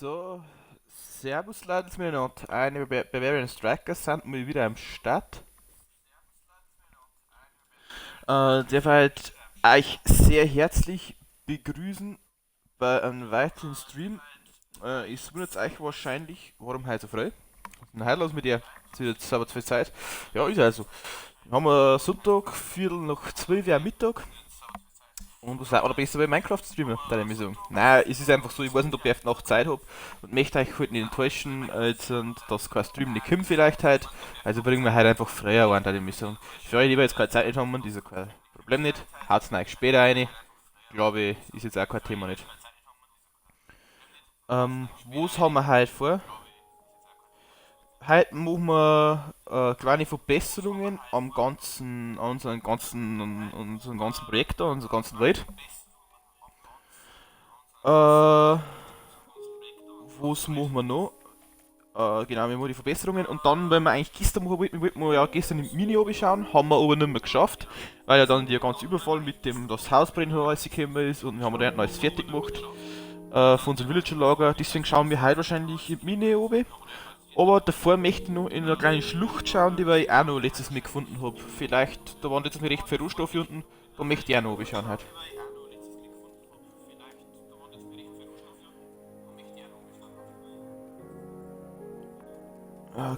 So, Servus Leute miteinander. Eine Bavarian Strikers sind mal wieder am Start. Darf halt euch sehr herzlich begrüßen bei einem weiteren Stream. Ich wundert euch wahrscheinlich, warum heute so früh? Und heute los mit dir. Jetzt aber viel Zeit. Ja, ist also. Haben wir Sonntag, Viertel nach 12 Uhr Mittag. Und was auch, oder besser bei Minecraft streamen, da ich sagen. Nein, es ist einfach so, ich weiß nicht, ob ich auf Nacht Zeit habe und möchte euch heute nicht enttäuschen, und dass kein Stream nicht kommt vielleicht heute. Also bringen wir heute einfach früher an, da ich sagen. Für euch, die wir jetzt keine Zeit nicht haben, das ist ja kein Problem nicht. Haut's euch später rein. Glaube ich, ist jetzt auch kein Thema nicht. Was haben wir heute vor? Heute machen wir kleine Verbesserungen am ganzen, an unseren ganzen Projekt da, an unserer ganzen Welt. Was machen wir noch? Genau, wir machen die Verbesserungen und dann, wenn wir eigentlich gestern machen wollten wir ja gestern im Mini schauen, haben wir aber nicht mehr geschafft, weil ja dann der ganze Überfall mit dem, das Hausbrennen rausgekommen ist und wir haben dann alles fertig gemacht von unserem Villager-Lager, deswegen schauen wir heute wahrscheinlich im Mini oben. Aber davor möchte ich noch in einer kleinen Schlucht schauen, die ich auch noch letztes Mal gefunden habe. Vielleicht, da waren jetzt noch recht viele Rohstoffe unten, da möchte ich auch noch oben schauen heute.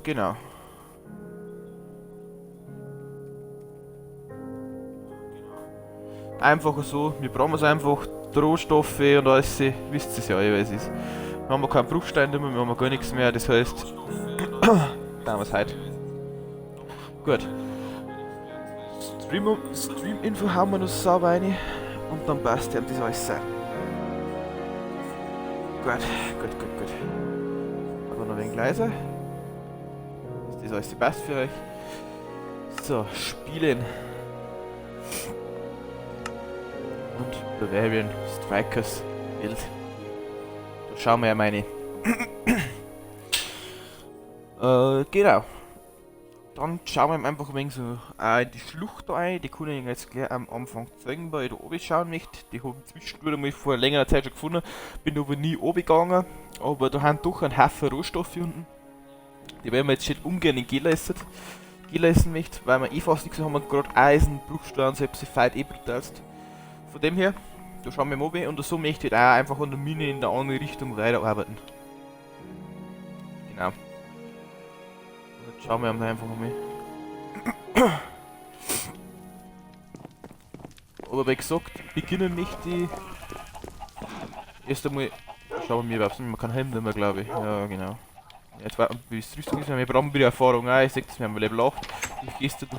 Genau. Einfach so, wir brauchen es einfach, die Rohstoffe und alles, wisst ihr ja, wie es ist. Wir haben keinen Bruchstein mehr, wir haben gar nichts mehr, das heißt, da haben wir es heute. Gut. Stream-Info haben wir noch sauber rein und dann passt ihm das alles sein. Gut. Aber noch ein wenig leiser. Ist das alles passt für euch? So, spielen. Und Bavarian Strikers Bild. Da schauen wir ja meine. Genau. Dann schauen wir einfach ein wenig so in die Schlucht da ein. Die kann ich jetzt gleich am Anfang zeigen, weil ich da oben schauen möchte. Die habe ich zwischendurch mal vor längerer Zeit schon gefunden. Bin aber nie oben gegangen. Aber da haben doch ein Haufen Rohstoffe unten. Die werden wir jetzt schon ungern gelassen möchte, weil wir fast nichts haben. Wir gerade Eisen, Bruchstein, selbst die Fight brutalst. Von dem her, da schauen wir mal oben und so möchte ich auch einfach an der Mine in der andere Richtung weiterarbeiten. Genau. Jetzt schauen wir einfach mal. Aber wie gesagt, beginnen möchte ich erst einmal. Schauen wir überhaupt nicht, man kann Helm nicht mehr, glaube ich. Ja, genau. Jetzt warten wir, bis es Rüstung ist, wir brauchen wieder Erfahrung. Ich sehe das, wir haben Level 8. Ich gehst durch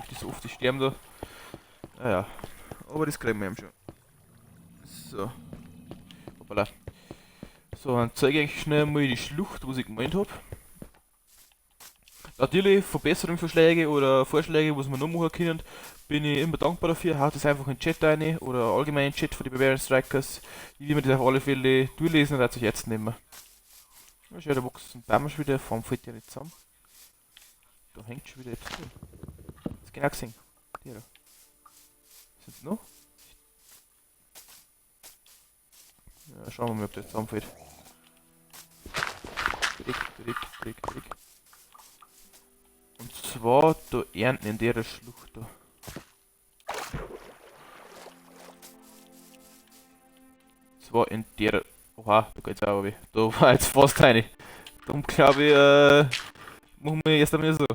das ofte Sterben da. Naja, aber das kriegen wir eben schon. So. Hoppala. So, dann zeige ich schnell mal die Schlucht, was ich gemeint habe. Natürlich Verbesserungsvorschläge oder Vorschläge, was wir noch machen können, bin ich immer dankbar dafür. Haut das einfach in den Chat rein oder allgemein in den Chat für die Bavarian Strikers. Ich will mir das auf alle Fälle durchlesen und euch jetzt nehmen. Ja, schau, da wachsen Bäume schon wieder, Form fällt ja nicht zusammen. Da hängt schon wieder etwas drin. Das genau gesehen. Die da. Sind noch? Ja, schauen wir mal, ob das zusammenfällt. Direkt. Und zwar da ernten in der Schlucht da. Zwar in der. Oha, da geht's auch weh. Da war jetzt fast eine. Darum glaube ich, machen wir erst einmal so.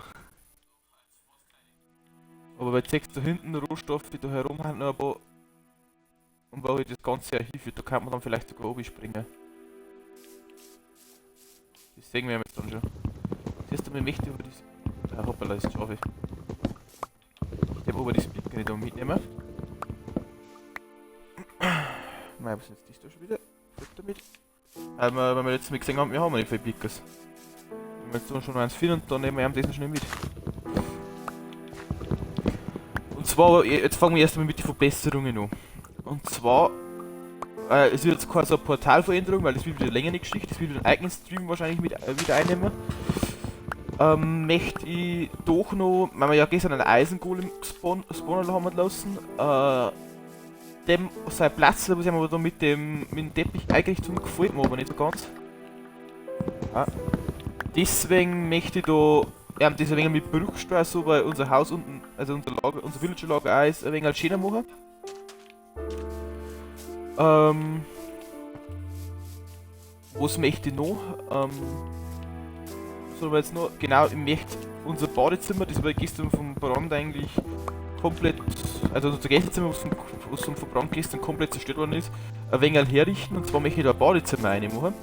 Aber bei jetzt da hinten Rohstoffe da herum haben noch ein paar. Und weil ich das ganze Archiv wird, da kann man dann vielleicht sogar oben springen. Das sehen wir jetzt dann schon. Siehst du, mir möchte über das. Ah, hoppala, das schaffe ich. Ich habe aber die Speaker nicht mitnehmen. Nein, was ist jetzt das da schon wieder? Damit. Wenn wir letztes Mal gesehen haben, wir haben nicht viele Pickers. Wenn wir jetzt schon eins finden, dann nehmen wir das noch schnell mit. Und zwar, jetzt fangen wir erstmal mit den Verbesserungen an. Und zwar, es wird jetzt keine so eine Portalveränderung, weil das wird wieder länger eine Geschichte, das wird wieder einen eigenen Stream wahrscheinlich mit, wieder einnehmen. Möchte ich doch noch, weil wir ja gestern einen Eisengolem spawnen haben lassen, dem sein Platz, wo ich aber da mit dem Teppich eingerichtet und gefällt mir aber nicht so ganz. Ja. Deswegen möchte ich da das ein wenig mit Bruchsteuer so, weil unser Haus unten, also unser Lager, unser Villager-Lager auch ist ein wenig als schöner machen. Was möchte ich noch? Sollen wir jetzt noch? Genau, ich möchte unser Badezimmer, das war gestern vom Brand eigentlich komplett, also unser Gästezimmer, was vom Brand gestern komplett zerstört worden ist, ein wenig herrichten, und zwar möchte ich da ein Badezimmer reinmachen.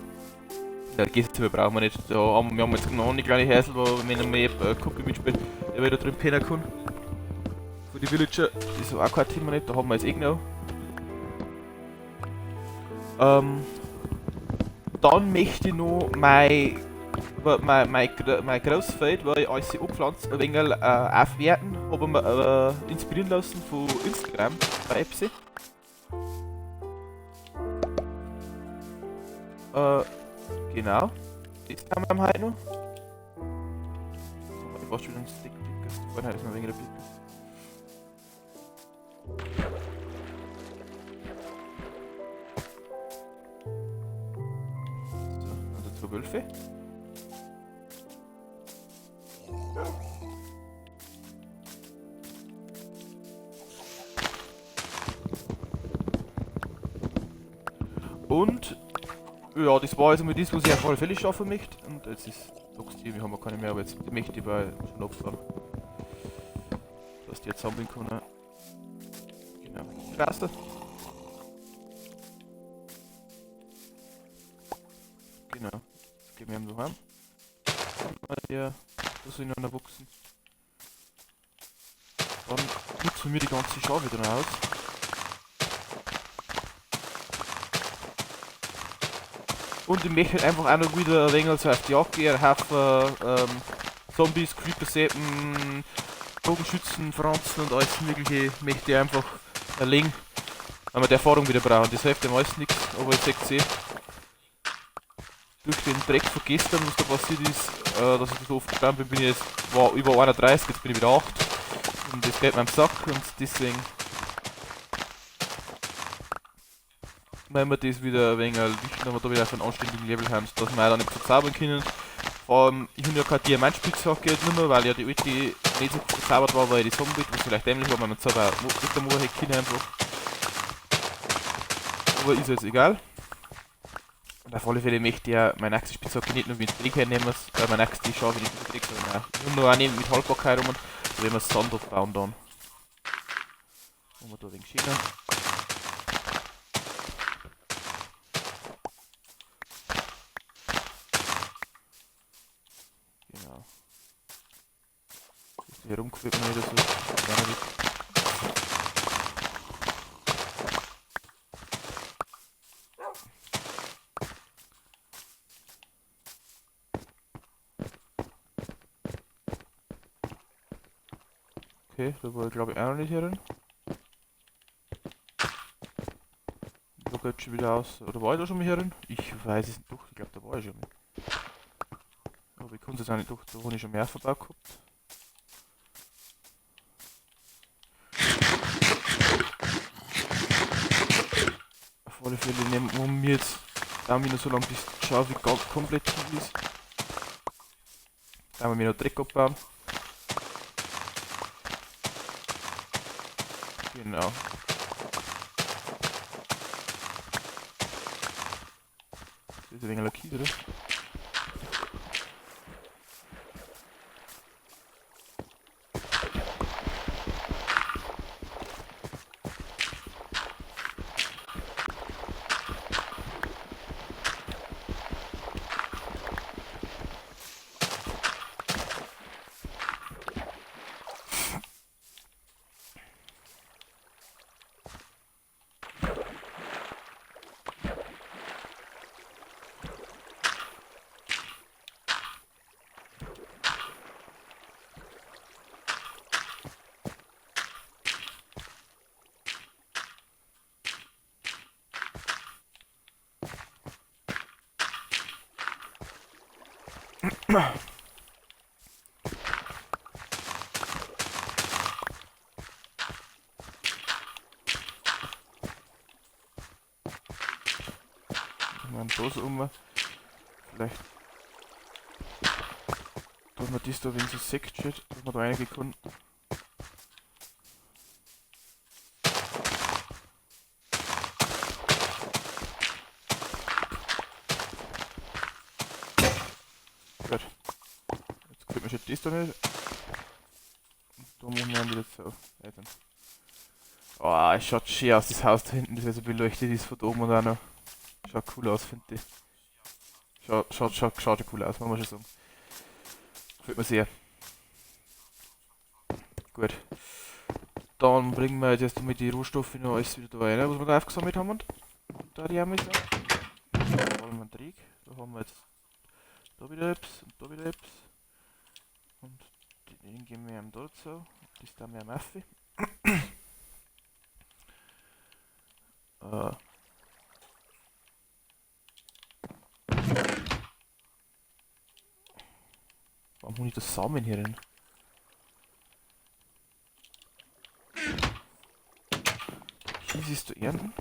Ja, Gästezimmer brauchen wir nicht, wir haben jetzt noch eine kleine Häusl, wo wenn einmal eine Kuppel mitspielt, der will da drin pennen kann. Für die Villager ist auch kein Thema nicht, da haben wir jetzt eh genau. Dann möchte ich noch mein Großfeld, wo ich alles angepflanzt, ein wenig aufwerten, habe ich mir inspirieren lassen von Instagram bei Epsi. Genau. Das kann man heute noch. Ich war schon ein Stick, vorhin ist noch ein wenig der Blick. So, also 2 Wölfe. Und ja, das war also mit das, was ich auf alle Fälle schaffen möchte. Und jetzt ist Doxtier, wir haben ja keine mehr, aber jetzt möchte ich bei schon abfahren. Dass die jetzt sammeln können. Genau. Klasse. Genau. Jetzt gehen wir ihm daheim. Der, da soll noch wachsen. Dann nutzen wir die ganze Schau wieder aus. Und ich möchte halt einfach auch noch wieder ein wenig so auf die Jagd gehen, Haufen Zombies, Creeper-Säppen, Bogenschützen, Franzen und alles mögliche möchte ich einfach erlegen, weil wir die Erfahrung wieder brauchen. Das hilft dem alles nichts, aber ich sehe durch den Dreck von gestern, was da passiert ist, dass ich so oft gespannt bin, bin ich jetzt war über 31, jetzt bin ich wieder 8 und das geht mir am Sack und deswegen wenn wir das wieder ein wenig richten, aber da wieder auf einen anständigen Level haben, dass wir auch nicht verzaubern können. Vor allem, ich habe ja keine Diamantspitzhacke nicht mehr, weil ja die alte nicht so verzaubert war, weil ich die Zombie, was vielleicht dämlich war, wenn man Zauber mit der Moor hätte können einfach. Aber ist jetzt egal. Und auf alle Fälle möchte ich ja meine nächste Spitzhacke nicht nur mit Dreck hernehmen, meine nächste Schau wieder mit Dreck, sondern auch. Ich habe nur auch nicht mit Haltbarkeit rum, da werden wir Sand abbauen dann. Machen wir da ein wenig schöner. Genau. Hier rumquillt man wieder so. Okay, da war ich glaube ich auch noch nicht herin. Da geht schon wieder aus. Oder war ich da schon mal herin? Ich weiß es nicht. Doch, ich glaube da war ich schon mal. Aber ich konnte es auch nicht durch, da habe ich schon mehr verbaut gehabt. Auf alle Fälle nehmen wir jetzt da wieder so lange bis die Schaufel komplett tief ist. Da haben wir noch Dreck abbauen. Genau. Das ist ein wenig Kies, oder? Wir haben da so um. Vielleicht tun wir das da, wenn sie Sekt steht, dass wir da einige können. Gut. Jetzt kriegt man schon das da nicht. Und da machen wir ihn wieder so. Oh, es schaut schön aus, das Haus da hinten, das so beleuchtet ist von da oben und auch noch. Schaut cool aus, finde ich. Schaut schon cool aus, muss man schon sagen. Gefällt mir sehr. Gut. Dann bringen wir jetzt erst mit die Rohstoffe noch alles wieder da rein, was wir da aufgesammelt haben. Und da die haben wir jetzt. Da haben wir einen Trick. Da haben wir jetzt da wieder etwas und da wieder etwas. Und den geben wir ihm dort so. Das da mehr Maffe. Warum muss ich das Samen hier rein? Kies ist zu ernten.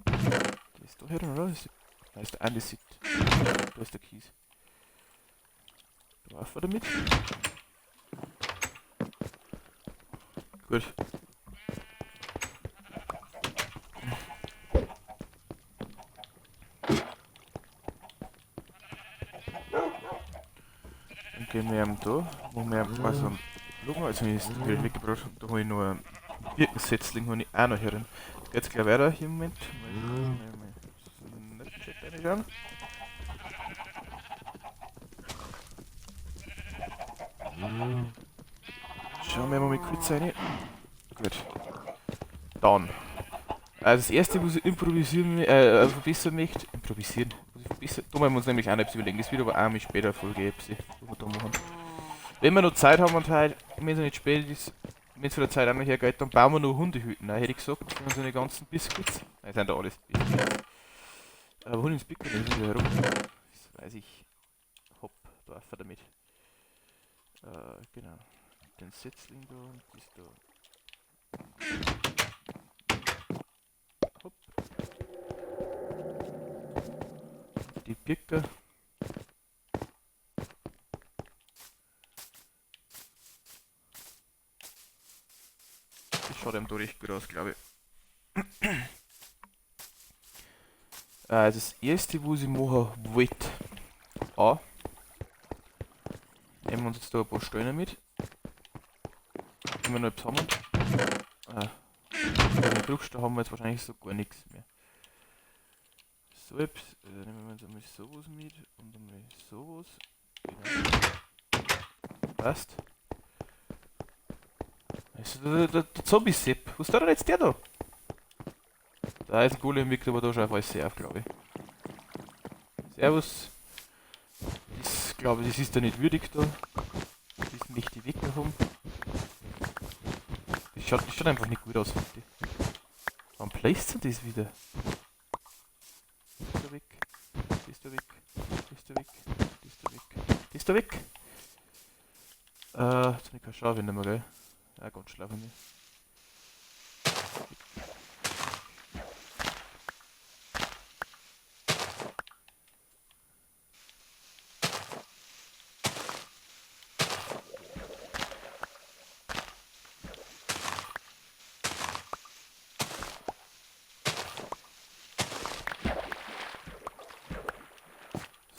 Der ist da herin, oder? Da ist der Andesit. Da ist der Kies. Da warf er damit. Gut. Dann gehen wir ihm da. Machen wir ihm also Logo, also ist wieder weggebracht. Da habe ich noch einen Birkensetzling, habe ich auch noch herin. Geht's gleich weiter hier im Moment. Snapchat reinschauen. Schauen wir mal kurz rein. Gut. Dann. Also das erste, was ich improvisieren, verbessern möchte. Improvisieren. Da wollen wir uns nämlich auch noch etwas überlegen. Das wird aber auch mit später Folge, was wir da machen. Wenn wir noch Zeit haben und halt, wenn es nicht spät ist, wenn es von der Zeit auch noch hergeht, dann bauen wir noch Hundehütten. Hätte ich gesagt, für unsere ganzen Biscuits. Nein, sind da alles Biscuits. Aber Hund ins Picken, das ist ja herum. Das weiß ich. Hopp, da einfach damit. Genau. Den Setzling da und das da. Hopp. Die Birke. Das schaut einem da recht gut aus, glaube ich. Das erste, was ich machen wollte, nehmen wir uns jetzt da ein paar Steine mit. Wenn wir noch etwas haben. Bei den Bruchstein haben wir jetzt wahrscheinlich so gar nichts mehr. So etwas, nehmen wir uns einmal sowas mit und einmal sowas. Genau. Passt. Also der Zombie-Sepp, was ist da denn jetzt der da? Da ist ein Golem, wirkt aber da schon auf alles sehr auf, glaube ich. Servus. Das glaube ich, das ist da nicht würdig da. Das möchte ich weg haben. Das schaut einfach nicht gut aus, finde ich. Warum placed du das wieder? Das da weg. Das da weg. Das da weg. Das da weg. Das da weg. Jetzt habe ich keine Schafe nicht mehr, gell? Ja, ganz schlau von mir.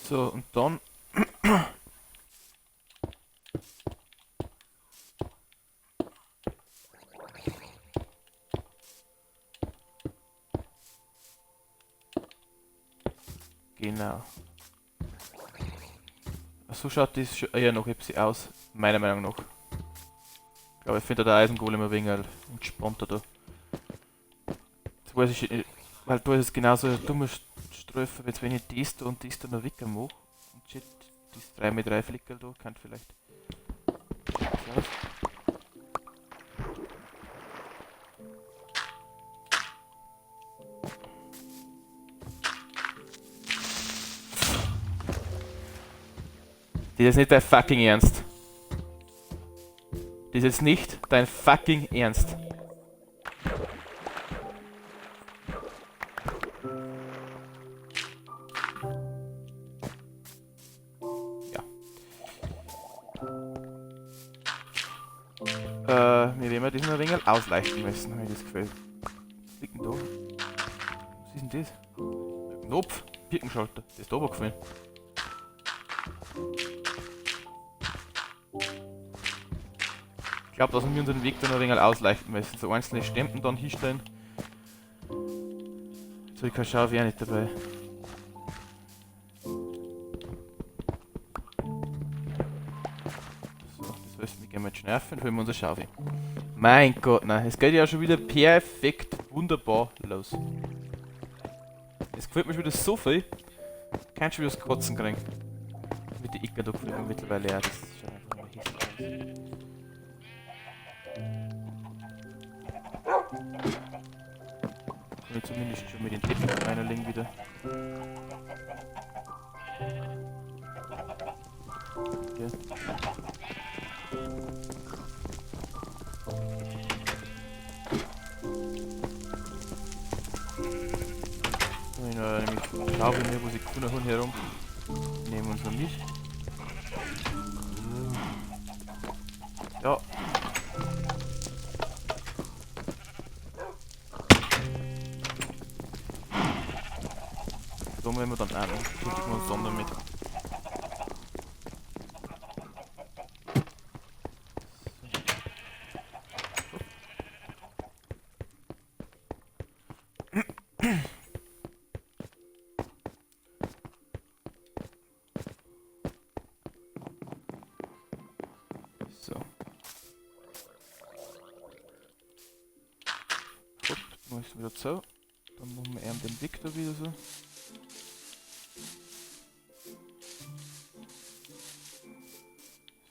So, und dann genau. So schaut das eher noch ein bisschen aus, meiner Meinung nach. Ich glaube, ich finde der Eisengolem ein wenig entspannter da. Jetzt weiß ich nicht, weil da ist es genauso ein dummer Streifen, jetzt wenn ich das da und das da noch weg mache. Und shit, das 3x3 Flickerl da kann vielleicht. So. Das ist nicht dein fucking Ernst. Das ist jetzt nicht dein fucking Ernst. Ja. Wir werden das noch ein wenig ausleuchten müssen, habe ich das Gefühl. Was liegt denn da? Was ist denn das? Ein Knopf? Birkenschalter. Das ist da aber gefallen. Ich glaube, dass wir unseren Weg da noch ein wenig ausleuchten müssen. So einzelne Stempel dann hinstellen. So, ich kann schauen, wer nicht dabei. So, das heißt, wir gehen mal schnaufen und holen wir unser Schaufel. Mein Gott, nein, es geht ja schon wieder perfekt, wunderbar los. Es gefällt mir schon wieder so viel. Kannst schon wieder das Kotzen kriegen. Mit der Icker da gefällt mir mittlerweile auch. Das ist schon einfach mal hässlich. Kann ich zumindest schon mit den Teppich reinlegen wieder. Hier. Nämlich Schaufel mir, wo sie gefunden haben herum. Nehmen uns noch mit. Ja. Da müssen wir dann auch noch. Kriegen wir uns dann damit. So. Gut, dann ist wieder so. Dann machen wir eben den Weg da wieder so.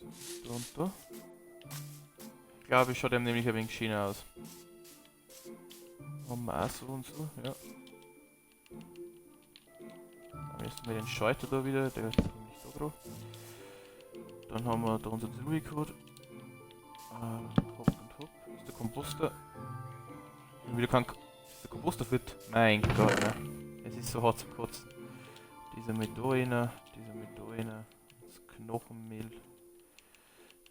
So, da und da. Ich glaube, es schaut eben nämlich ein wenig schöner aus. Machen wir auch so und so, ja. Dann müssen wir den Schalter da wieder, der ist nämlich da drauf. Dann haben wir da unser Druid-Code. Hopp und hopp. Das ist der Komposter. Wieder kann. Das ist der Komposter fit. Mein Gott, ne? Es ist so hart zum Kotzen. Dieser mit da rein, dieser mit da rein. Das Knochenmehl.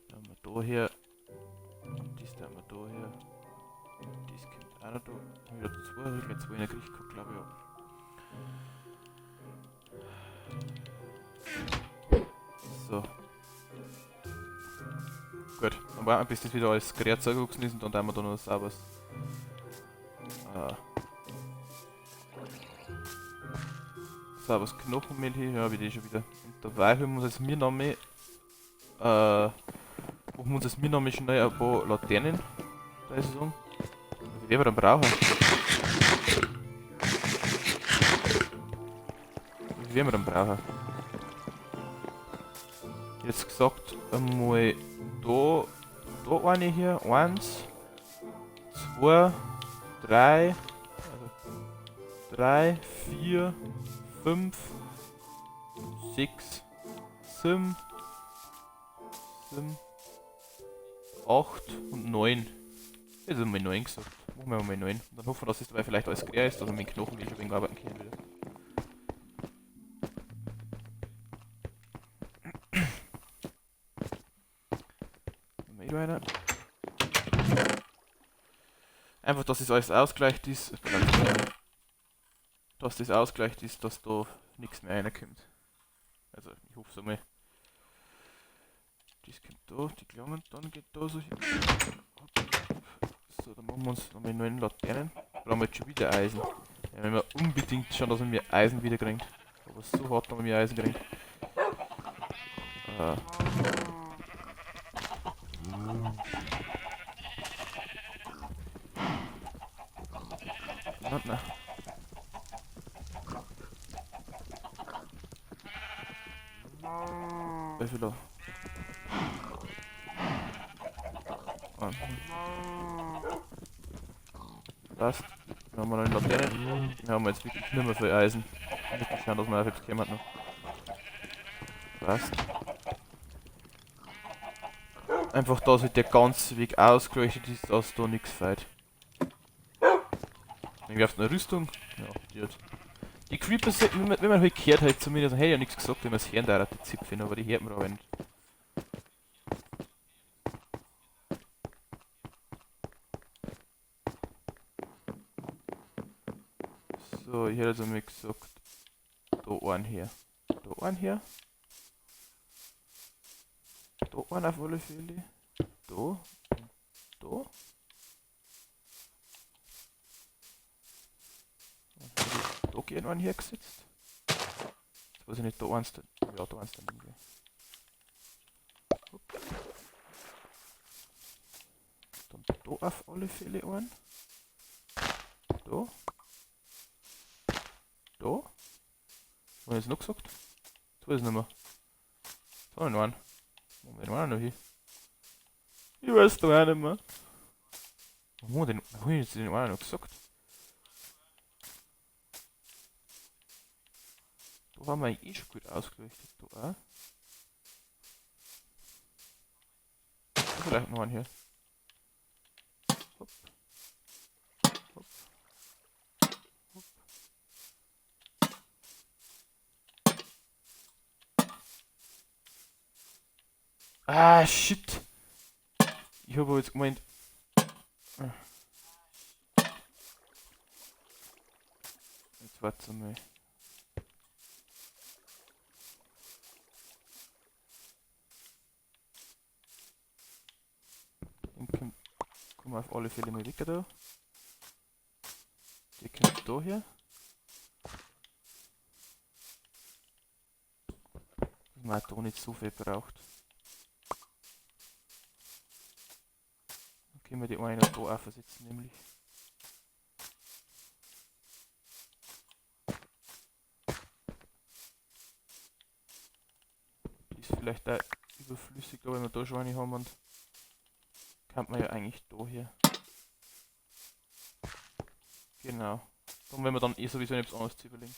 Dann haben wir da her. Das haben wir da her. Das kommt auch noch da. Wieder zwei, ich werde zwei in der Krieg gehabt, glaube ich auch. So. Gut, dann warten wir, bis das wieder alles gerät zugewachsen ist und dann tun wir da noch sauberes. Sauberes Knochenmehl hier, ja, wie die schon wieder. Und dabei holen wir uns jetzt mir noch mehr. Machen wir uns jetzt mir noch mal schnell ein paar Laternen. Da ist es um. Wie die wir dann brauchen. Wie wir dann brauchen. Jetzt gesagt, einmal da eine hier, 1, 2, 3, 3, 4, 5, 6, 7, 8 und 9. Jetzt haben wir 9 gesagt. Machen wir mal 9. Dann hoffen wir, dass es dabei vielleicht alles quer ist, dass wir mit den Knochen schon wegen arbeiten können wieder. Einfach, dass das alles ausgleicht ist. Dass das ausgleicht ist, dass da nichts mehr reinkommt. Also, ich hoffe es einmal. Das kommt da, die Klammer, dann geht da so hin. So, dann machen wir uns nochmal 9 Laternen. Brauchen wir jetzt schon wieder Eisen. Ja, wenn wir unbedingt schauen, dass wir mehr Eisen wieder kriegen. Aber so hart haben wir mehr Eisen kriegen. Nein. Wie viel da? Passt. Dann haben wir noch eine Laterne. Wir haben jetzt wirklich nicht mehr viel Eisen. Ich muss schauen, dass wir auch jetzt kämmert noch. Passt. Einfach, dass der ganze Weg ausgeleuchtet ist, dass da nichts fehlt. Ich Irgendwie auf einer Rüstung. Ja, die hat. Die Creeper, wenn man halt gehört halt zumindest, hätte ich ja nichts gesagt, wenn man es hören darf, die Zipfchen, aber die hört man aber nicht. So, ich hätte also mal gesagt, da einen hier. Da einen hier. Da einen auf alle Fälle. Da. Da. Da gehen einen hergesetzt. Jetzt weiß ich nicht, da eins dann. Ja, da eins dann irgendwie. Dann da auf alle Fälle einen. Da. Da. Was hab ich jetzt noch gesagt? Jetzt weiß ich nicht mehr. Da habe ich noch einen. Wo haben wir den anderen noch hin? Ich weiß da auch nicht mehr. Wo hab ich jetzt den anderen noch gesagt? Da haben wir eigentlich eh schon gut ausgeleuchtet. Da auch. Da vielleicht noch einen hier. Hopp. Hopp. Hopp. Ah, shit. Ich habe jetzt gemeint. Jetzt warte mal. Den kommen wir auf alle Fälle mal weg da. Der kommt da her. Dass man da nicht so viel braucht. Dann können wir die einen da auch versetzen, nämlich. Die ist vielleicht da überflüssig, aber wenn wir da schon eine haben, und kann man ja eigentlich da hier. Genau. Und wenn wir dann eh sowieso nichts anderes zu überlegen.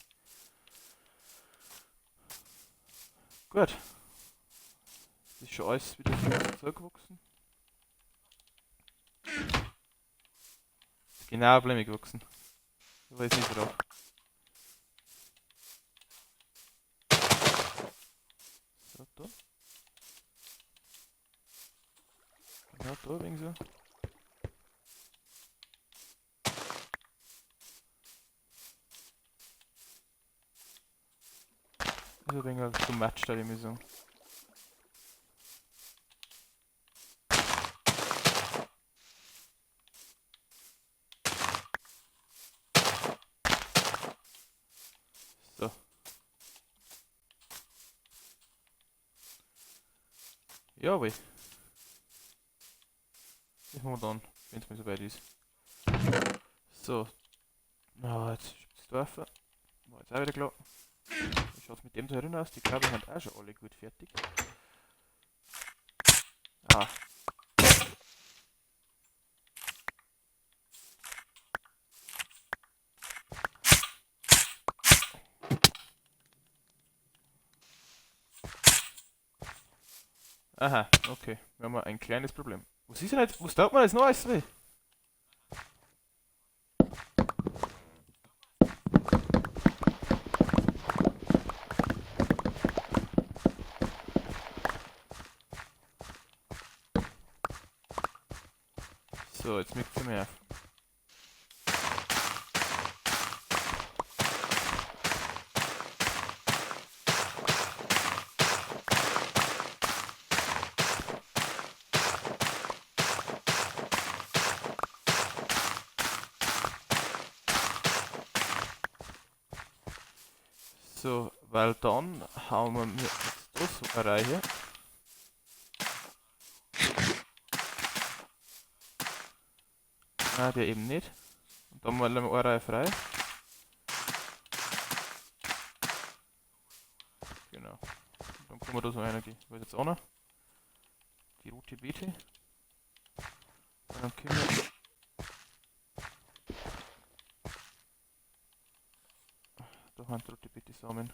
Gut. Das ist schon alles wieder zurückgewachsen. Genau, bleibe ich gewachsen. Ich weiß nicht drauf. So, da. Genau, da wegen so. Das ist ein wenig so Matsch, da würde ich sagen. So. Jawohl. Das machen wir dann, wenn es mal soweit ist. So. Na, jetzt ist das Dorf. War jetzt auch wieder klar. Wie schaut es mit dem da herin aus? Die glaube ich sind auch schon alle gut fertig. Ah. Aha, okay. Wir haben ein kleines Problem. Was ist denn jetzt? Was taugt man jetzt noch alles weh? So, jetzt merkt ihr mehr. So, weil dann haben wir jetzt da so eine Reihe. Nein, der eben nicht. Und dann mal eine Reihe frei. Genau. Und dann kann man da so reingehen. Was jetzt auch noch? Die rote Beete. Und dann können wir. Da haben die rote Beete Samen.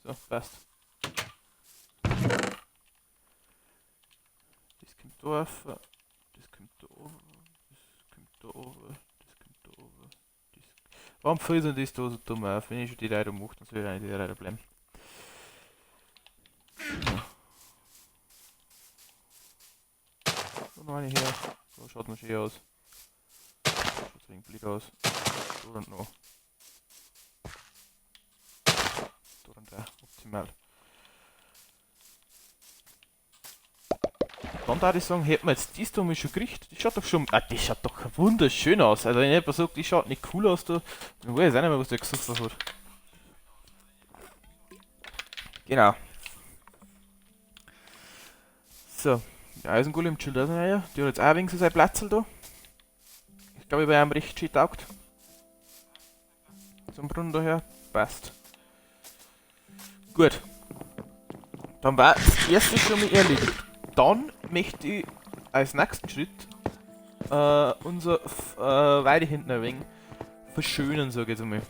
So, passt. Das kommt da rauf, das kommt da oben, das kommt da oben, das kommt da oben. Das... Warum fällt denn das da so dumm auf? Wenn ich schon die Reihe mache, dann soll ich eigentlich die Reihe bleiben. So, noch eine her. So schaut noch schön aus. Schaut wegen blöd aus. So und noch. So und da. Optimal. Dann darf ich sagen, hätten wir jetzt dies da mal schon gekriegt. Die schaut doch schon. Ah, die schaut doch wunderschön aus. Also wenn jemand sagt, die schaut nicht cool aus, da, dann weiß ich auch nicht mehr, was der gesagt hat. Genau. So, der Eisengolem chillt auch noch rein. Die hat jetzt auch ein wenig so sein Platzl da. Ich glaube, ich bei einem recht schön taugt. Zum Brunnen daher. Passt. Gut. Dann war das erste schon mal erledigt. Dann möchte ich als nächsten Schritt unser Weide hinten ein wenig verschönern, sage ich jetzt einmal.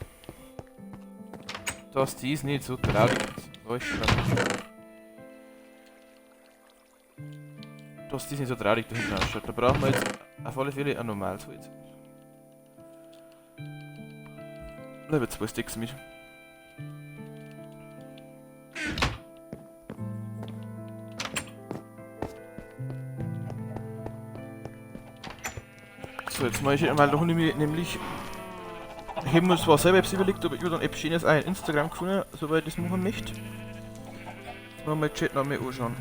Dass dies nicht so traurig ausschaut. Dass dies nicht so traurig da hinten ausschaut. Da brauchen wir jetzt auf alle Fälle ein normales Holz. Da habe ich 2 Sticks mit. So, jetzt mache ich einmal, da habe ich mir nämlich. Ich habe mir zwar selber etwas überlegt, aber ich habe dann etwas Schönes auch in Instagram gefunden, soweit ich das machen möchte. Mal den Chat noch mal anschauen.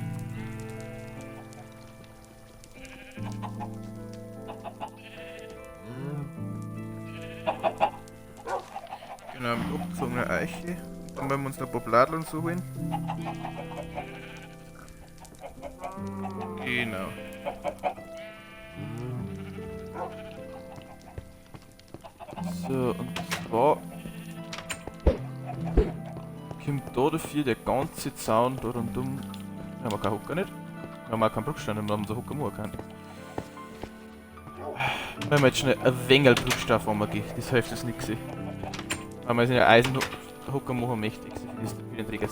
Genau, mit abgezogener Eiche. Dann werden wir uns noch ein paar Bladeln so holen. Genau. So, und zwar kommt da dafür der ganze Zaun da rundum. Haben wir keinen Hocker nicht. Haben wir auch keinen Bruchstein und haben so Hocker machen können. Wenn wir jetzt schnell ein wenig Bruchstein vorgehen, das hilft uns nichts. Wenn wir jetzt einen Eisenhocker machen möchte, für den Träger.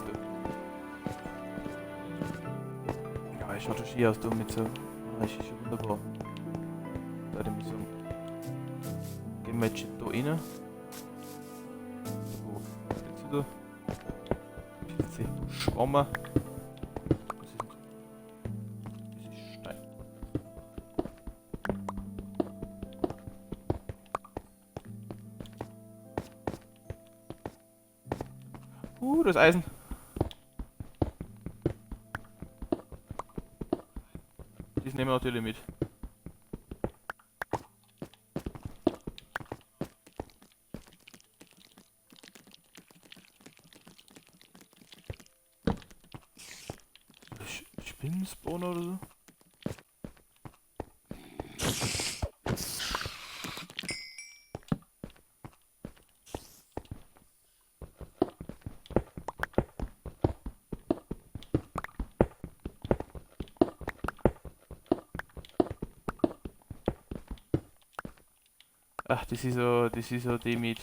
Ja, es schaut schon schön aus da mit so. Das ist schon wunderbar. Da würde ich sagen. Gehen wir jetzt schon da rein. Wo ist da? Das ist Schwammer. Das ist Stein. Das Eisen. Das nehmen wir natürlich mit. Spinnenspawner oder so? Ach, das ist so die mit.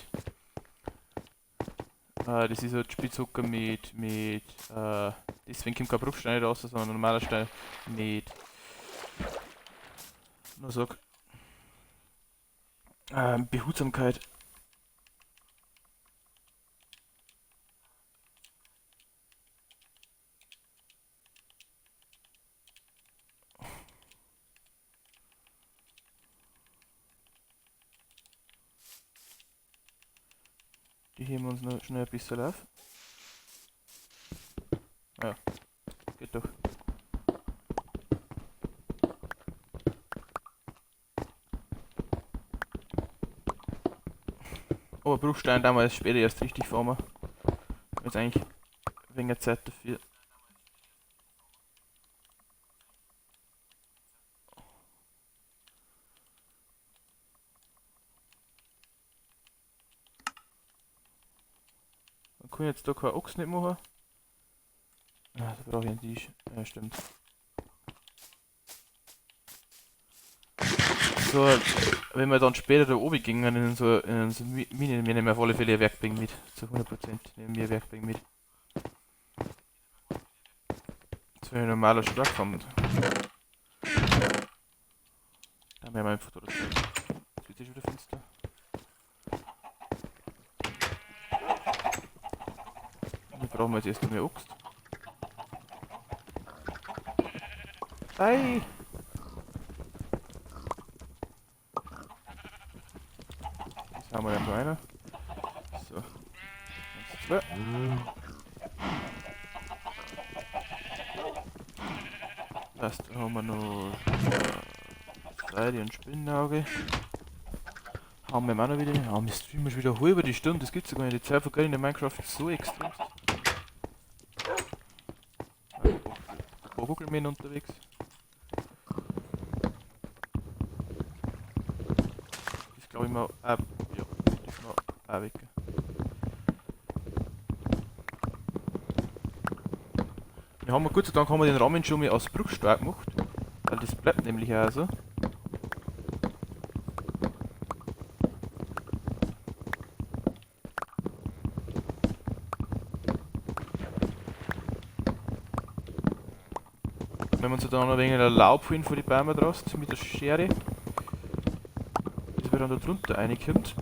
Das ist so die Spitzhacke mit. Deswegen kommt kein Bruchstein raus, sondern ein normaler Stein mit. Nur sag. Behutsamkeit. Die heben wir uns noch schnell ein bisschen auf. Ja, geht doch. Aber Bruchstein damals später erst richtig fahren. Jetzt eigentlich weniger Zeit dafür. Man kann jetzt da kein Ochs nicht machen. Ah, da brauche ich einen Tisch. Ja, stimmt. So, wenn wir dann später da oben gingen in so Minen, wir nehmen auf alle Fälle ein Werkbank mit. Zu 100% nehmen wir ein Werkbank mit. für ein normaler Schlag haben. Da haben wir mal einfach da. Jetzt wird schon wieder finster. Hier brauchen wir jetzt erst mehr Axt. Ei! Jetzt haben wir ja noch einer. So. 1, 2. Passt, da haben wir noch Seide und Spinnenauge. Haben wir auch noch wieder. Ah, wir streamen schon wieder halb die Stunde, das gibt's ja gar nicht. Die Zeit vergeht in der Minecraft so extrem. Ein paar Gugelmähen unterwegs. Das glaube ich mal. Ja, das ist noch auch weg. Wir haben Gott sei Dank haben wir den Rahmen schon mal aus Bruchstein gemacht. Weil das bleibt nämlich auch so. Wenn man so dann noch ein wenig Laub holen von den Bäumen draus mit der Schere, dass wir dann da drunter reinkommt.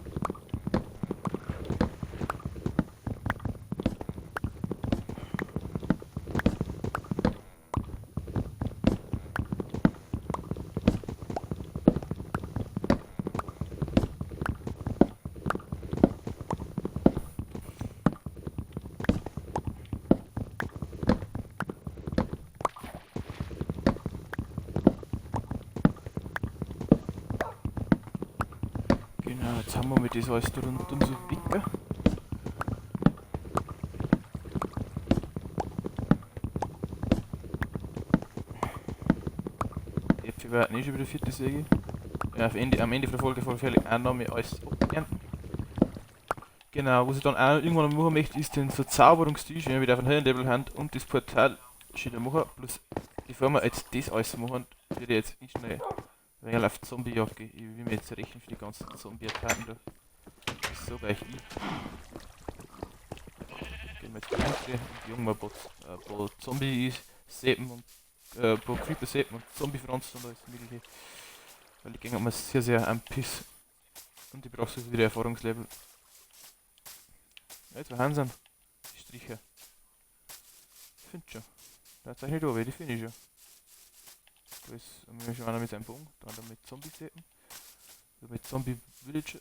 Genau, jetzt haben wir mit das alles da rundum so dicker. Jetzt werden eh schon wieder 4. Säge. Ja, am Ende von der Folge vollfällig Annahme alles abernten. Genau, was ich dann auch irgendwann machen möchte, ist den Verzauberungstisch, wenn wir wieder auf ein höheren Level haben und das Portal schon wieder machen. Plus, bevor wir jetzt das alles machen, würde ich jetzt nicht schnell weil auf Zombie-Jagd gehen. Ich will mir jetzt rechnen für die ganzen Zombie-Attacken da. Das sage ich ich. Gehen wir jetzt rein und jagen wir ein paar Zombie-Seppen und ein paar Creeper-Seppen und Zombie-Franzen und alles mögliche. Weil die gehen mir sehr, sehr am Piss. Und ich brauche so wieder Erfahrungslevel. Ja, jetzt waren sie die Striche. Ich finde schon. Da zeige ich nicht aber die finde ich schon. Da ist schon einer mit seinem Bogen, der andere mit Zombie-Seppen. Mit Zombie-Villager.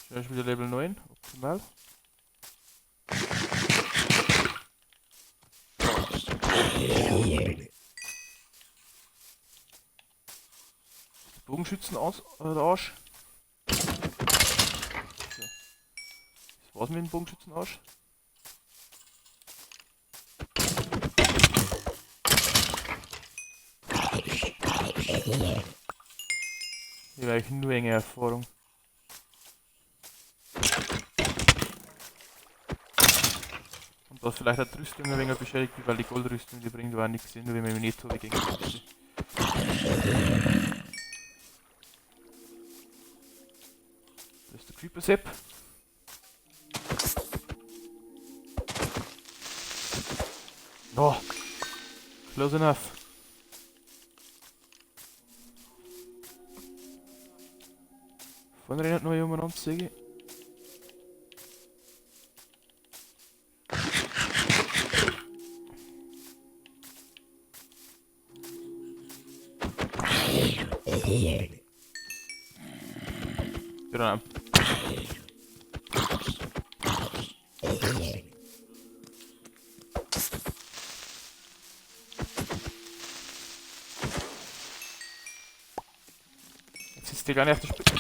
Schon ist wieder Level 9, optimal. Bogenschützen aus, der Arsch. So. Das war's mit dem Bogenschützenarsch. Hier war ich nur enge Erfahrung. Und was vielleicht auch die Rüstung ein wenig beschädigt, weil die Goldrüstung, die bringt aber nichts hin, nur wenn man mich nicht so gegen die. Das ist der Creeper-Sepp. Oh, close enough. Vorne rennt noch jemand an, Säge. Genau. Jetzt sitzt der Kleine auf der Spitze.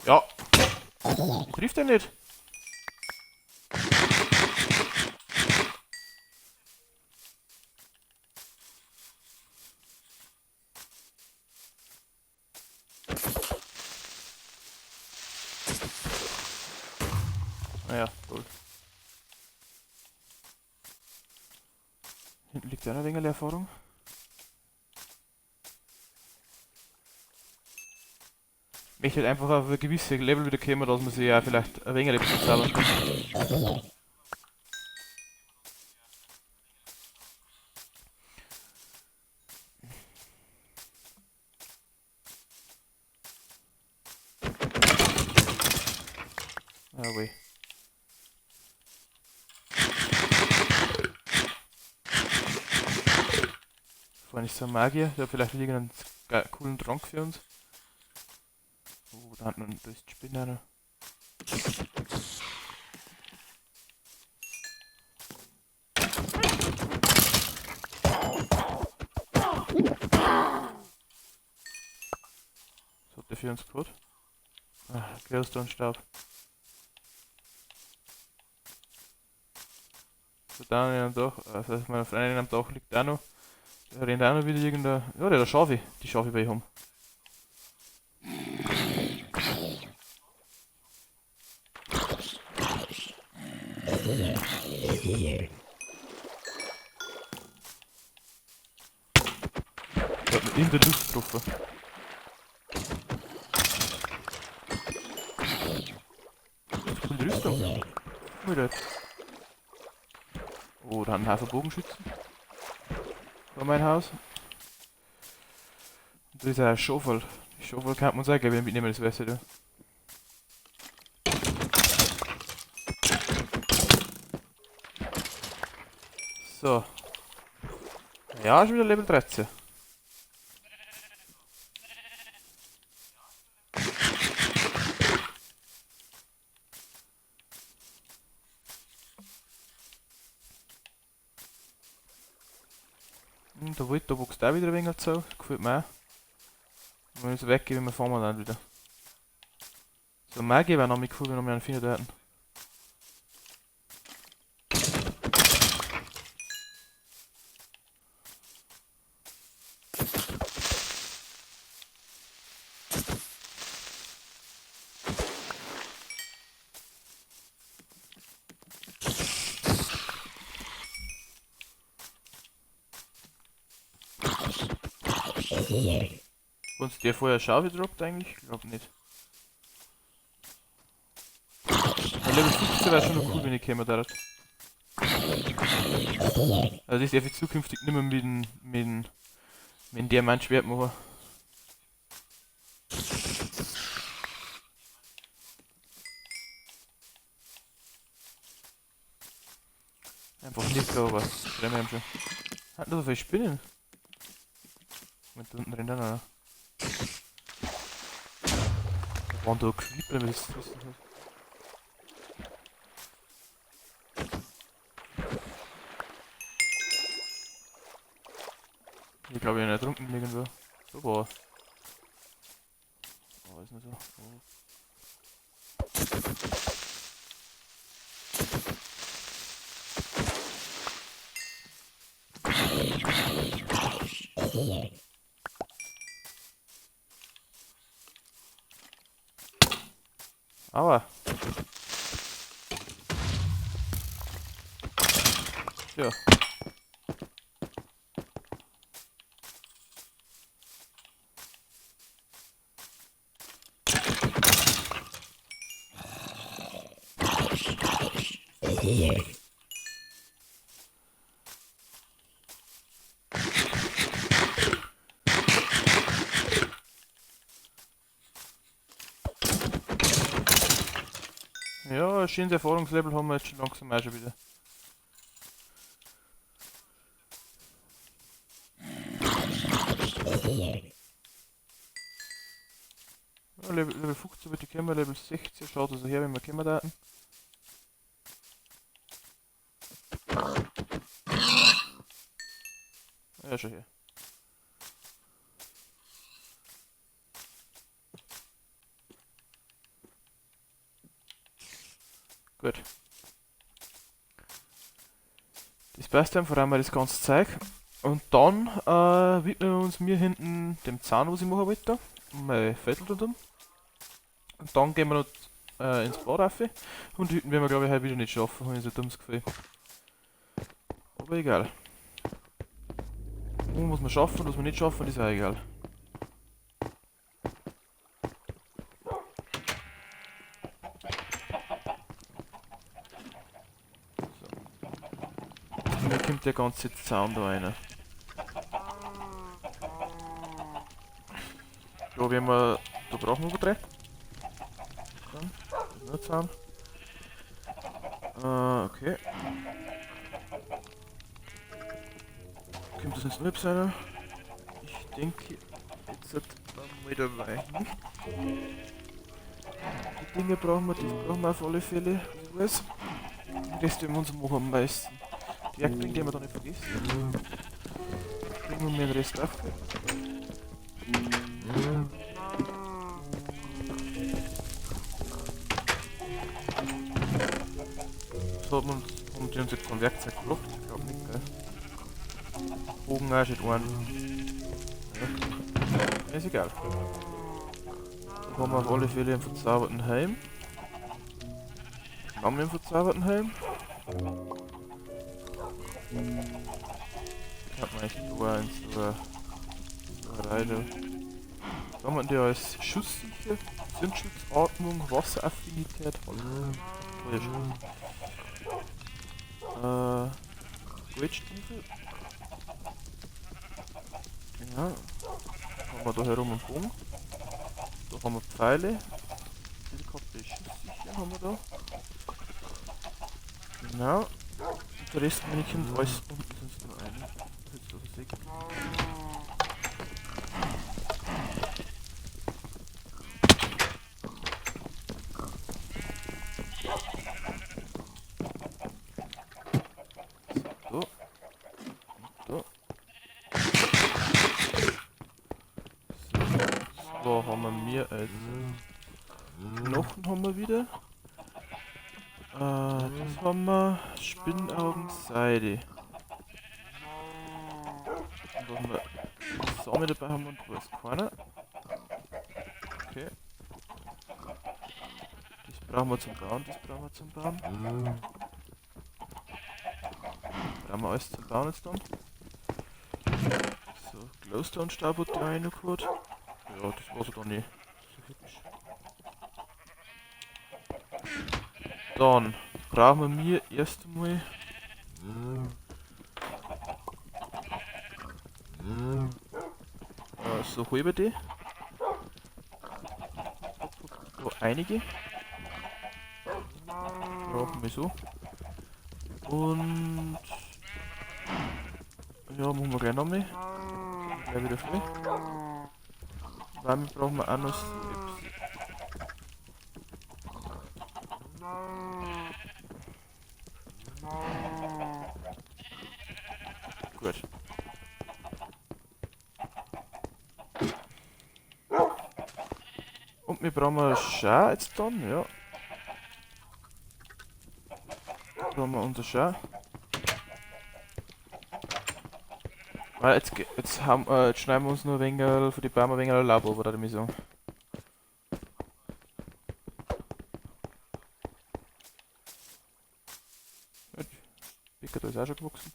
Ja. Trifft er nicht. Naja, toll. Hinten liegt ja noch ein wenig Erfahrung. Ich möchte halt einfach auf ein gewisses Level wieder kommen, dass man sich ja vielleicht ein wenig bezahlen kann. Ah, weh. Vorhin ist so ein Magier, der hat vielleicht irgendeinen coolen Trank für uns. Oh, da hinten da ist die Spinne auch noch. Was hat der für uns gehabt? Ah, Glowstone-Stab. So, da am Dach, also mein Freundin am Dach liegt auch noch. Da rennt auch noch wieder irgendein. Ja, der Schafe, die Schafe bei ihm haben. Der hat mich in der Luft getroffen. Das ist coole Rüstung. Wieder. Oh, da hat ein Haufen Bogenschützen. Vor mein Haus. Und da ist ein Schofel. Die Schofel kann man uns auch gleich wieder mitnehmen, das weißt du. So. Ja, schon wieder Level 13. Der Wald, da wächst auch wieder ein wenig so. Das gefällt mir auch. Wenn wir uns weggeben, fahren wir dann wieder. So, Magie wäre noch mit cool, wenn wir noch einen Finger da hätten. Uns der vorher Schafe droppt eigentlich? Ich glaube nicht. Aber Level 15 wäre schon noch cool, wenn ich käme da. Also ich darf ich zukünftig nicht mehr mit dem Diamantschwert machen. Einfach nicht da, aber wir haben schon. Hat nur so viele Spinnen. Mit da unten rennt auch noch. Da waren da Creeper, wenn das wissen hat. Ich glaube, ich habe nicht drunten irgendwo. So war. Oh, ist nicht so. Oh. Aber. Ja. Ja, ein schönes Erfahrungslevel haben wir jetzt schon langsam auch schon wieder. Ja, Level 15 wird die Kämmer, Level 16 schaut also her, wenn wir Kämmer da hatten. Ja, schon her. Gut. Das passt dann, vor allem mal das ganze Zeug. Und dann widmen wir uns mir hinten dem Zahn, was ich machen wollte. Mein Viertel da drum. Und dann gehen wir noch ins Bad rauf. Und hüten werden wir glaube ich heute wieder nicht schaffen, habe ich so ein dummes Gefühl. Aber egal. Machen, was wir schaffen, was wir nicht schaffen, ist auch egal. So. Mir kommt der ganze Zaun da rein. Da werden wir. Da brauchen wir über 3. Dann, noch Zaun. Okay. Kommt das ins Nübs sein? Ich denke, jetzt hat mal dabei. Die Dinge brauchen wir, die brauchen wir auf alle Fälle. Was? Den Rest werden wir uns machen am meisten. Die Werkbank, die haben wir da nicht vergessen. Bringen wir mir den Rest auf. So hat man haben die uns jetzt von Werkzeug gebracht. Ich glaube nicht, gell? Bogen auch schon einen. Ja. Ist egal. Da haben wir auf alle Fälle einen verzauberten Helm. Haben wir einen verzauberten Helm? Ich hab mir echt so eine Reihe. Was haben wir denn da als schusssicher? Zündschutz, Atmung, Wasseraffinität, Goldstiefel. Ja. Haben wir da herum einen Bogen. Da haben wir Pfeile. Helikopter ist schusssicher, haben wir da. Genau. Und der Rest, wenn ich kommt, alles unten sind es nur eine. Jetzt also 6. So. So. So haben wir mehr als Knochen haben wir wieder. Das haben wir Spinnaugen, Seide. Und da haben wir Samen dabei haben wir und da ist keiner. Okay. Das brauchen wir zum Bauen, das brauchen wir zum Bauen. Brauchen wir alles zum Bauen jetzt dann. So, Glowstone-Stab hat der eine noch gehabt. Ja, das war's dann nicht. So hübsch. Dann brauchen wir erst einmal so halbe die. So einige. Brauchen wir so. Und ja, machen wir gleich nochmal. Gleich wieder voll. Damit brauchen wir auch noch Slips. Gut. Und wir brauchen Schau jetzt dann, ja. Brauchen wir unser Schau. Weil jetzt schneiden wir uns nur ein wenig für die Bäume ein wenig Laub ab, oder ich sagen. Picker, da ist auch schon gewachsen.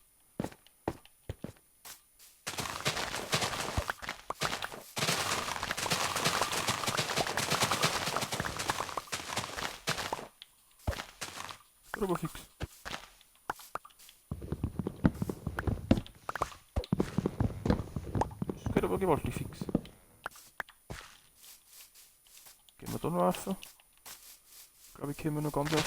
Geht aber fix. Das geht aber gewaltig fix. Gehen wir da noch rauf. Ich glaube, ich komme noch ganz rauf.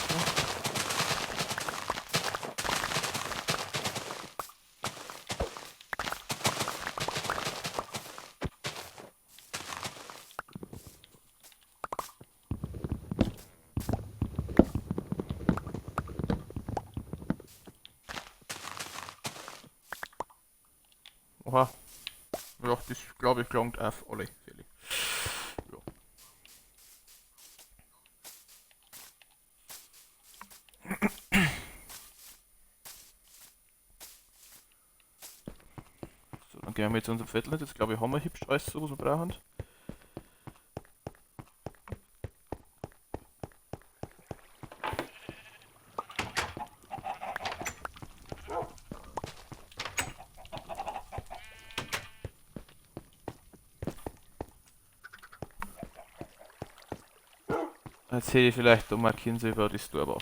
Oha. Ja, das glaube ich gelangt auf alle Fälle. Ja. So, dann gehen wir jetzt zu unserem Viertel. Jetzt glaube ich haben wir hübsch alles so, was wir brauchen. Jetzt hätte ich vielleicht da markieren sollen, wer das da war.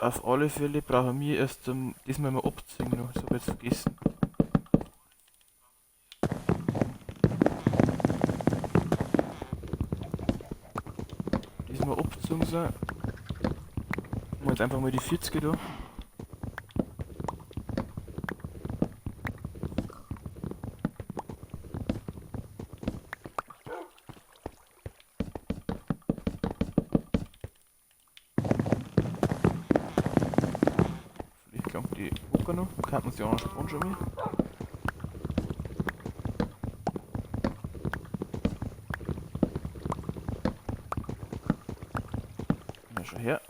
Auf alle Fälle brauchen wir erst diesmal mal abziehen noch, das habe ich jetzt vergessen. Diesmal abgezogen sein. Machen wir jetzt einfach mal die 40 da. Vielleicht kommt die Hocker noch, dann kann man sie auch noch sparen schon mal. Na schon her.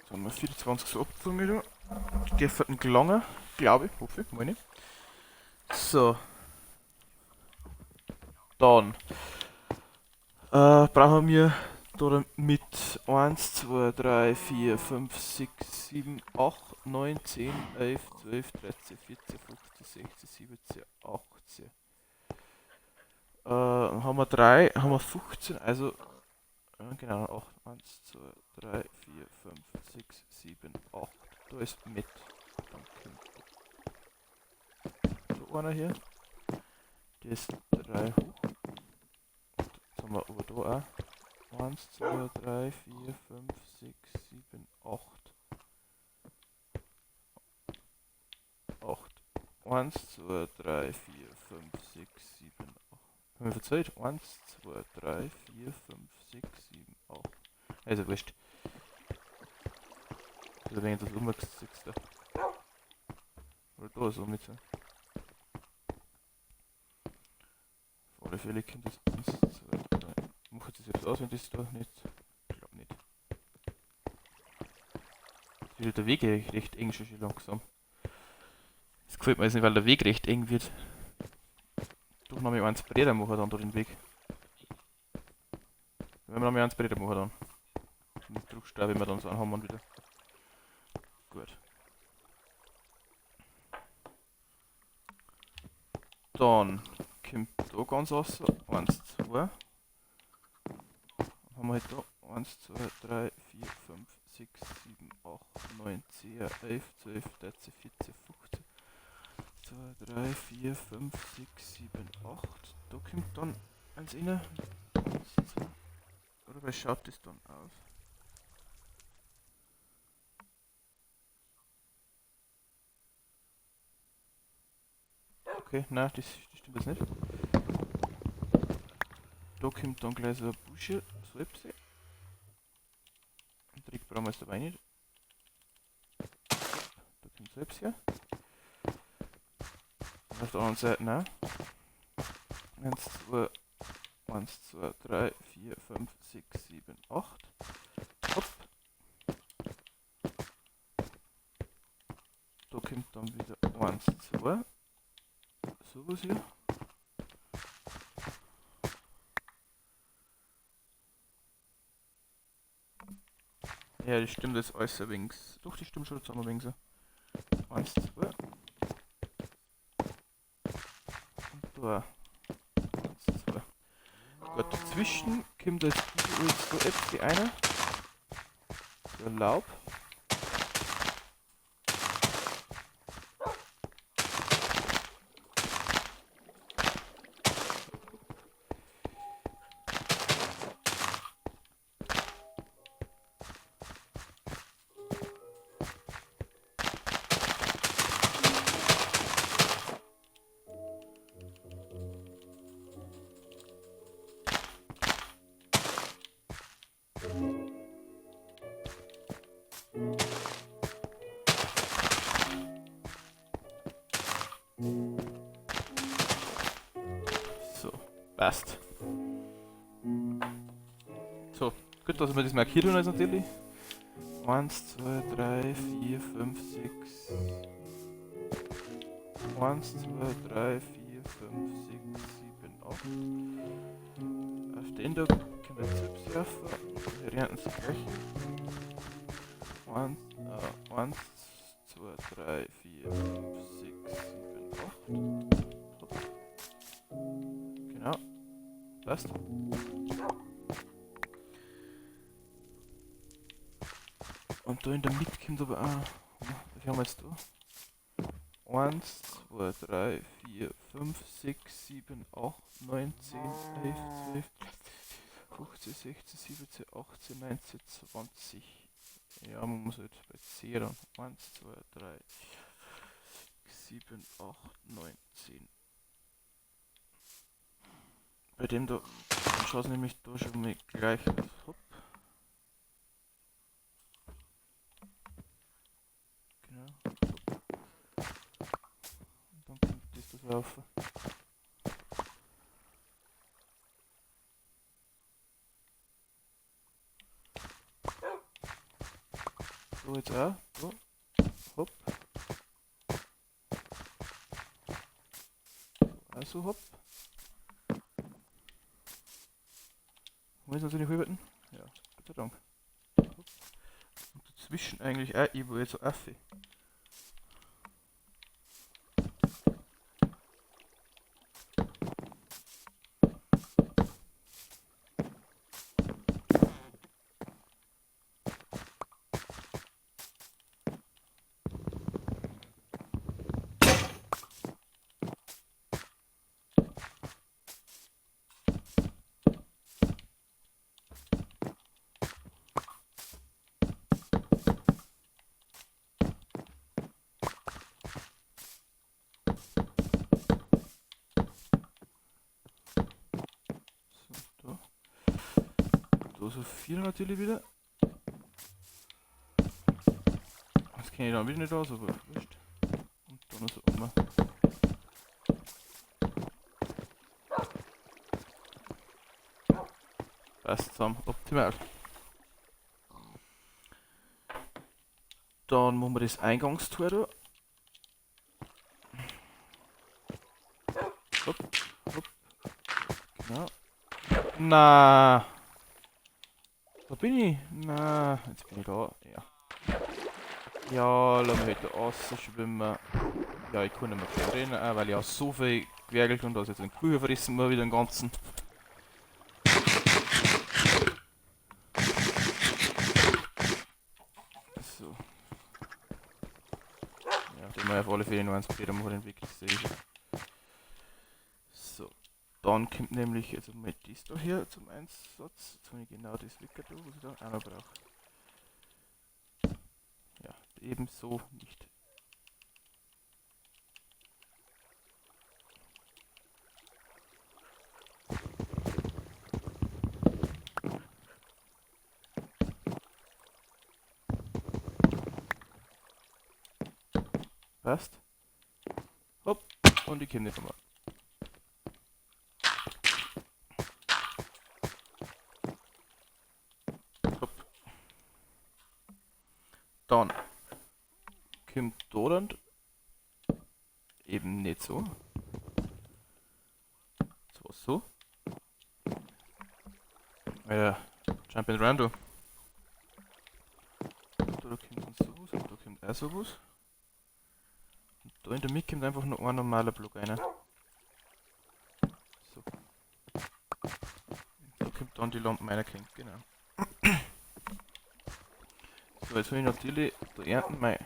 So, haben wir 24 so abgezogen wieder. Die dürfen gelangen, glaube ich, hoffe ich, meine ich. So. Dann brauchen wir da mit 1, 2, 3, 4, 5, 6, 7, 8, 9, 10, 11, 12, 13, 14, 15, 16, 17, 18. Haben wir 3, haben wir 15, also genau, 8, 1, 2, 3, 4, 5, 6, 7, 8. Da ist mit. Dann kommt so einer hier. Der ist 3 hoch. Jetzt haben wir aber da auch. 1, 2, 3, 4, 5, 6, 7, 8. 8. 1, 2, 3, 4, 5, 6, 7, 8. Haben wir verzeiht? 1, 2, 3, 4, 5, 6, 7, 8. Also wurscht. Also wenn ich das umwechselst da. Oder da so mit so. Auf alle Fälle kommt das 1, 2, 3. Mach jetzt das selbst aus, wenn das da nicht. Ich glaube nicht. Jetzt wird der Weg recht eng schon langsam. Das gefällt mir jetzt nicht, weil der Weg recht eng wird. Doch noch mal eins breiter machen dann da den Weg. Wenn wir noch mal eins breiter machen dann. Den Druckstab, wenn wir dann so anhaben wieder. Gut. Dann kommt da ganz raus. 1, 2. Haben wir halt da 1, 2, 3, 4, 5, 6, 7, 8, 9, 10, 11, 12, 13, 14, 15. 2, 3, 4, 5, 6, 7, 8. Da kommt dann eins rein. 1, 2. Oder wie schaut das dann aus? Okay, nein, das stimmt jetzt nicht. Da kommt dann gleich so ein Busche, so etwas. Den Trick brauchen wir jetzt dabei nicht. Da kommt so etwas her. Und auf der anderen Seite nein. 1, 2, 1, 2, 3, 4, 5, 6, 7, 8. Hopp. Da kommt dann wieder 1, 2. Sowas hier. Ja, das stimmt das alles ein wenig. Doch, die stimmt schon zusammen ein wenig so. 1, 2. Und da. 1, 2. Gut, dazwischen kommt jetzt so etwas einer. So ein Laub. So, passt. So, gut, dass wir das markiert haben jetzt natürlich. 1, 2, 3, 4, 5, 6. 1, 2, 3, 4, 5, 6, 7, 8. Auf den da können wir selbst werfen. Wir rennen es gleich. 1, 2, 3, 4, 5, 6, 7, 8. Passt. Und da in der Mitte kommt aber auch. Wie viel haben wir jetzt da? 1, 2, 3, 4, 5, 6, 7, 8, 9, 10, 11, 12, 15, 16, 17, 18, 19, 20. Ja, man muss halt bei 10 dann. 1, 2, 3, 7, 8, 9, 10. Bei dem da schaut es nämlich da schon mal gleich aus. Hopp. Genau. Und dann kommt das laufen. So jetzt auch. So. Hopp. Also hopp. Muss ich natürlich halten? Ja, Gott sei Dank. Hopp. Und dazwischen eigentlich auch irgendwo jetzt so Affe. So, da. Da so 4 natürlich wieder. Das kenne ich dann wieder nicht aus, aber wurscht. Und dann noch so um. Passt zusammen, optimal. Dann machen wir das Eingangstor da. Hopp, hopp. Genau. Na. Wo bin ich? Na, jetzt bin ich da. Ja. Ja, lass mich heute raus schwimmen. Ja, ich kann nicht mehr viel rennen, weil ich auch so viel gewerkelt und da ist jetzt ein Kuchen verrissen mal wieder den ganzen. So. Ja, den mal auf alle Fälle noch eins später machen, den wirklich sehe ich. So. Dann kommt nämlich jetzt mal dies da hier zum Einsatz. Jetzt habe ich genau das Wicker da, was ich da auch noch brauche. Ja, ebenso nicht. Passt. Hopp. Und ich komme nicht nochmal. Hopp. Dann kommt da dann eben nicht so. So. Jump and Run da. Da kommt dann sowas und da kommt auch sowas. Und da in der Mitte kommt einfach nur ein normaler Block rein. So. Da kommt dann die Lampen reingehängt, genau. So, jetzt will ich natürlich da ernten mein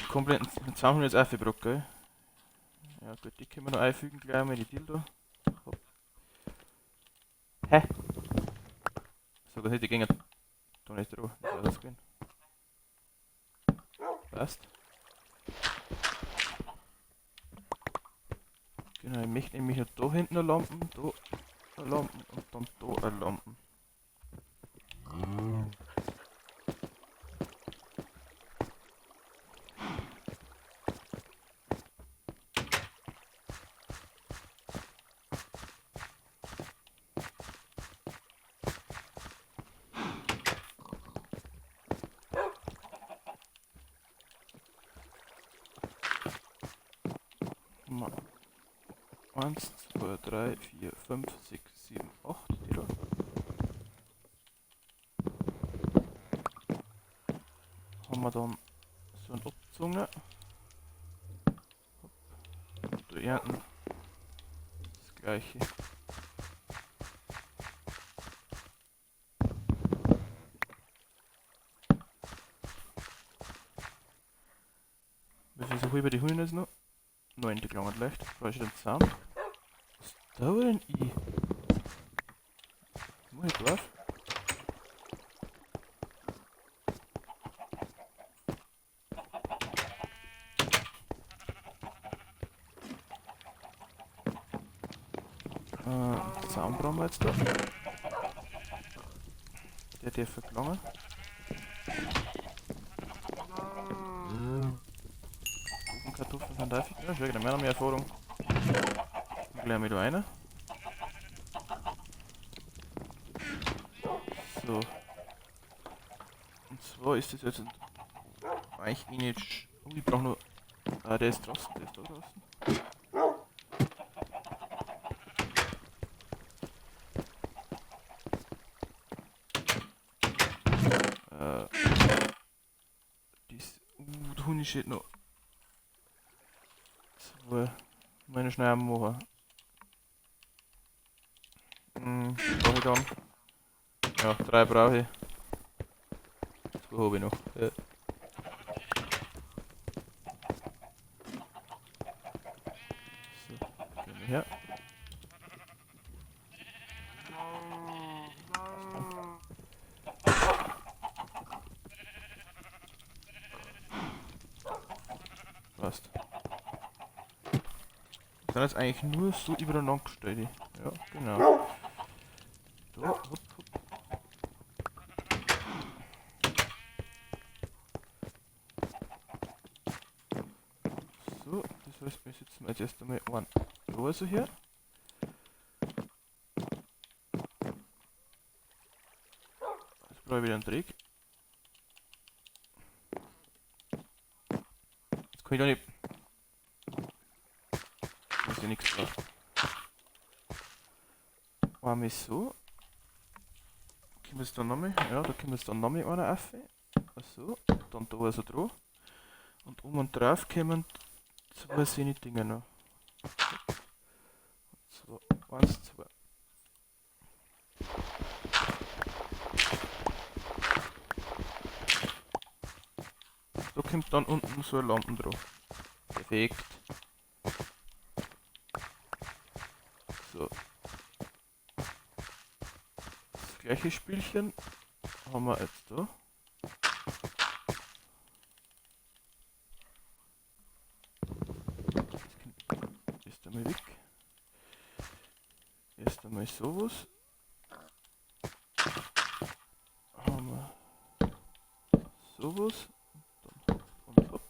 kompletten 200 Affebrock, gell? Ja gut, die können wir noch einfügen, gleich mal die Dildo. Hopp. Hä? So, das hätte ich gegen da nicht drauf, das soll das gehen. Passt. Genau, ich möchte nämlich noch da hinten eine Lampen, da eine Lampen und dann da eine Lampen. Mal 1, 2, 3, 4, 5, 6, 7, 8, die da. Haben wir dann so eine Abzunge. Da ernten gleiche. Wir versuchen über die Hunde jetzt noch. 9 gelangt leicht. Brauche ich den Zaun. Was dauert denn ich? Mach ich drauf? Zaun brauchen wir jetzt da. Der darf verlangen. Kartoffeln sind da. Ja, schau, dann mehr Erfahrung. Dann gleich mit einer. So. Und zwar ist das jetzt eigentlich eh nicht. Oh, ich brauche nur. Ah, der ist draußen, der ist da draußen. Der Hund steht noch. So, meine schnell machen. Brauche ich dann. Ja, 3 brauche ich. 2 habe ich noch. Ja. So, gehen wir her. Passt. Das sind jetzt eigentlich nur so übereinander gestellt. Ja, genau. Da, hopp, hopp. So, das heißt, wir setzen jetzt erst einmal einen da so her. Jetzt brauche ich wieder einen Dreck. Jetzt kann ich da nicht. Da ist ja nichts drauf. Einmal so. Können wir es dann nochmal? Ja, da können wir es dann nochmal einer auf. So, dann da also drauf. Und um und drauf kommen 2 seine Dinge noch. 1, 2. Da kommt dann unten so eine Lampe drauf. Perfekt. So. Das gleiche Spielchen haben wir jetzt da. Erst einmal weg. Erst einmal sowas. Haben wir sowas. Und hopp.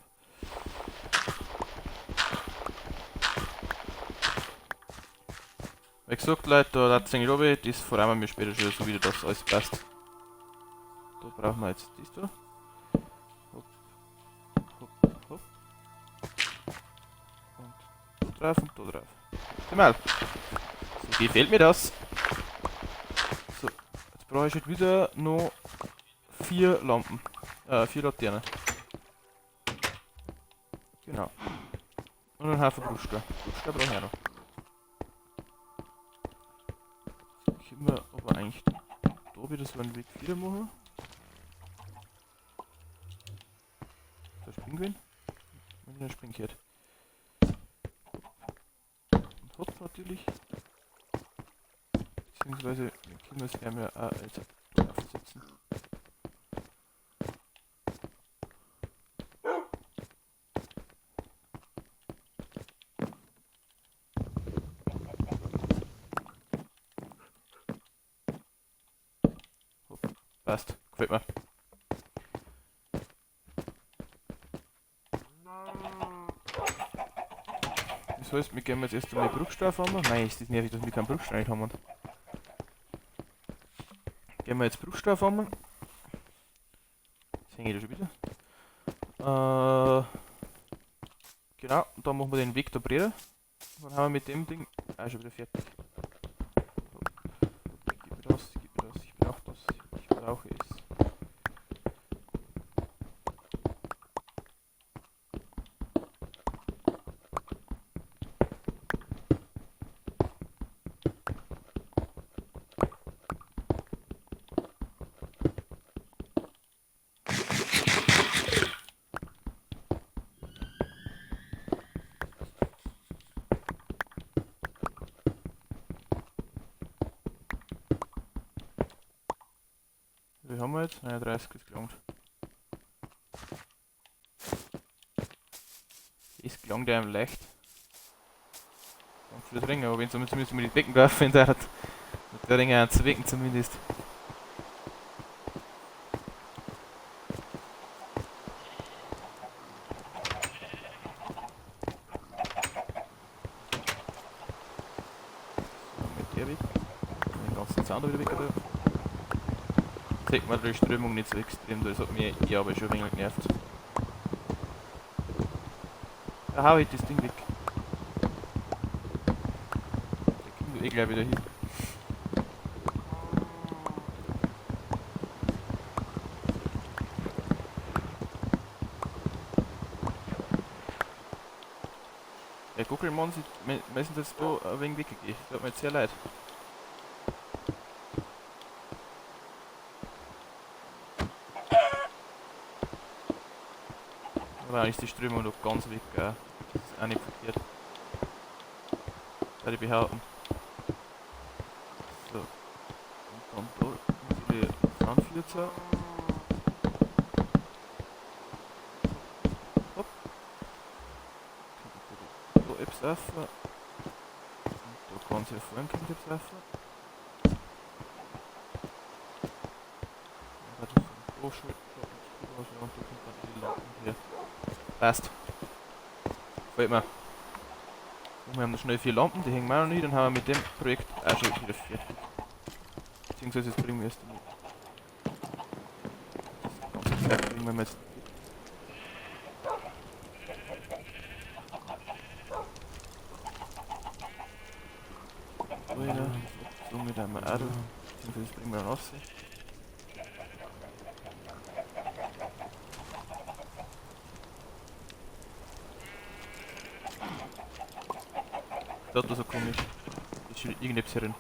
Wie gesagt, Leute, da lasst es runter, das verräumen wir später schon, so wie das alles passt. Da brauchen wir jetzt das da. Hopp, hopp, hopp. Und da drauf und da drauf. Optimal. So gefällt mir das. So, jetzt brauche ich halt wieder noch 4 Lampen. 4 Laternen. Genau. Und einen Haufen Brustgar. Brustgar brauche ich auch noch. Können wir aber eigentlich da wieder so einen Weg wieder machen. So, Springqueen. Wenn ich einen Springkehrt. Und hopp natürlich. Beziehungsweise können wir es eher mehr als da aufsetzen. Hopp, passt, gefällt mir. Das heißt, wir gehen jetzt erst einmal Bruchstoff haben. Nein, ist das nervig, dass wir keinen Bruchstein haben. Gehen wir jetzt Bruchstoff haben. Das hänge ich da schon wieder. Genau, und dann machen wir den Weg da breiter. Dann haben wir mit dem Ding auch schon wieder fertig. Gib mir das, ich brauche das, ich brauche es. haben wir jetzt? 39 ist gelangt. Ist gelangt einem leicht. Und für das Ringen, aber wenn es zumindest mal die Becken werfen, der hat der Ring einen zu wecken zumindest. So, mit der weg. Den ganzen Sound wieder weg. Zeigt mir die Strömung nicht so extrem, das hat mich ja aber schon ein wenig genervt. Da hau ich das Ding weg. Da kommt eh gleich wieder hin. Der Guckelmann sieht meistens jetzt da ein wenig weggegeben. Das tut mir jetzt sehr leid. Aber eigentlich ist die Strömung noch ganz weg, das ist auch nicht verkehrt. Würde ich behaupten. So. Und dann da die Soundfilter. Hopp. Da Apps öffnen. Und da ganz hier vorne kommt Apps öffnen. Dann hat es aufschalten. Und da kommt dann die Lampen hier. Passt. Gefällt mir. Und wir haben noch schnell 4 Lampen, die hängen wir auch noch nicht, dann haben wir mit dem Projekt auch schon wieder fertig. Beziehungsweise jetzt bringen wir erst damit. Das ganze Zeit bringen wir jetzt. Weiter. So mit einem Adel. Beziehungsweise das bringen wir dann raus. Das ist so komisch. Das ist schon irgendetwas herin.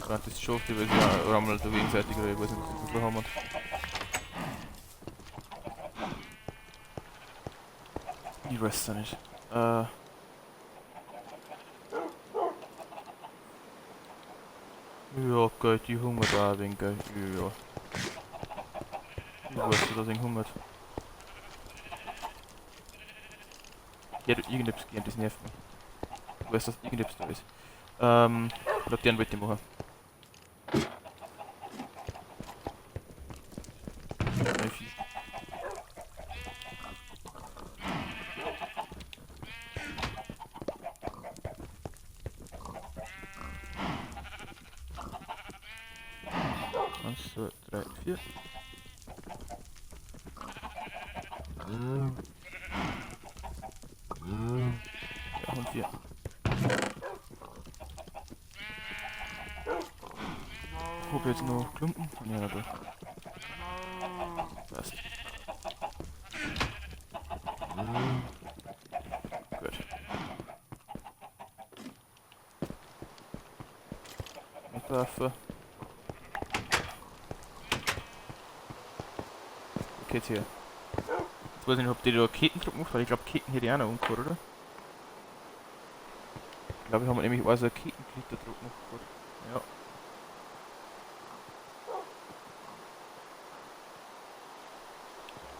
Das ist schon oft, weil sie ja rammelt so gegenseitig oder ich weiß nicht, was wir haben. Ich weiß es auch nicht. Ja, geil, die hungert auch ein wenig, gell. Ja. Ich weiß nicht, dass ich hungert. Ja, du irgendetwas gern, das nervt mich. Du weißt, dass irgendetwas da ist. Laternen wollte ich machen. Schnell viel. Eins, zwei, drei, vier. Ja, und 4. Hab jetzt noch Klumpen? Ja, na da. Passt. Gut. Und Waffe. Okay, jetzt hier. Jetzt weiß ich nicht, ob die da Kettendruck macht, weil ich glaube Ketten hätte ich auch noch umgehört, oder? Ich glaube, ich habe nämlich auch so einen Kettengliederdruck noch gehabt. Ja.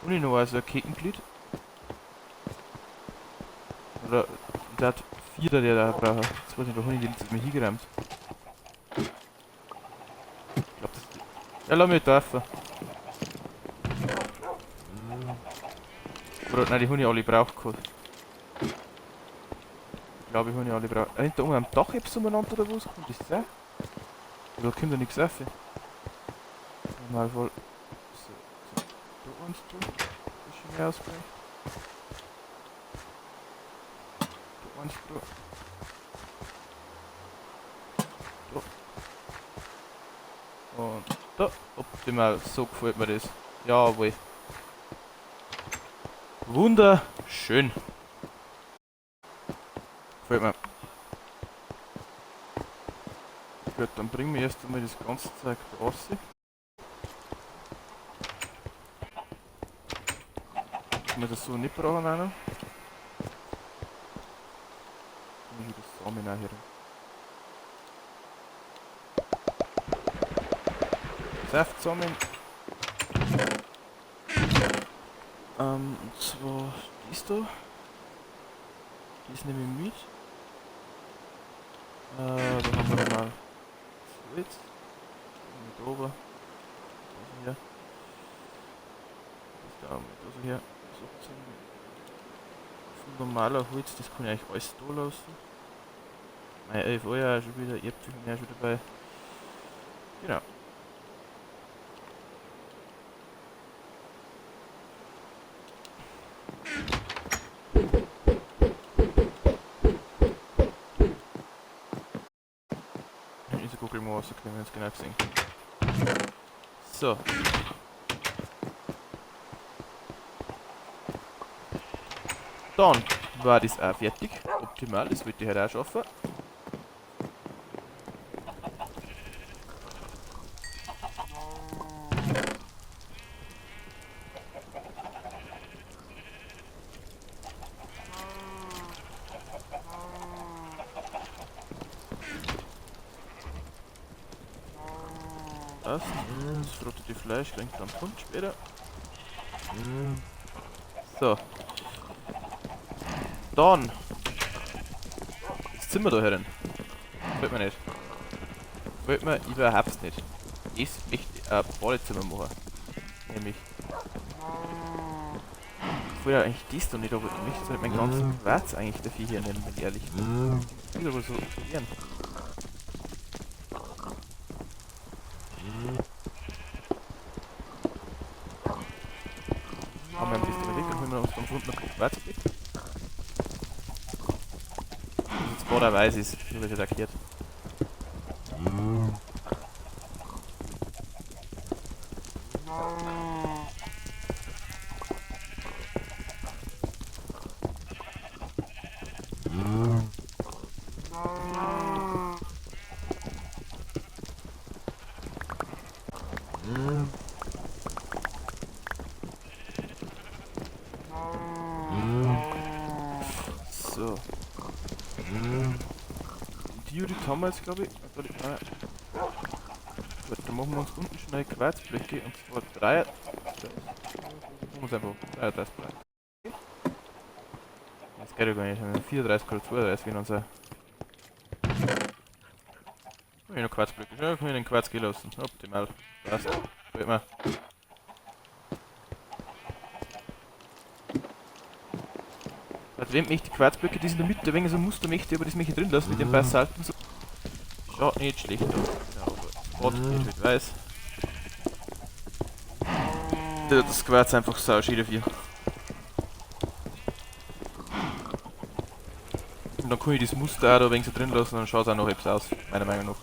Und ich noch so ein Kettenglied. Oder der hat 4 der da braucht. Jetzt weiß ich nicht, warum ich den jetzt mal hingerammt. Ich glaube, das ist die. Ja, lass mich dürfen. Oder, nein, die habe ich alle braucht gehabt. Ich glaube, ich habe alle braucht. Hinter oben am Dach hebst du umeinander oder was? Kommt das auch? Da kommt da nichts rauf. Normalfall. So, so. Da eins da. Das ist schon ausgleich. Da eins da. Da. Und da. Optimal. So gefällt mir das. Jawohl. Wunderschön. Gefällt mir. Gut, dann bringen wir erst einmal das ganze Zeug da raus. Wir das so nicht brauchen einer. Ich das Samen auch hier. Saft sammeln. Und zwar dies da. Die nehme ich mit. Dann haben wir mal Holz. Mit oben. Das hier. Das da mit also hier. So normaler Holz, das kann ich eigentlich alles da lassen. Mein 11 Euro ja schon wieder, ihr habt viel mehr schon dabei. Genau. Diese Google Maus, können wir jetzt genau sehen. So. Dann war das auch fertig. Optimal, das wollte ich halt auch schaffen. Das frottete Fleisch klingt dann Punsch später. So. Dann. Das Zimmer da herin. Gefällt mir nicht. Gefällt mir überhaupt nicht. Ist echt ein Badezimmer machen. Nämlich. Ich will ja eigentlich das da nicht, aber ich möchte halt meinen ganzen Quarz eigentlich dafür hier nehmen, wenn ich ehrlich bin. Ich will aber so gern. Haben wir ein bisschen weg und holen wir uns dann unten noch Quarz weg. Das jetzt gerade weiß ist, wie das erklärt. So. Die Unit haben wir jetzt, glaube ich. Gut, dann machen wir uns unten schnell Quarzblöcke und zwar 3. Muss einfach 33 bleiben. Das geht ja gar nicht, wir haben 34 oder 32 in unser. Ich noch Quarzblöcke. Ja, kann ich den Quarz gehen lassen. Optimal. Passt. Gefällt mir. Also wenn mich die Quarzblöcke, die sind in der Mitte, wenn so ein Muster möchte, aber das möchte ich drin lassen mit den Basalten. So. Schaut nicht schlecht aus. Ja, aber Spot nicht mit weiß. Das Quarz einfach sau schön dafür. Und dann kann ich das Muster auch da ein wenig so drin lassen und dann schaut es auch noch etwas aus, meiner Meinung nach.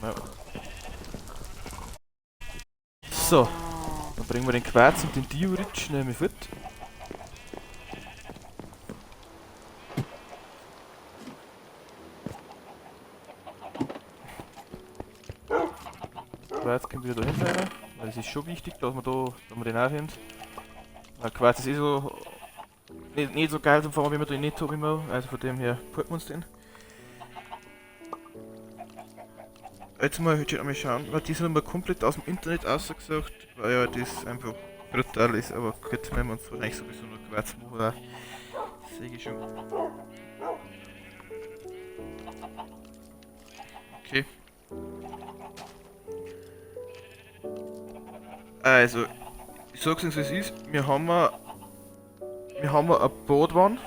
Ja. So, dann bringen wir den Quarz und den Diorit schnell mit fort. Quarz kommt wieder da hinten rein, weil das ist schon wichtig, dass wir den auch haben. Weil Quarz ist eh so nicht so geil zum Fahren, wie wir den nicht haben immer, also von dem her packen wir uns den. Jetzt mal schauen, weil die sind mal komplett aus dem Internet ausgesagt, weil ja das einfach brutal ist, aber gut, wenn wir uns wahrscheinlich sowieso nur Quarz machen, sehe ich schon. Okay. Also, ich sag's uns, wie es ist, wir haben eine Badwanne.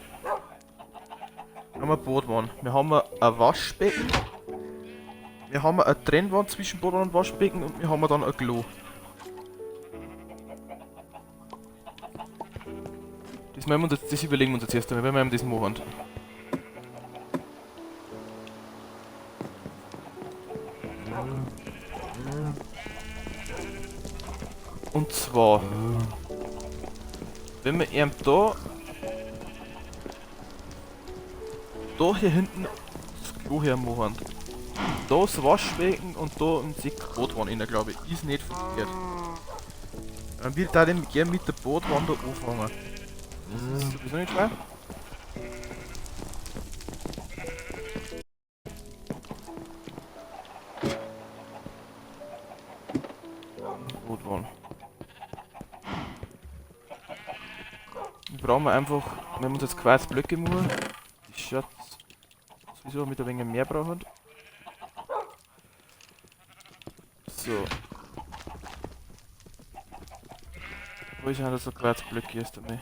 Wir haben ein Waschbecken. Wir haben eine Trennwand zwischen Badwanne und Waschbecken und wir haben dann ein Klo. Das überlegen wir uns jetzt erst einmal, wenn wir das machen. Und zwar, wenn wir eben da hier hinten das Klo her machen, da das Waschbecken und da im Sekt Badwanne rein, glaube ich, ist nicht verkehrt. Dann will ich da gerne mit der Badwanne da anfangen. Das ist sowieso nicht schwer. brauchen wir einfach, wenn wir uns jetzt Quarzblöcke machen, die schaut sowieso mit ein wenig mehr brauchen. So. Wo ist denn da so Quarzblöcke erst einmal?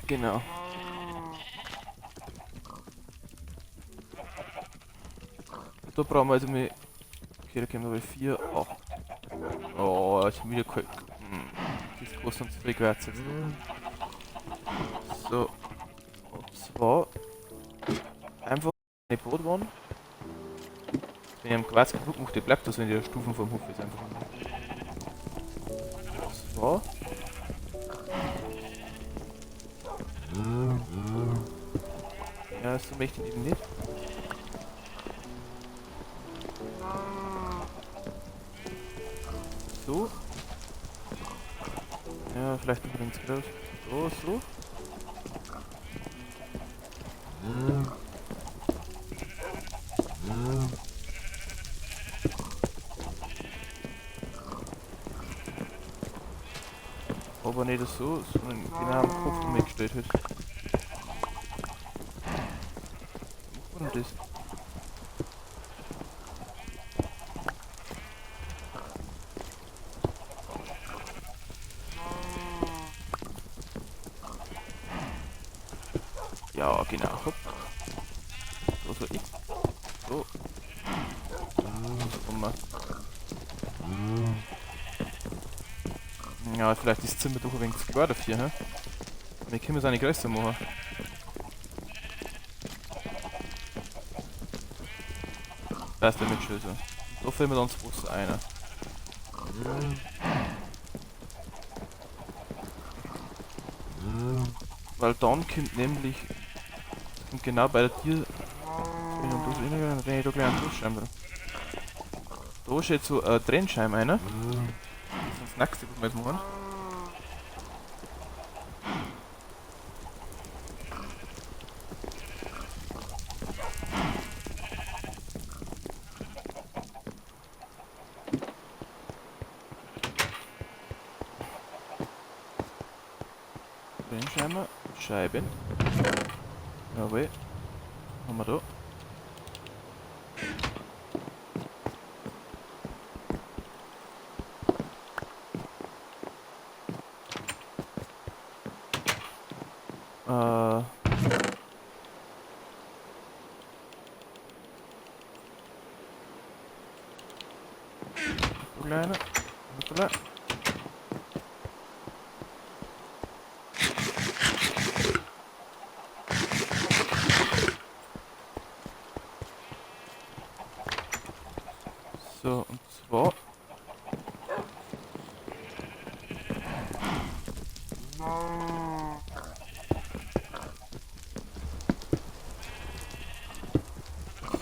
Genau. Da brauchen wir also mal. Okay, da kommen wir bei 4, 8. Oh, jetzt wieder kalt. Das kostet uns 3 Quarz jetzt. So. Und zwar einfach eine Bootwanne. Wenn ich am Quarz kaputt mache, bleibt das, wenn die Stufen vom Hof ist. Einfach mal. So. Ja, so möchte ich eben nicht. So. Ja, vielleicht noch links raus. So, so. Aber nicht so, sondern genau am Kopf umgestellt halt. Was war denn das? Ja, genau. Hopp. So soll ich. So. So mal. Ja, vielleicht ist das Zimmer doch ein wenig zu klar dafür, hä? Wir können es auch nicht größer machen. Da ist der Mitschlüssel. Da fällt mir dann das Wasser ein. Weil dann kommt nämlich. Kommt genau bei der Tür. Wenn ich da rein, dann renne ich da gleich einen Durchscheiben dran. Da steht so ein Trennscheiben rein. Das ist das nächste, was wir jetzt machen. Trennscheiben, Scheiben. Jawohl. Haben wir da. Kleine. Hoppala. So, und zwar.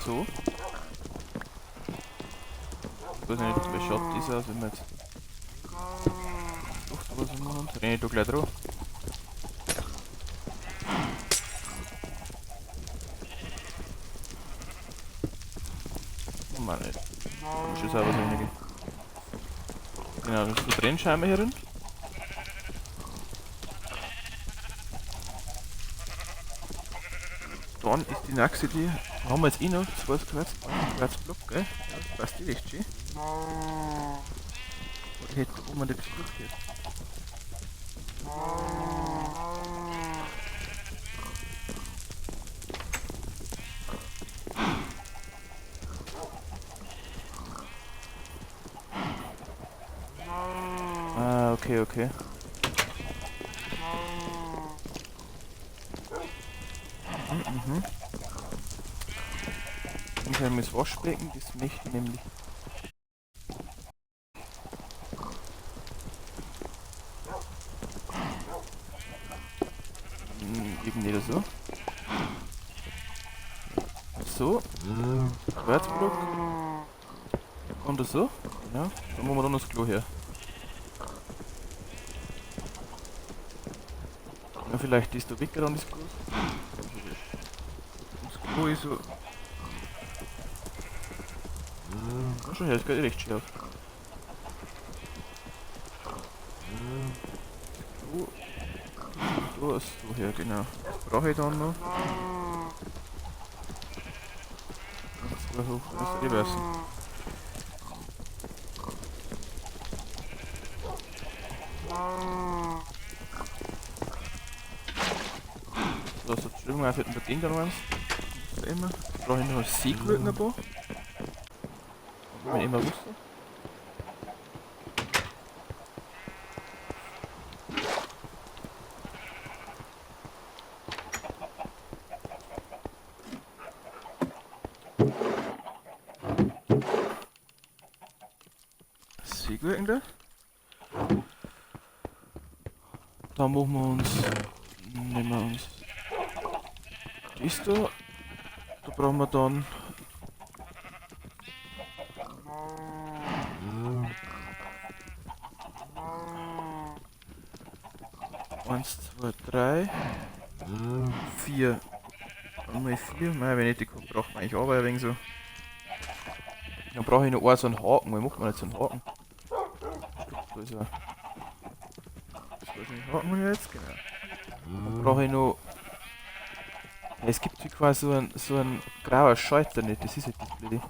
So. Ich weiß nicht, wie schaut das aus, wenn wir jetzt. Doch, da was machen. Da renne ich da gleich drauf. Oh Mann, nicht. Da muss jetzt auch was reingehen. Genau, das ist so Trennscheibe hier drin. Dann ist die nächste die. Da haben wir jetzt eh noch 2 Quarzblock, gell? Ja, das passt die recht schön. Oder hätte oben das Block hier. Ah, okay, okay. Mhm. Ich habe das Waschbecken, das möchte ich nämlich. Eben nicht so. So. Quarzblock. Und so. Ja. Dann machen wir dann das Klo her. Ja, vielleicht ist da weg dann das Klo. Wo ist so. Ja, schon her, das geht recht scharf. Wo? Da ist so her, genau. Brauche ich dann noch? Zwei hoch, das ist reversen. So, so drüben einfach mit den da noch eins. Das ist immer. Brauche ich noch ein Seegurken ein paar. Wenn ich immer wusste. Seegurken da. Da machen wir uns. Nehmen wir uns. Das da. Da brauchen wir dann. Eins, zwei, drei. Vier. Einmal vier. Nein, wenn nicht, die braucht man eigentlich aber ein wenig so. Dann brauche ich noch einen so einen Haken. Wie macht man jetzt so einen Haken? Da ist er. So ist ein Haken jetzt, genau. Dann brauche ich noch. Ja, es gibt wie quasi so ein grauer Schalter nicht, das ist halt das Blöde.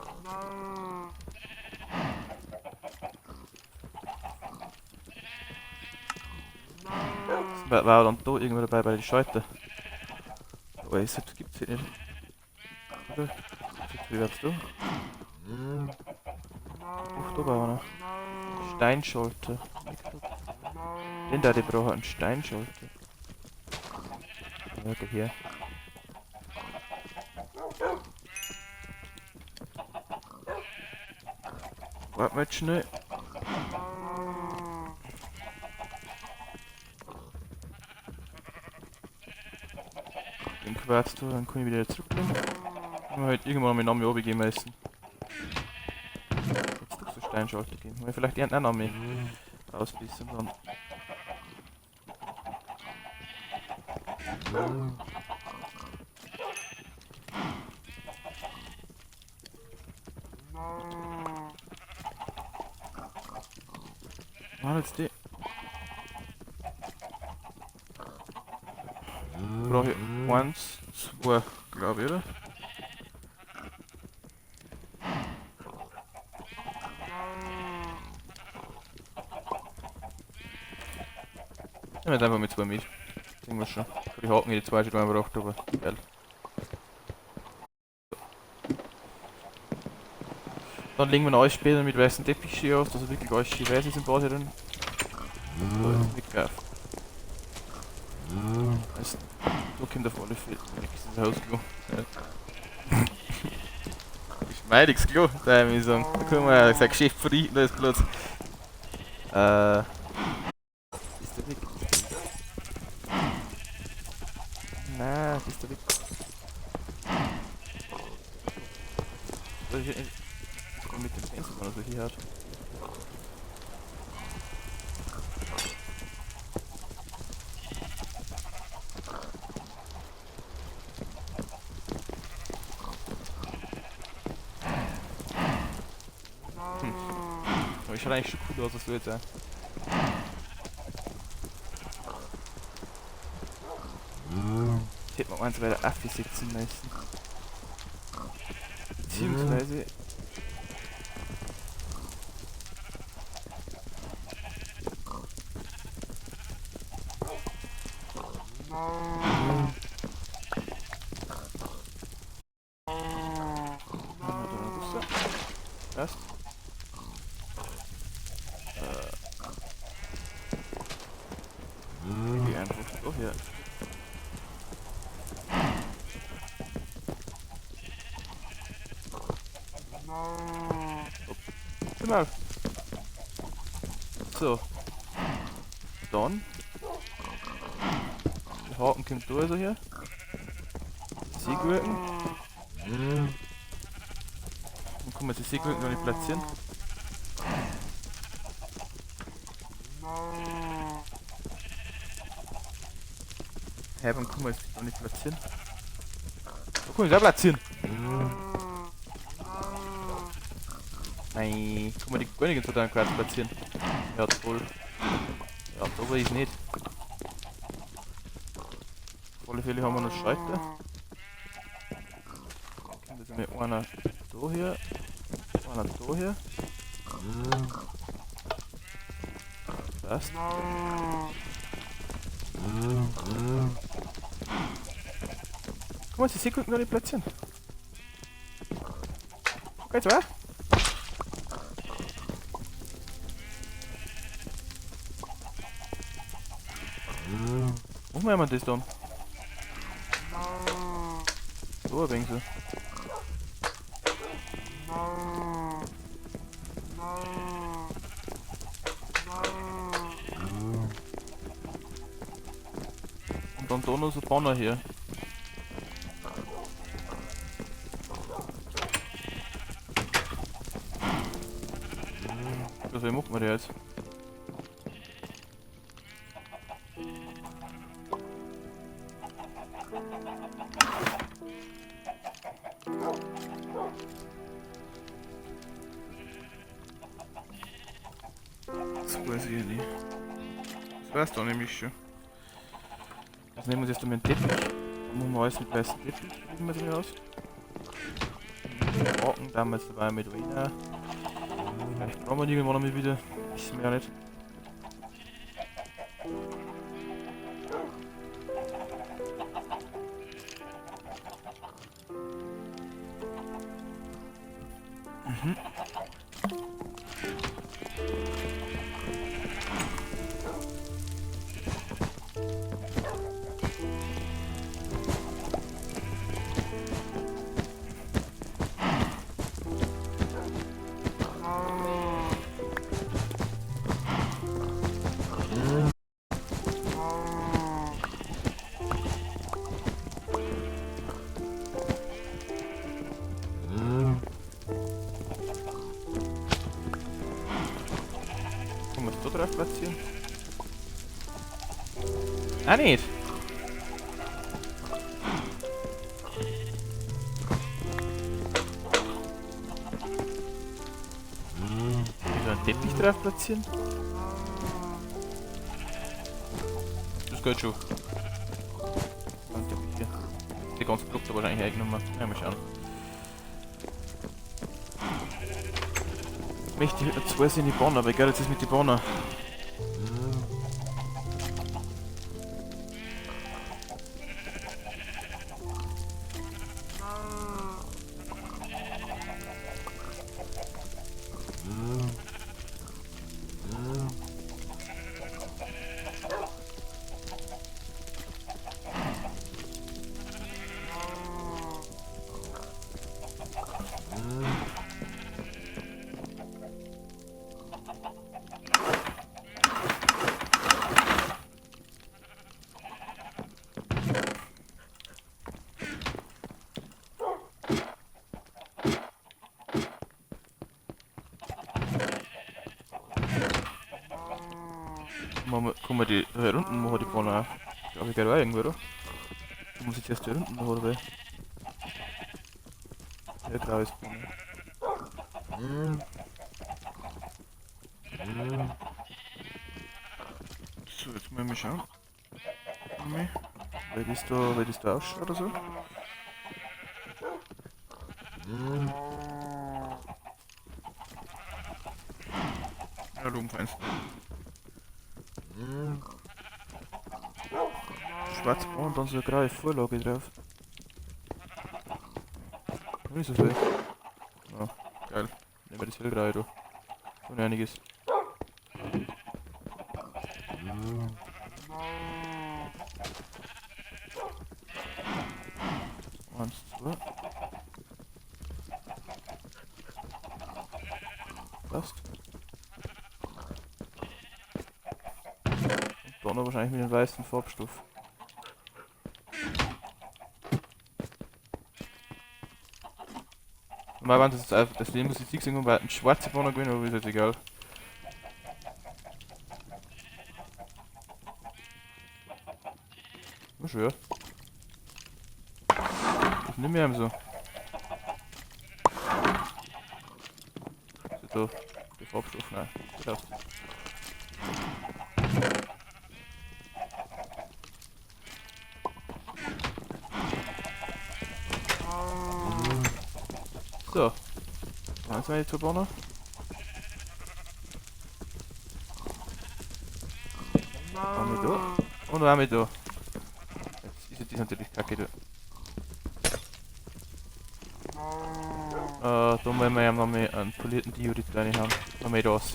Das war dann da irgendwo dabei bei den Schalter. Aber es gibt's halt nicht. Oder? Wie wär's da? Ach, da war einer. Steinschalter. Den da, der braucht einen Steinschalter. Ja, der hier. Warte mal jetzt schnell. Den Quarz da, dann kann ich wieder zurücknehmen. Dann wir halt irgendwann mit Nami runtergehen müssen. Jetzt doch so Steinschalter geben. Weil vielleicht irgendein Nami ausbissen dann. Mal jetzt die. Brauche ich 1, 2, glaube ich, oder? Ich nehme jetzt einfach mit 2 mit. Kriegen wir schon. Für die Haken die 2 schon gebracht, aber geil. Dann legen wir noch alles später mit weißen Teppichen auf, dass er wirklich alles schön weiß ist im Bad hier drin. So, mit Greif. Also, da kommt auf alle Fälle nächstes Hausklo. Ja. Geschmeidiges Klo, da muss ich sagen. Da können wir ja sein Geschäft verrichten, da ist Platz. Ist der weg? Nein, ist der weg. Soll ich mit dem Fenster, wenn er so hier hat? Aber ich schaut eigentlich schon cool aus, was du jetzt sagst. Ich hätte mal eins bei der Affi sitzen müssen. Beziehungsweise. Erst. Geh einfach so hier. Genau. So. Dann. Der Haken kommt da also her. Seegurken. Dann kann man die Seegurken noch nicht platzieren. Warum kann man es noch nicht platzieren? So kann ich es auch platzieren. Nein, kann man die gar nicht in so einem Kreuz platzieren. Ja, toll. Ja, da will ich nicht. Auf alle Fälle haben wir noch Schalter. Kommt jetzt einmal einer da her, einer da her. Passt. Kann man die Sekunden gar nicht platzieren? Geht's weiter? Wo machen wir das dann? So ein wenig so. Und dann da noch so Banner hier. Also wie macht man die jetzt? Das weiß ich nicht. Das weißt du nämlich schon. Jetzt nehmen wir jetzt einmal einen Teppich. Dann machen wir alles mit weißem Teppich. Wie wir das aus? Haken damals dabei mit Wiener. Vielleicht brauchen wir die irgendwann einmal wieder. Wissen wir ja nicht. Kann man es da drauf platzieren? Ah, nicht! Wieder einen Teppich drauf platzieren? Das geht schon. Ein Teppich hier. Die ganze Block da wahrscheinlich eingenommen. Ja, mal schauen. Jetzt weiß ich nicht Banner, aber egal, jetzt ist mit die Banner. Kann man die Runden machen, die Banner auch? Glaube ich, geht auch irgendwo, oder? Ich muss jetzt erst die Runden machen, weil. Ja, graues Banner. So, jetzt mal mal schauen. Wie das da ausschaut oder so. Ja, da oben Fenster. Schwarz und dann so eine graue Vorlage drauf. Nicht so viel. Ja, geil. Nehmen wir das hellgraue da. Und einiges. Eins, zwei. Passt. Und dann noch wahrscheinlich mit dem weißen Farbstoff. Mal wenn das jetzt einfach das Leben muss ich nicht irgendwo ein schwarze Banner gewinnen, aber ist jetzt egal. Na schön. Das nimm mir so. So, der Farbstoff, nein. Der läuft. So. Dann sind wir jetzt zu bauen. Haben wir da. Und haben wir da. Jetzt ist das natürlich kacke da. Da wollen wir ja noch mal einen polierten Diorit rein haben. Noch mehr da raus.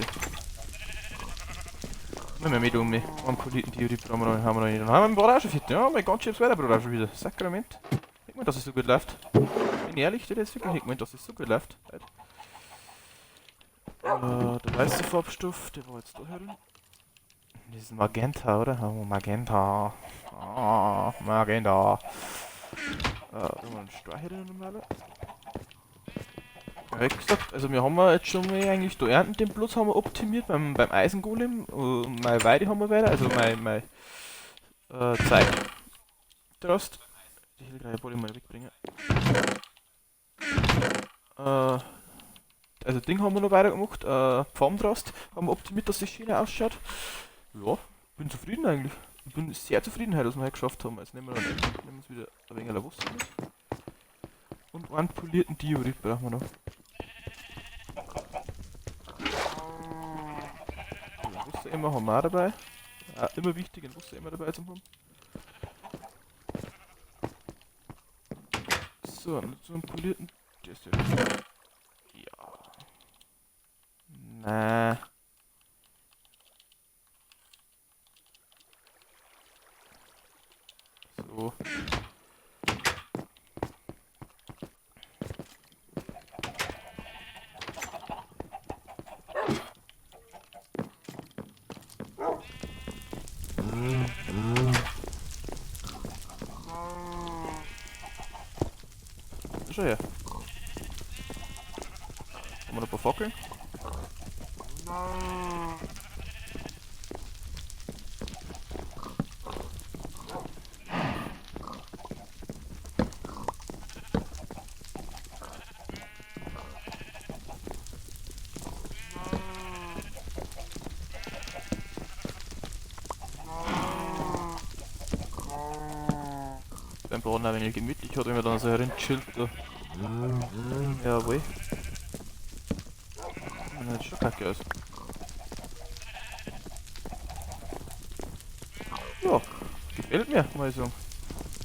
Nehmen wir mit um mich. Einen polierten Diorit brauchen wir noch, haben wir noch nicht. Dann haben wir den Bad auch schon fit. Ja, mein ganz schönes Wetter, Bruder, auch schon wieder. Sakrament. Ich meine, dass es so gut läuft. Bin ehrlich, der ist wirklich nicht gemeint, dass es so gut läuft. Der weiße Farbstoff, der war jetzt da herin. Das ist Magenta, oder? Oh, Magenta. Ah, Magenta. Da haben wir einen Streicher normaler. Ja, wie gesagt, also wir haben jetzt schon mal eigentlich da ernten, den Platz haben wir optimiert beim Eisengolem. Meine Weide haben wir weiter, also mein Zeit. Drast. Ich will gleich ein mal wegbringen. Also Ding haben wir noch weiter gemacht, Pfannendrast haben wir optimiert, dass die Schiene ausschaut. Ja, bin zufrieden eigentlich. Ich bin sehr zufrieden, dass wir heute geschafft haben. Jetzt nehmen wir uns wieder ein wenig Wasser mit. Und einen polierten Diorit brauchen wir noch. Wassereimer haben wir auch dabei. Immer wichtig, ein Wassereimer dabei zu haben. So, und so einen polierten. Der ist ja. Nein. So. Schau her. Haben wir noch ein paar Fackeln? Beim Baden auch wenig gemütlich hat, wenn man dann so herin-chillt. Jawohl. Das sieht schon kacke aus. Ja, gefällt mir, muss ich sagen.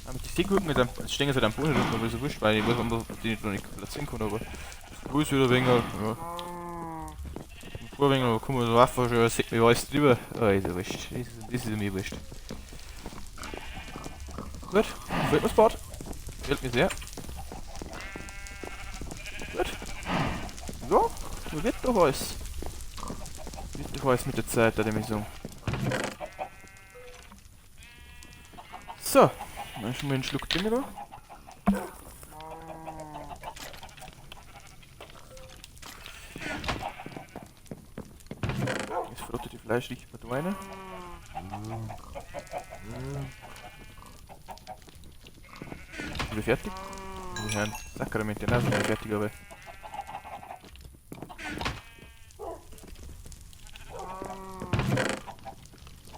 Aber die Seegurken mit einem, jetzt stehen sie halt am Boden rum, aber so wurscht, weil ich weiß, ob die noch nicht platzieren kann, aber das Fuß wieder wegen, ja. Im Vorwegen kann man so einfach schon, sieht mir alles drüber. Ah, ist ja wurscht. Das ist mir wurscht. Gut, gefällt mir das Bad. Gefällt mir sehr. Gut. Ja, so wird doch alles. Wird doch alles mit der Zeit, würde ich sagen. So, dann schon mal einen Schluck drin da. Jetzt frottet die Fleisch richtig mal da rein. Sind wir fertig? Wir hören Sakrament der Nase fertig, aber.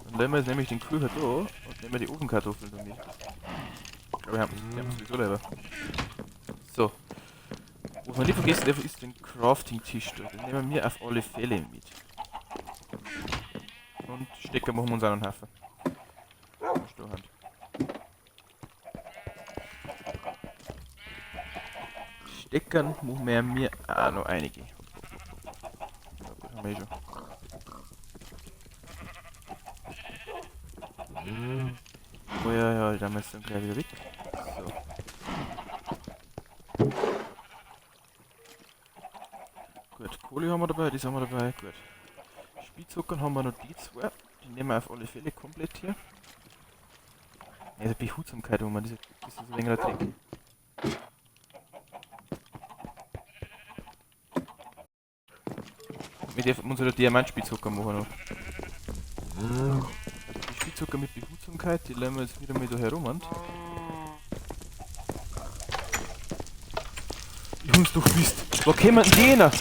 Dann nehmen wir jetzt nämlich den Kuchen da und nehmen wir die Ofenkartoffeln damit. Aber wir haben sowieso selber. So. Was wir nicht vergessen dürfen, ist den Crafting-Tisch da. Den nehmen wir auf alle Fälle mit. Und Stecker machen wir uns auch noch einen Haufen. Steckern machen wir mir auch noch einige. Das haben wir schon. Oh ja, dann ist dann gleich wieder weg. So. Gut, Kohle haben wir dabei, das haben wir dabei, gut. Spielzuckern haben wir noch die zwei. Die nehmen wir auf alle Fälle komplett hier. Also Behutsamkeit, wo man das ist ein längerer Trick. Wir dürfen unsere Diamantspielzucker machen noch. Die Spielzucker mit Behutsamkeit, die lassen wir jetzt wieder mal da herum. Hunds doch wisst. Wo kämen denn die hin? Nein,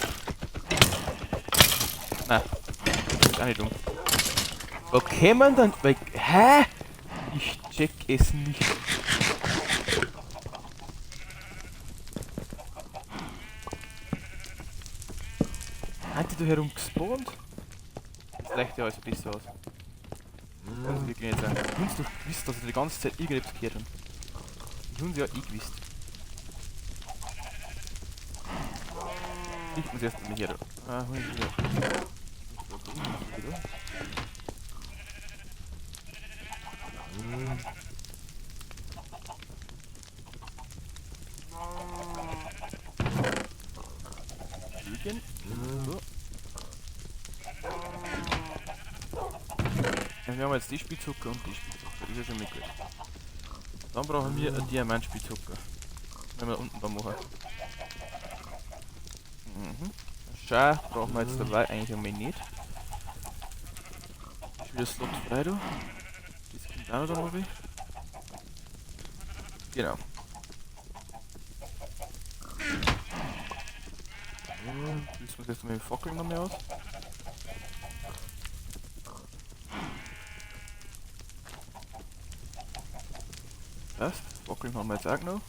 das ist auch nicht dumm. Wo kämen denn... Hä? Ich check es nicht. Hat die da herum gespawnt? Das leicht ja also besser aus. Kann es wirklich nicht sein. Die Hunds doch gewusst, dass sie die ganze Zeit irgendetwas gehört haben. Die Hunde ja eh gewusst. Ich muss erst mal hier da. Ah, Hund hier. Lügen. So. Ja, wir haben jetzt die Spitzhacke und die Spitzhacke. Das ist ja schon mit gut. Dann brauchen wir eine Diamantspitzhacke. Wenn wir unten da machen. Mhm. Schau, brauchen wir jetzt dabei eigentlich einmal nicht. Ist wieder Slot frei da. Das kommt auch noch da mal. Genau. Rüsten wir jetzt mal den Fackel noch mehr aus. Passt, Fackeln haben wir jetzt auch noch.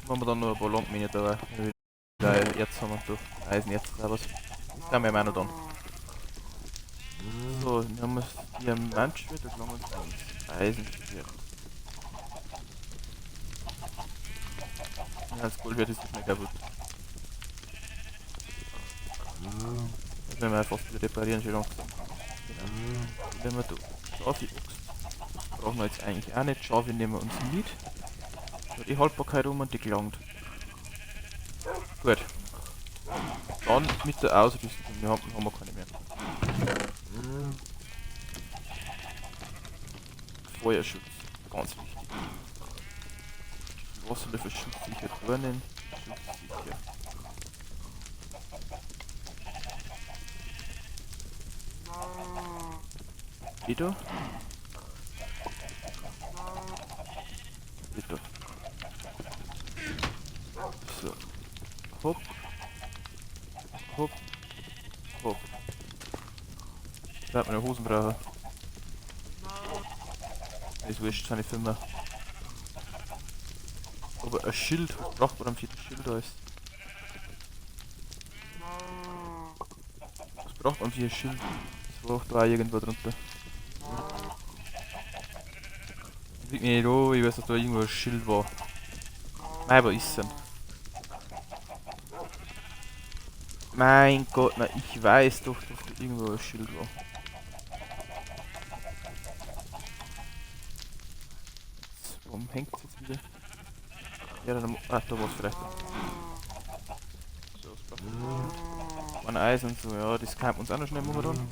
Machen wir dann noch ein paar Landminen dabei. Weil Erz haben wir da. Eisenerz oder was. Das haben wir auch noch dann. So, dann haben wir das Diamantschwert, das langen wir uns Eisenschwert. Ja, das Goldwert ist nicht mehr kaputt. Das werden wir fast wieder reparieren, schon langsam. Genau. Wenn wir da Schafe brauchen wir jetzt eigentlich auch nicht. Schafe nehmen wir uns mit. So, die Haltbarkeit um und die gelangt. Gut. Dann mit der Ausrüstung. Wir haben wir keine mehr. Feuerschutz. Ganz wichtig. Wasserlöffel schutzsicher. Dornen schutzsicher. Wieder. Wieder. So. Hopp. Hopp. Hopp. Ich hab meine Hosen brauchen. Ist wurscht, seine Firma. Aber ein Schild, was braucht man am vierten Schild da ist? Was braucht man für ein Schild? Das war auch da irgendwo drunter. Ich blick nicht an, ich weiß, dass da irgendwo ein Schild war. Nein, wo ist denn? Mein Gott, na ich weiß doch, dass da irgendwo ein Schild war. Warum hängt es jetzt wieder? Ja, dann. Ah, da war es vielleicht. So, was braucht man? Ein Eisen und so, ja, das kann uns auch noch schnell momentan.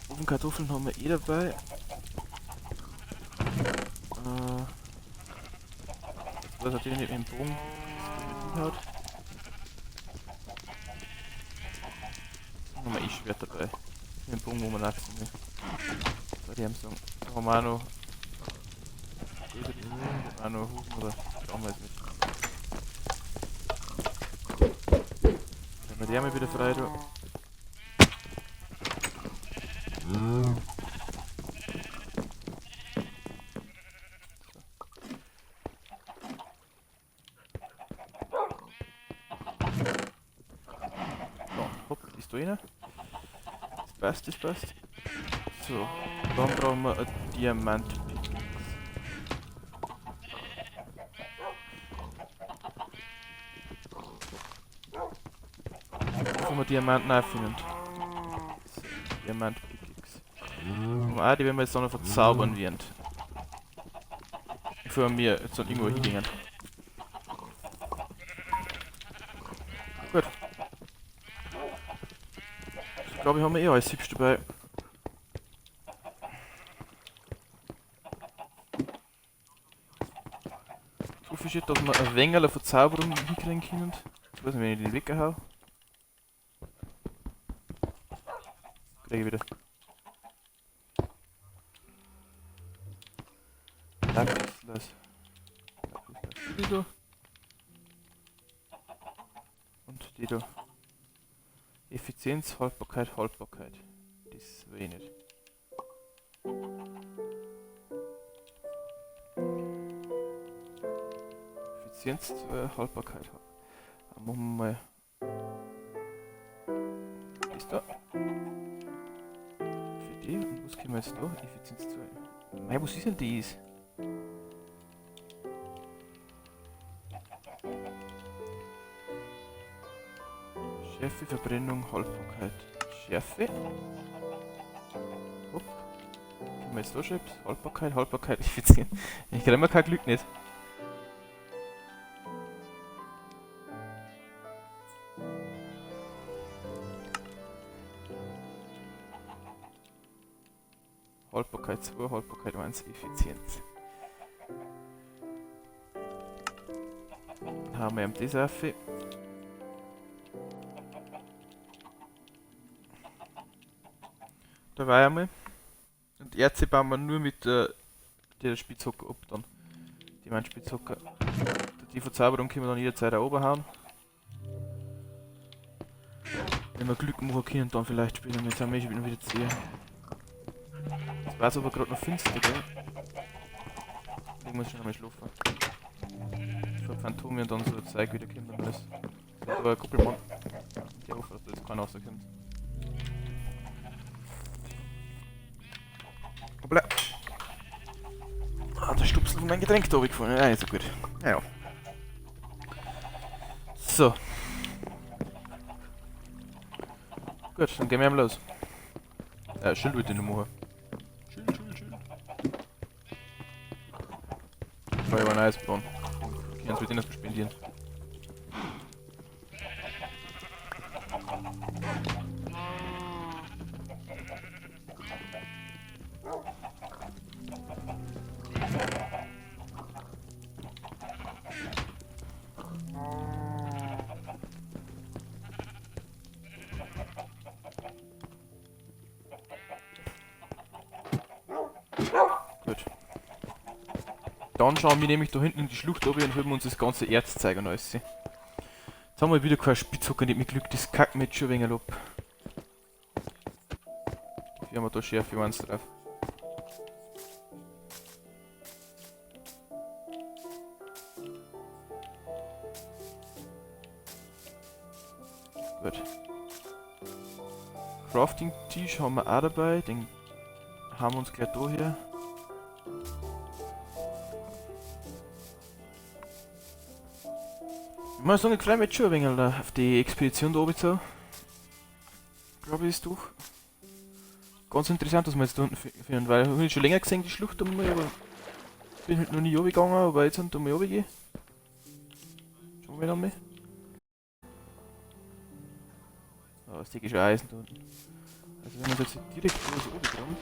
Ofenkartoffeln haben wir eh dabei. Das weiß natürlich nicht mit dem Bogen, das hat. Dann haben wir eh Schwert dabei. Mit dem Bogen, wo man nachsehen will. Bei dem Song. Da haben wir auch noch. Auch noch Hufen oder schauen wir jetzt nicht. Dann haben wir die einmal wieder frei da. So, hopp, ist da rein. Das passt, das passt. So, dann brauchen wir ein Diamant. Wo wir Diamanten auffinden. So, Diamant Pickaxe. Ah, die werden wir jetzt dann noch verzaubern während. Bevor wir jetzt dann irgendwo hingehen. Gut. Ich glaube, ich habe eh alles hübsch dabei. So viel steht, dass wir ein wenig eine Verzauberung hinkriegen können. Ich weiß nicht, wenn ich die weghau. Kriege ich wieder. Lapis, los. Die da. Und die da. Effizienz, Haltbarkeit, Haltbarkeit. Das will ich nicht. Effizienz 2, Haltbarkeit. Dann machen wir mal das da. Für die. Und was können wir jetzt da? Effizienz 2. Mei, was ist denn das? Schärfe, Verbrennung, Haltbarkeit. Schärfe. Hopp. Können wir jetzt da schreiben? Haltbarkeit, Haltbarkeit, Effizienz. Ich kriege immer kein Glück nicht. Haltbarkeit 2, Haltbarkeit 1, Effizienz. Dann haben wir das auf. Da war einmal. Und Erze bauen wir nur mit der Spitzhacke ab dann. Die meinen Spitzhacke. Die Verzauberung können wir dann jederzeit auch oberhauen. Wenn wir Glück machen können, dann vielleicht spielen. Jetzt haben wir schon wieder 10. Jetzt war es aber gerade noch finster, gell? Ich muss schon einmal schlafen. Vor Phantome und dann so ein Zeug wieder kommt und alles. So, da war ein Kuppelmann. Ich hoffe, dass da jetzt keiner rauskommt. Hoppla. Ah, der Stupsel von meinem Getränk da runtergefallen. Ja, ist ja gut. Ja. So. Gut, dann gehen wir los. Schild wollte ich noch machen. Schild. War ja ein neues Plan. Wir können uns mit denen das bespendieren. Gut. Dann schauen wir nämlich da hinten in die Schlucht runter und hören uns das ganze Erzzeug an alles. Jetzt haben wir wieder keine Spitzhacke, nicht mit Glück, das kackt mir jetzt schon ein wenig ab. Dafür haben wir da Schärfe 1 drauf. Gut. Crafting-Tisch haben wir auch dabei, den haben wir uns gleich da her. Ich muss sagen, ich freue mich jetzt schon ein wenig auf die Expedition da oben so. Glaube ich, ist doch ganz interessant, was wir jetzt da unten finden, weil ich habe schon länger gesehen, die Schlucht da mal, aber bin halt noch nie runtergegangen, aber jetzt sind wir mal runtergehen. Schauen wir dann mal. Ah, es ist schon Eisen da unten. Also wenn wir jetzt direkt so runterkommen.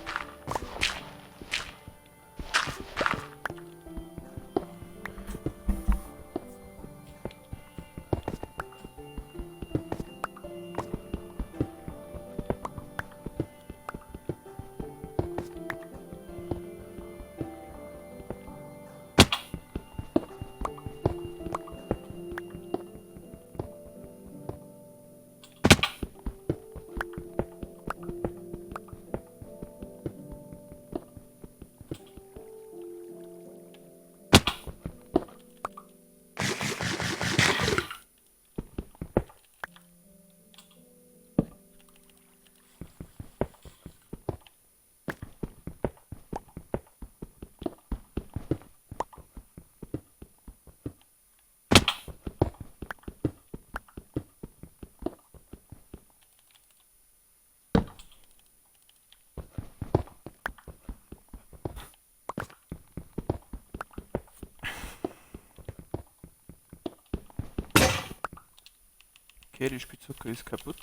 Okay, die Spitzhacke ist kaputt.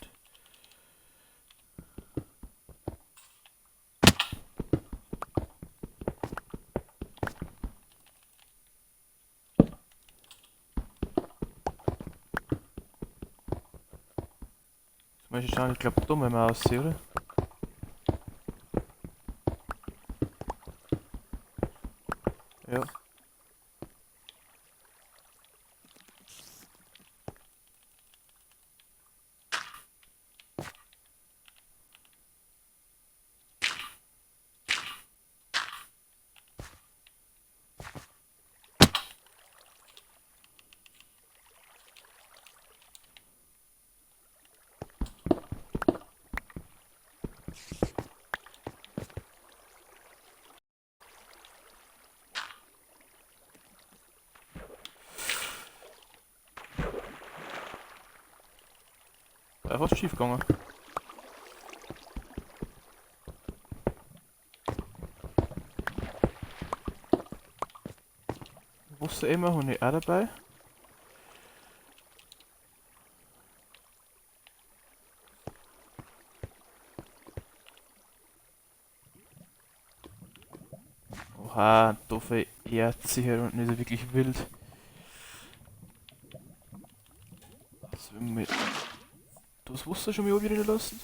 Jetzt muss ich schauen, ich glaube da müssen wir aussehen, oder? Ja. Fast schief gegangen. Wasser immer habe ich auch dabei. Oha, dafür Erz sicher und nicht so wirklich wild. So, mit das Wasser schon mal wieder lassen.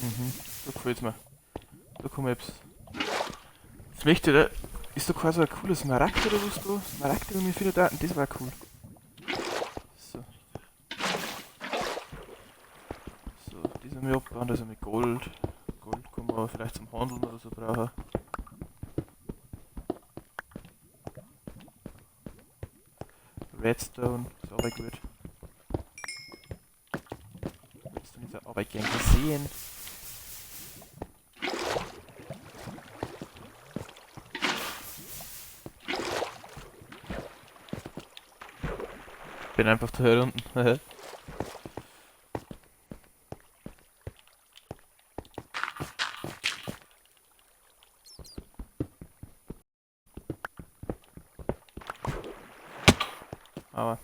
Mhm, so gefällt's mir. Da kommen wir jetzt. Jetzt möchte ich da. Ist da quasi ein cooles Smaragd oder was da? Smaragd mit vielen Daten, das war cool. So. So, die sind wir abbauen, das ist mit Gold. Gold kann man vielleicht zum Handeln oder so brauchen. Redstone ist aber gut. Redstone ist aber gern gesehen. Bin einfach da hier unten. Aber.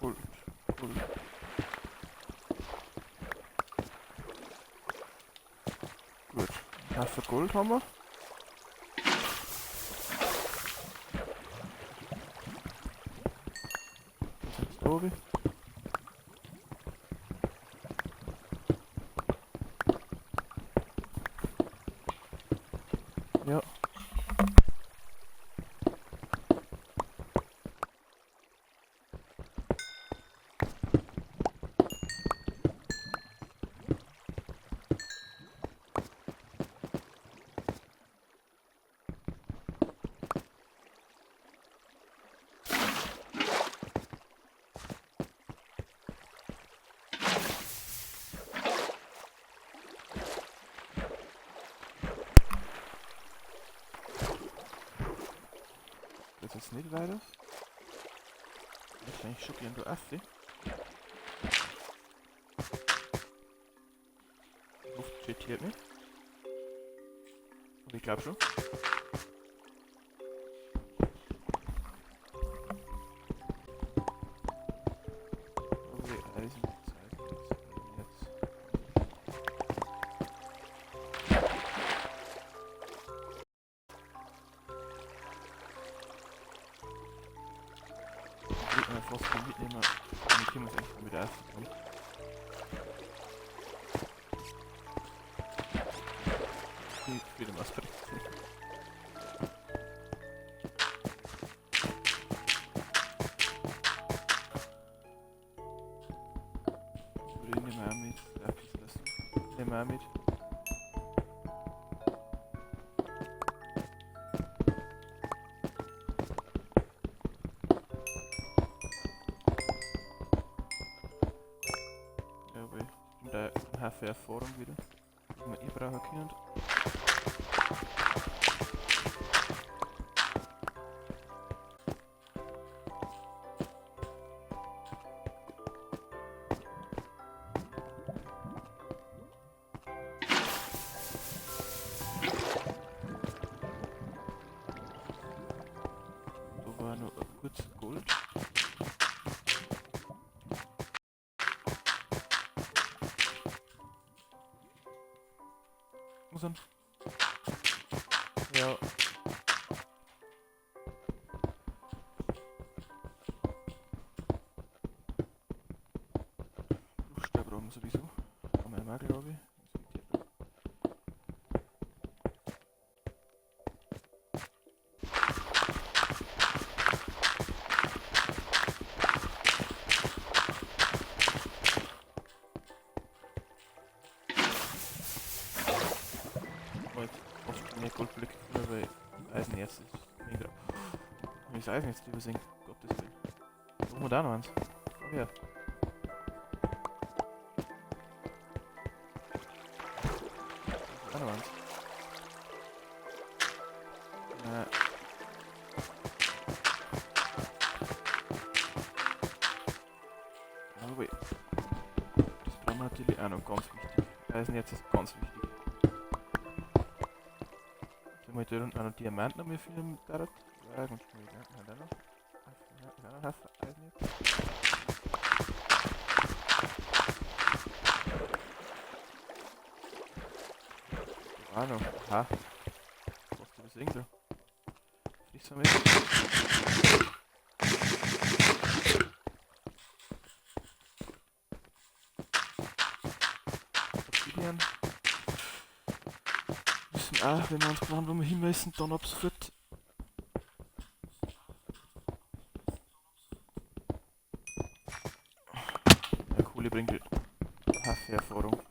Cool. Cool. Gut. Ein Haufen Gold haben wir. Das ist jetzt da oben. Ja. Geht jetzt nicht weiter. Wahrscheinlich schon gehen, du Affe. Luft cheatiert mich. Und ich glaube schon. Okay, Eisen jetzt. Ich würde mir fast mitnehmen. Und ich muss eigentlich wieder aufbauen. Ich will was verrichten. Ich nehme auch mit. Ich nehme auch mit. Jawohl. Und da ein Haufen Erfahrung wieder. Die wir brauchen können. Da war noch ein gutes Gold. Muss an. Ja. Bruchstab brauchen wir sowieso. Kann man ja mal, glaube ich. Halt fast mehr Goldblöcke gefunden, weil Eisenerz ist mega. Wenn ich das Eisen jetzt übersehen, Gottes Willen. Brauchen wir da noch eins? Komm her. Da noch eins. Aber das brauchen wir natürlich auch noch ganz wichtig. Eisenerz ist ganz wichtig. Jetzt haben wir hier unten auch noch Diamanten noch mehr viel im Tarot. Ja, ganz schnell, ja, hat auch noch. Ja, ist auch noch ein Haufen Eisenerz. Ah noch. Aha. Was du das irgendwo? Friss am Essen. Obsidian. Müssen auch, wenn wir uns planen, wo wir hin müssen, dann ab sofort. Ja, Kohle bringt Haufen Erfahrung.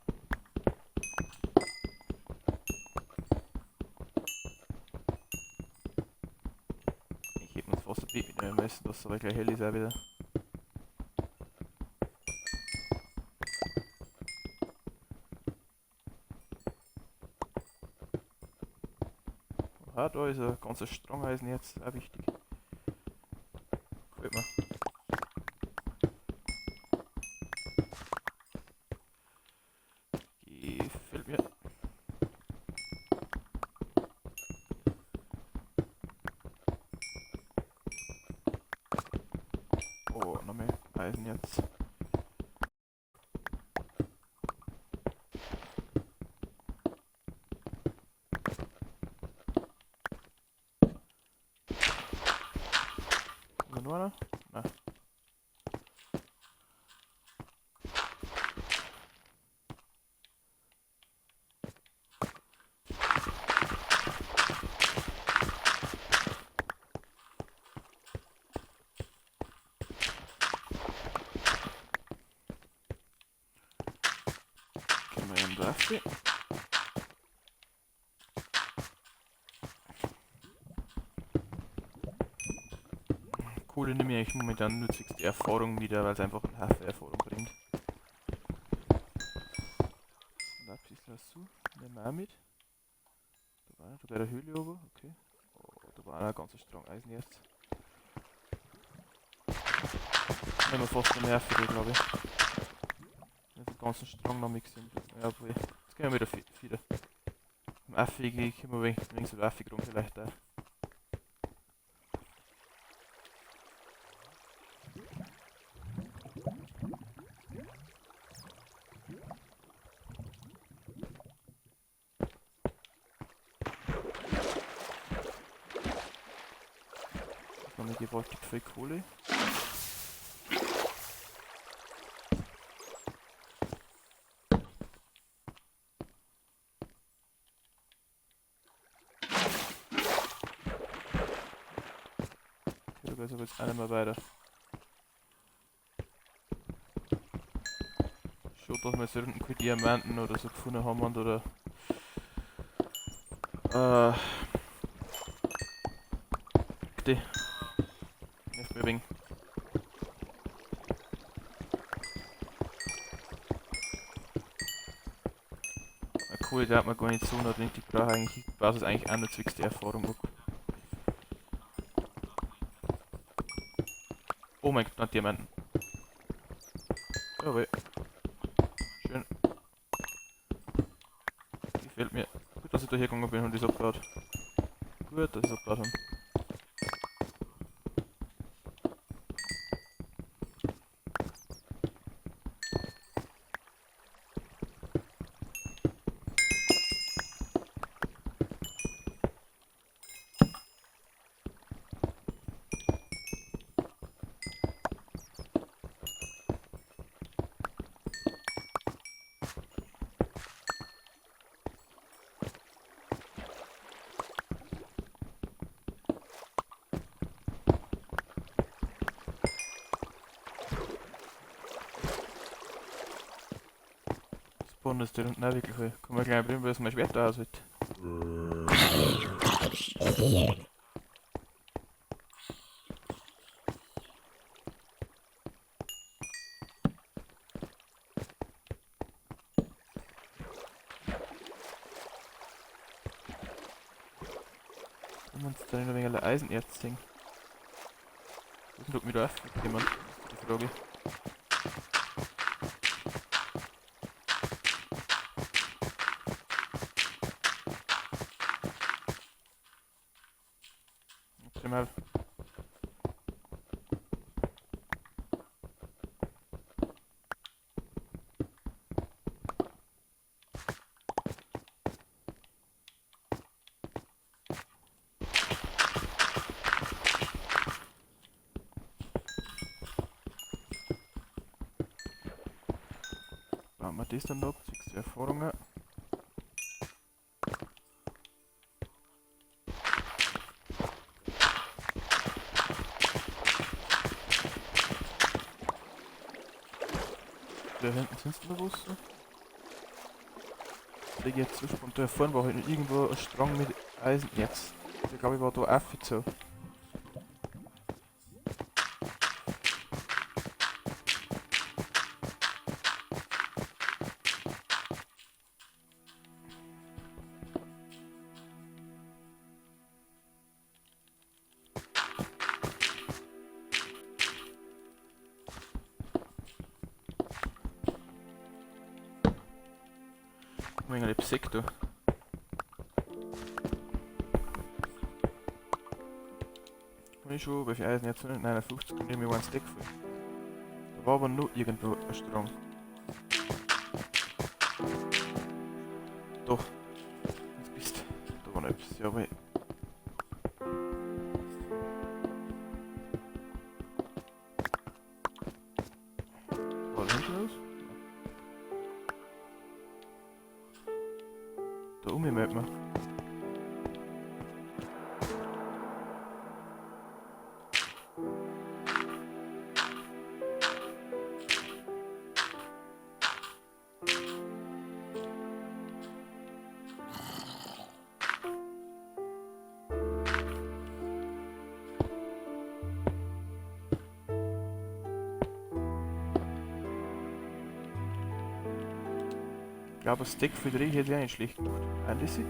Ich hätte mir fast ein Baby nehmen müssen, das aber gleich hell ist auch wieder. Ah, da ist ein ganzer Strangeisen jetzt, auch wichtig. Gefällt mir. Gefällt mir. Oh, noch mehr Eisen jetzt. Haben wir noch einer? Nein. Gehen wir in den Raffi. Kohle nehme ich eigentlich momentan nützlichste Erfahrung wieder, weil es einfach eine Haufen Erfahrung bringt. Lapis Lazuli, nehmen wir auch mit. Da war bei der Höhle oben, okay. Oh, da war auch ein ganzer Strang Eisenerz. Nehmen wir fast noch mehr für die, glaube ich. Wenn den ganzen Strang noch mixen. Ja, obwohl. Jetzt gehen wir wieder wieder. Im Affi können wir wegen so Affi rum vielleicht auch. Noch eine gewaltig viel Kohle. Okay, da geht es aber jetzt auch nicht mehr weiter. Schon, dass wir jetzt unten keine Diamanten oder so gefunden haben oder die nervt mir ein wenig. Kohle darf man gar nicht so notwendig, ich brauche eigentlich, ich brauche es eigentlich auch nur zwecks der Erfahrung ab. Oh mein Gott, Diamanten. Jawohl. Schön. Gefällt mir. Gut, dass ich da hergegangen bin und das abgebaut. Gut, dass ich es abgebaut habe. Das Bonus, der unten auch wirklich viel. Kann man gleich bringen, weil es mein Schwert da aussieht. Wenn wir uns da noch ein wenig Eisenerz sehen. Ich weiß nicht, ob mir da öffnet jemand. Das ist die Frage. Okay, mal. Bauen wir das dann ab, 6 Erfahrungen. Da hinten sind es noch was. Da geht jetzt so spontan vorne war halt noch irgendwo ein Strang mit Eisenerz. Ich glaube, ich war da aufgezogen. Ich habe Psyk da. Habe ich schon bei 4 Eisen jetzt 159 und nehme ich einen Stack voll. Da war aber nur irgendwo ein Strang. Doch. Das bist. Da war noch etwas. Ja, aber. War das hinten los? Da oben merkt man. Ich glaube, ein Stack für 3 hätte ich auch nicht schlecht gemacht. Andesit.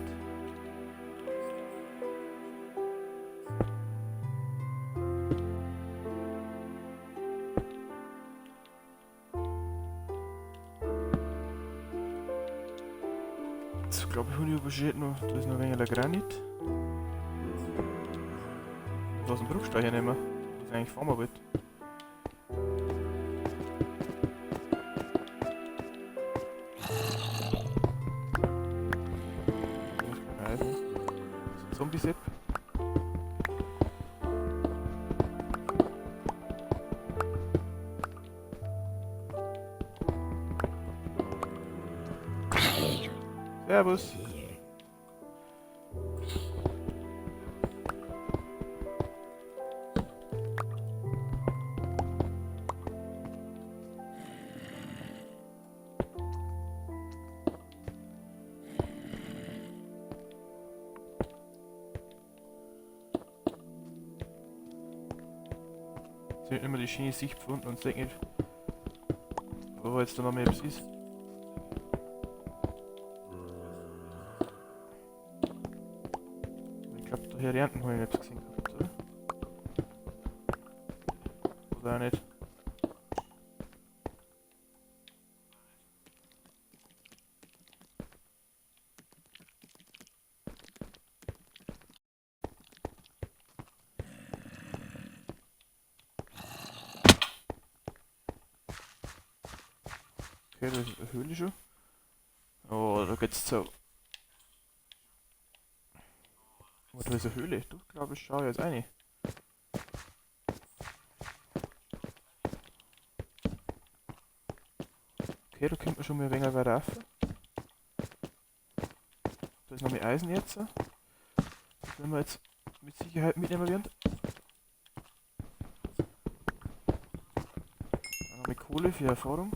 Jetzt glaube ich, habe ich überschätzt noch. Da ist noch ein wenig Granit. Ich lasse den Bruchstein nehmen. Das ist eigentlich fahren wir wollte. Zombie-Sepp. Servus. Sie hat immer die schöne Sicht gefunden und sagt nicht, wo jetzt da noch mehr was ist. Ich glaube, da hier Ernten habe ich nicht gesehen gehabt, oder? Oder auch nicht. Okay, da ist eine Höhle schon. Oh, da geht's so. Oh, da ist eine Höhle. Du, glaube ich, schau jetzt rein. Okay, da kommt man schon mal ein wenig weiter rauf. Da ist noch mehr Eisen jetzt. Das werden wir jetzt mit Sicherheit mitnehmen werden. Dann noch mit Kohle für Erfahrung.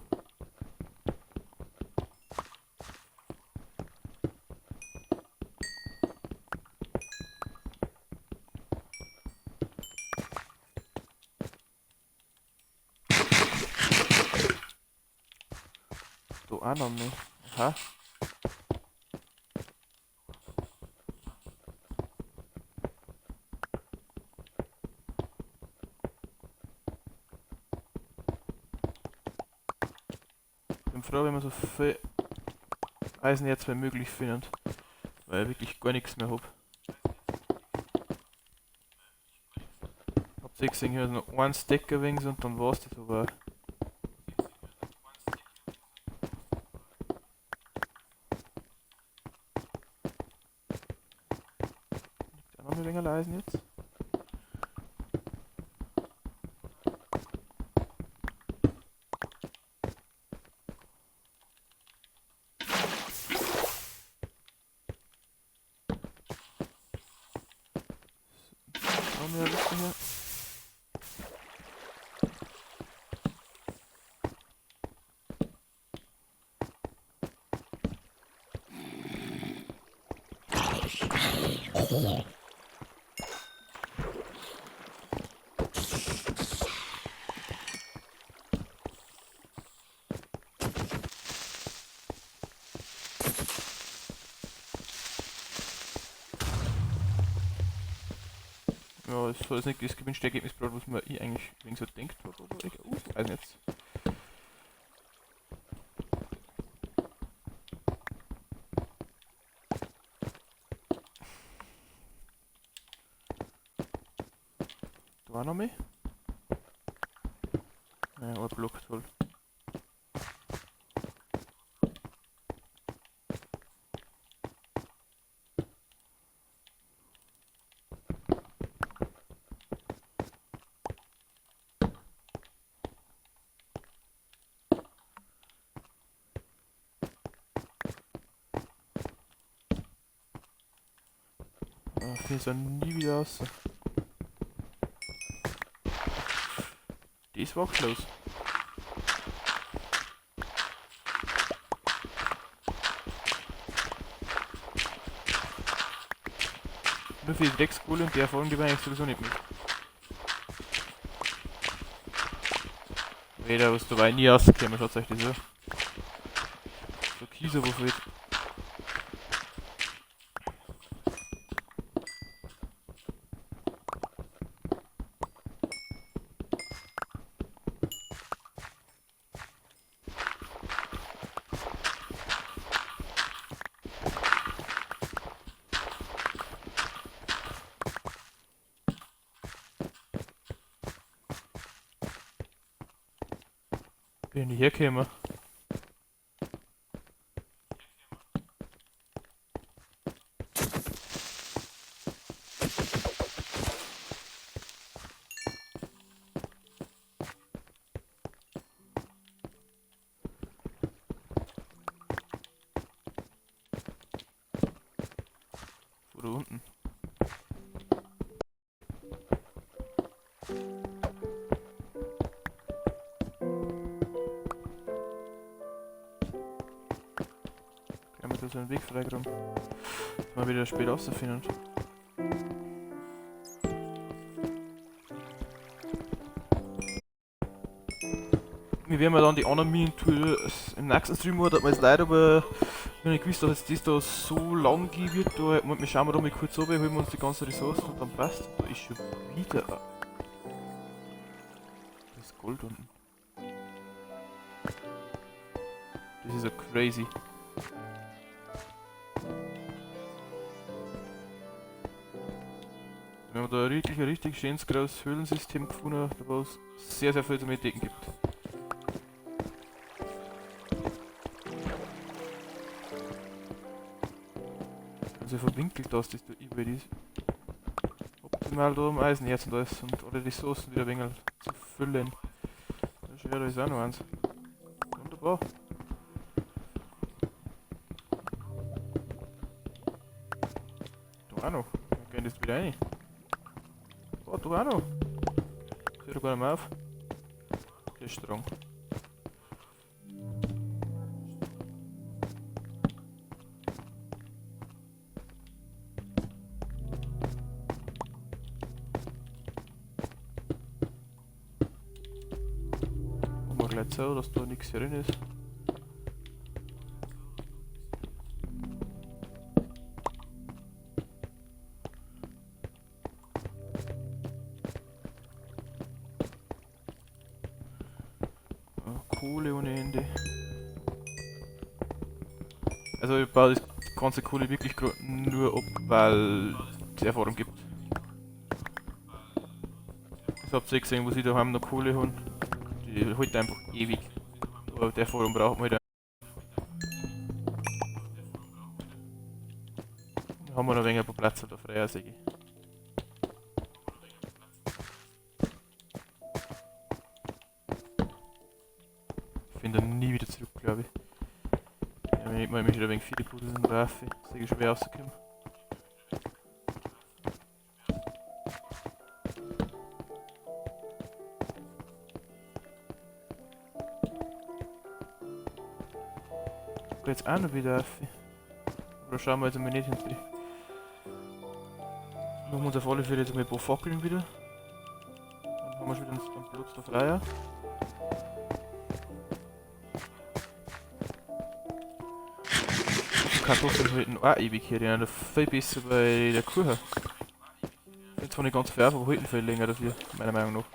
auch noch nicht. Aha. Ich bin froh, wenn man so viel Eisen jetzt wie möglich findet. Weil ich wirklich gar nichts mehr hab. Habt ihr gesehen, hier ist noch ein Stacker wings und dann war's das aber. Liegt auch noch ein wenig Eisen jetzt? Noch mehr Rüstung hier. Ja, das soll jetzt nicht das gewünschte Ergebnis bringen, was man eigentlich wegen so denkt hat, aber ich weiß nicht. Da war noch mehr? Ja, ein Block, toll. Hier ist er nie wieder raus. Das war close. Nur für die Dreckskohle und die Erfahrung, die war eigentlich sowieso nicht mit. Weder was dabei nie rausgekommen, schaut euch das an. So Kieser, wo fehlt. Bin ich nicht hergekommen. Wo da unten? Können wir da so einen Weg freigraben? Dass wir wieder spät rausfinden. Wir werden dann die anderen Minen-Tool im nächsten Stream hat man jetzt leider aber wenn ich gewusst, dass das da so lang gehen wird, da wir schauen wir da mal kurz runter, holen wir uns die ganzen Ressourcen und dann passt. Da ist schon wieder das Gold unten. Das ist ja crazy. Wir haben da wirklich ein richtig schönes großes Höhlensystem gefunden, wo es sehr viel zum Entdecken gibt. Also verwinkelt das, das da über ist. Optimal da am Eisenerz und alles und alle Ressourcen wieder ein wenig zu füllen. Ja, da ist auch noch eins. Wunderbar. Da auch noch. Wir gehen jetzt wieder rein. Oh, da auch noch. Ich sehe da gar nicht mehr auf. Der ist strong. Machen wir gleich so, dass da nichts drin ist. Kohle ohne Ende. Also ich baue das ganze Kohle wirklich nur ab, weil es Erfahrung gibt. Das habt ihr gesehen, wo sie daheim noch Kohle haben. Die hält einfach ewig. Aber der Erfahrung braucht man halt. Da haben wir noch ein paar Platz da frei, sage ich. Ich finde dann nie wieder zurück, glaube ich. Ja, wenn ich mal wieder ein wenig viele Pudel in der Waffe, sage ich schwer rausgekommen. Jetzt auch noch wieder Waffe. Oder schauen wir jetzt mal nicht hinten. Machen wir uns auf alle Fälle jetzt mal ein paar Fackeln wieder. Dann haben wir schon wieder einen Platz da freier. Kartoffeln halten auch ewig hier, die sind viel besser bei der Kuh. Ich finde zwar nicht ganz fair, aber halten viel länger dafür, meiner Meinung nach.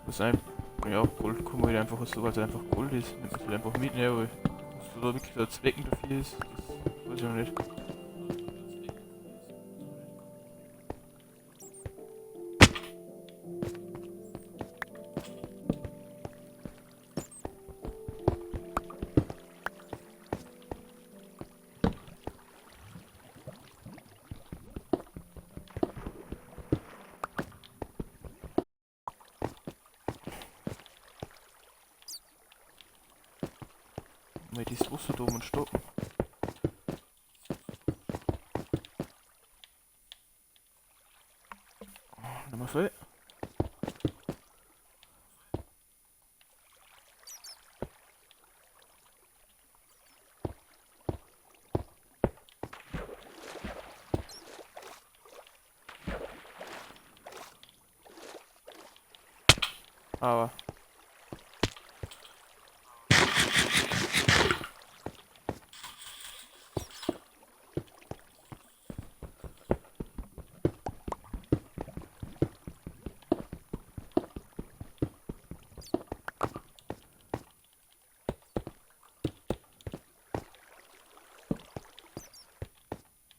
Das ist ein, ja, Gold kann man halt einfach so, weil es einfach Gold ist. Nimmt man es halt einfach mit, ne, weil was da wirklich der Zwecken dafür ist, das weiß ich noch nicht. Mal das Wasser da oben stoppen. Nochmal voll. Aber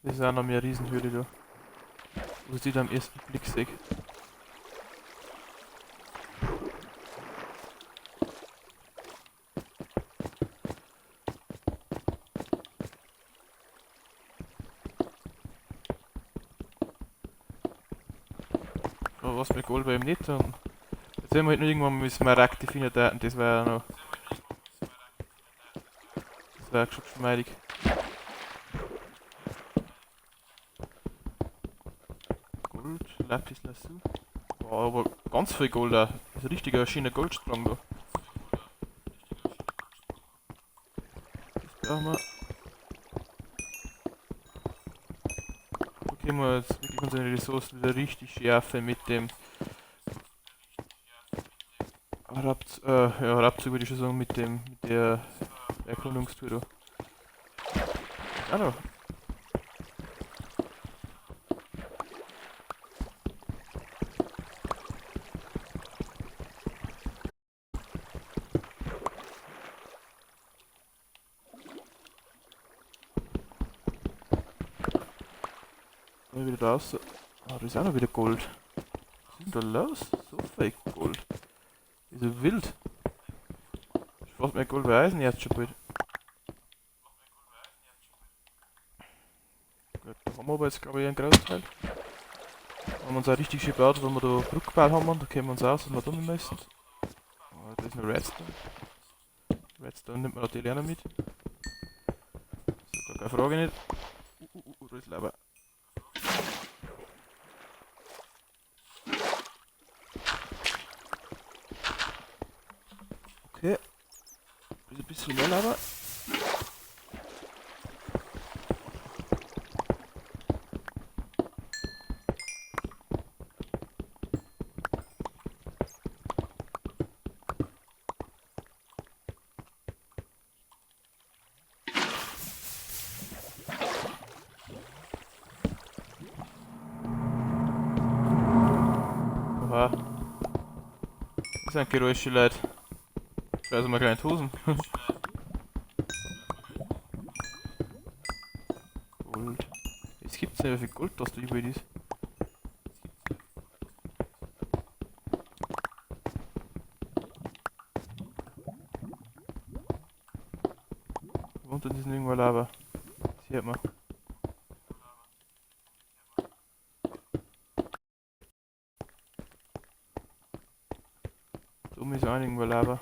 das ist auch noch mehr Riesenhöhle da. Wo sie da am ersten Blick sehe. Aber was mit Gold bei ihm nicht haben. Jetzt haben wir halt noch irgendwann mal Smaragde finden, das wäre ja noch. Das wäre schon geschmeidig. Gold, Lapis Lazuli. Wow, aber ganz viel Gold da. Das ist ein richtiger schöner Goldstrang da. Das brauchen wir. Da können wir jetzt wirklich unsere Ressourcen wieder richtig schärfen mit dem Rabzug würde ich schon sagen, mit der Erkundungstour da. Ah noch. Mal wieder raus. Ah, da ist auch noch wieder Gold. Was ist denn da los? So viel Gold. Ist so wild. Ich fast mehr Gold bei Eisen jetzt schon bald. Gut, da haben wir aber jetzt glaube ich einen Großteil. Haben wir uns auch richtig schön gebaut, wenn wir da Brückbau haben, da können wir uns aus und wir tun meistens. Oh, da ist noch Redstone. Redstone nimmt man natürlich auch noch mit. So, gar keine Frage nicht. Da ist Lava. Okay. Ist ein bisschen mehr Lava. Das sind Geräusche, Leute. Scheiße, mal kleine Hosen. Gold. Es gibt nicht, wie viel Gold das da überall ist. Unter diesen irgendwo Lava. Das hört man. Da oben ist auch irgendwo Lava.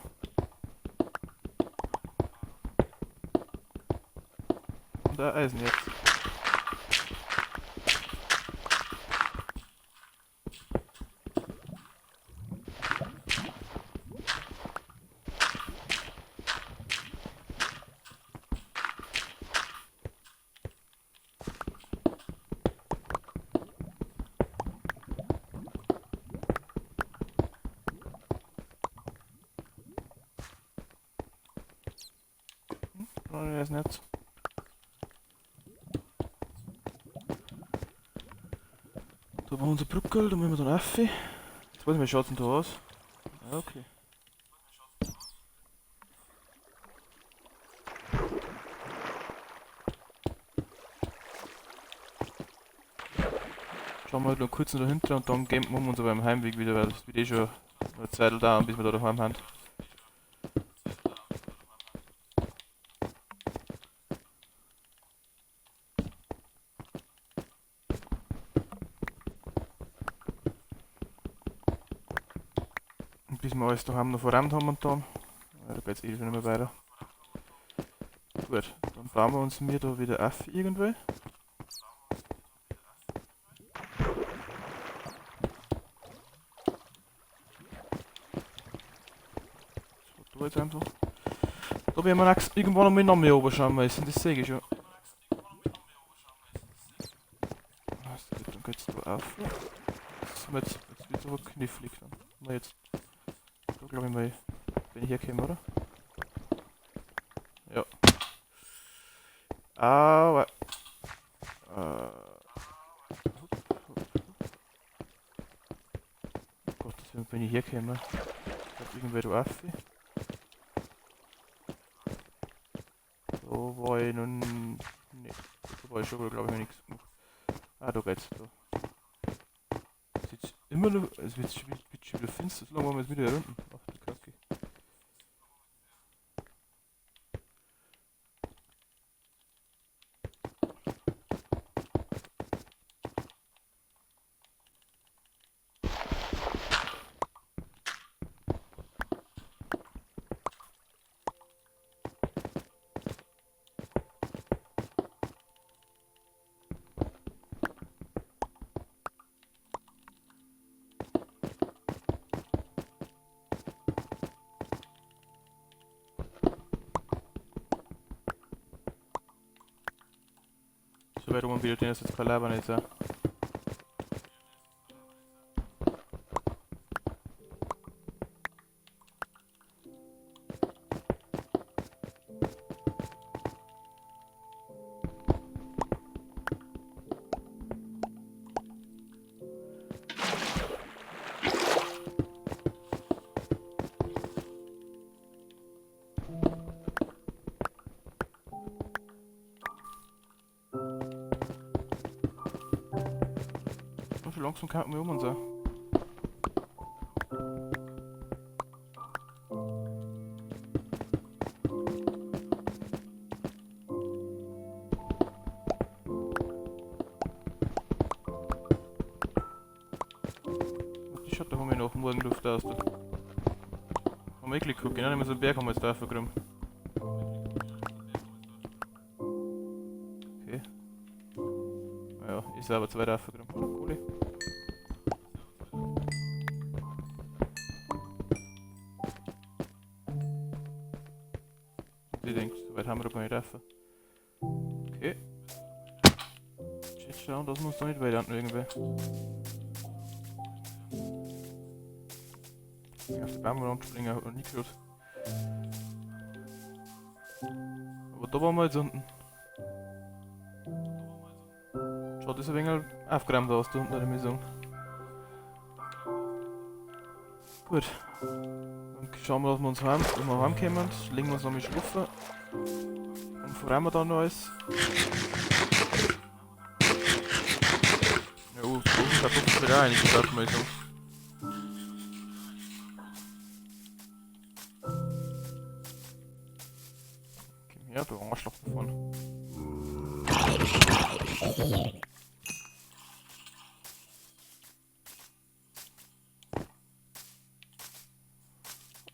Und da Eisen jetzt. Nein, er ist nicht. Da war unser Brückel, da müssen wir dann rauf. Jetzt weiß ich nicht, wie schaut es denn da aus? Ja, okay. Schauen wir halt noch kurz noch dahinter und dann gehen wir uns aber am Heimweg wieder, weil das wird eh schon eine Zeit dauern, bis wir da daheim sind. Und bis wir alles daheim noch verrammt haben und dann. Ja, da geht's eh schon nicht mehr weiter. Gut, dann bauen wir uns mir da wieder auf irgendwo. So, da jetzt einfach. Da werden wir irgendwann einmal noch mehr oben schauen müssen, das sehe ich schon. Dann geht's da auf. Jetzt wird es aber knifflig dann. Mal jetzt. Da glaube ich mal, wenn ich herkomme, oder? Ja. Aua. Gott, wenn ich herkomme. Hat irgendwer da auf. Da war ich noch nicht. Da war ich schon, glaube ich, noch nichts gemacht. Ah, da geht's. Da. Es ist jetzt immer noch. Es wird schon wieder finster, so lange waren wir jetzt wieder hier unten. Ach du Kacke. So weit um wieder, den ist jetzt kein Lava nicht so. Und schon langsam kann man um und so. Die schaut da haben wir noch morgen Luft aus. Da haben wir wirklich gucken, nicht mehr so einen Berg haben wir jetzt da aufgekommen. Okay. Naja, ist aber zu weit aufgekommen. Kohle. Ich denke, so weit haben wir doch gar nicht rauf. Okay. Jetzt schauen, dass wir uns da nicht weiter unten irgendwie. Auf die Baumwand springen hat noch nie gehört. Aber da waren wir jetzt unten. Schaut das ein wenig aufgeräumt aus, da unten, würde ich sagen. Gut. Dann schauen wir, dass wir uns wenn wir heimkommen, legen wir uns noch mal schlafen. Und vorher wir dann noch alles. Ja, oh, das Ofen hat doch wieder einiges, darf man sagen. Komm her, du Arschloch davon.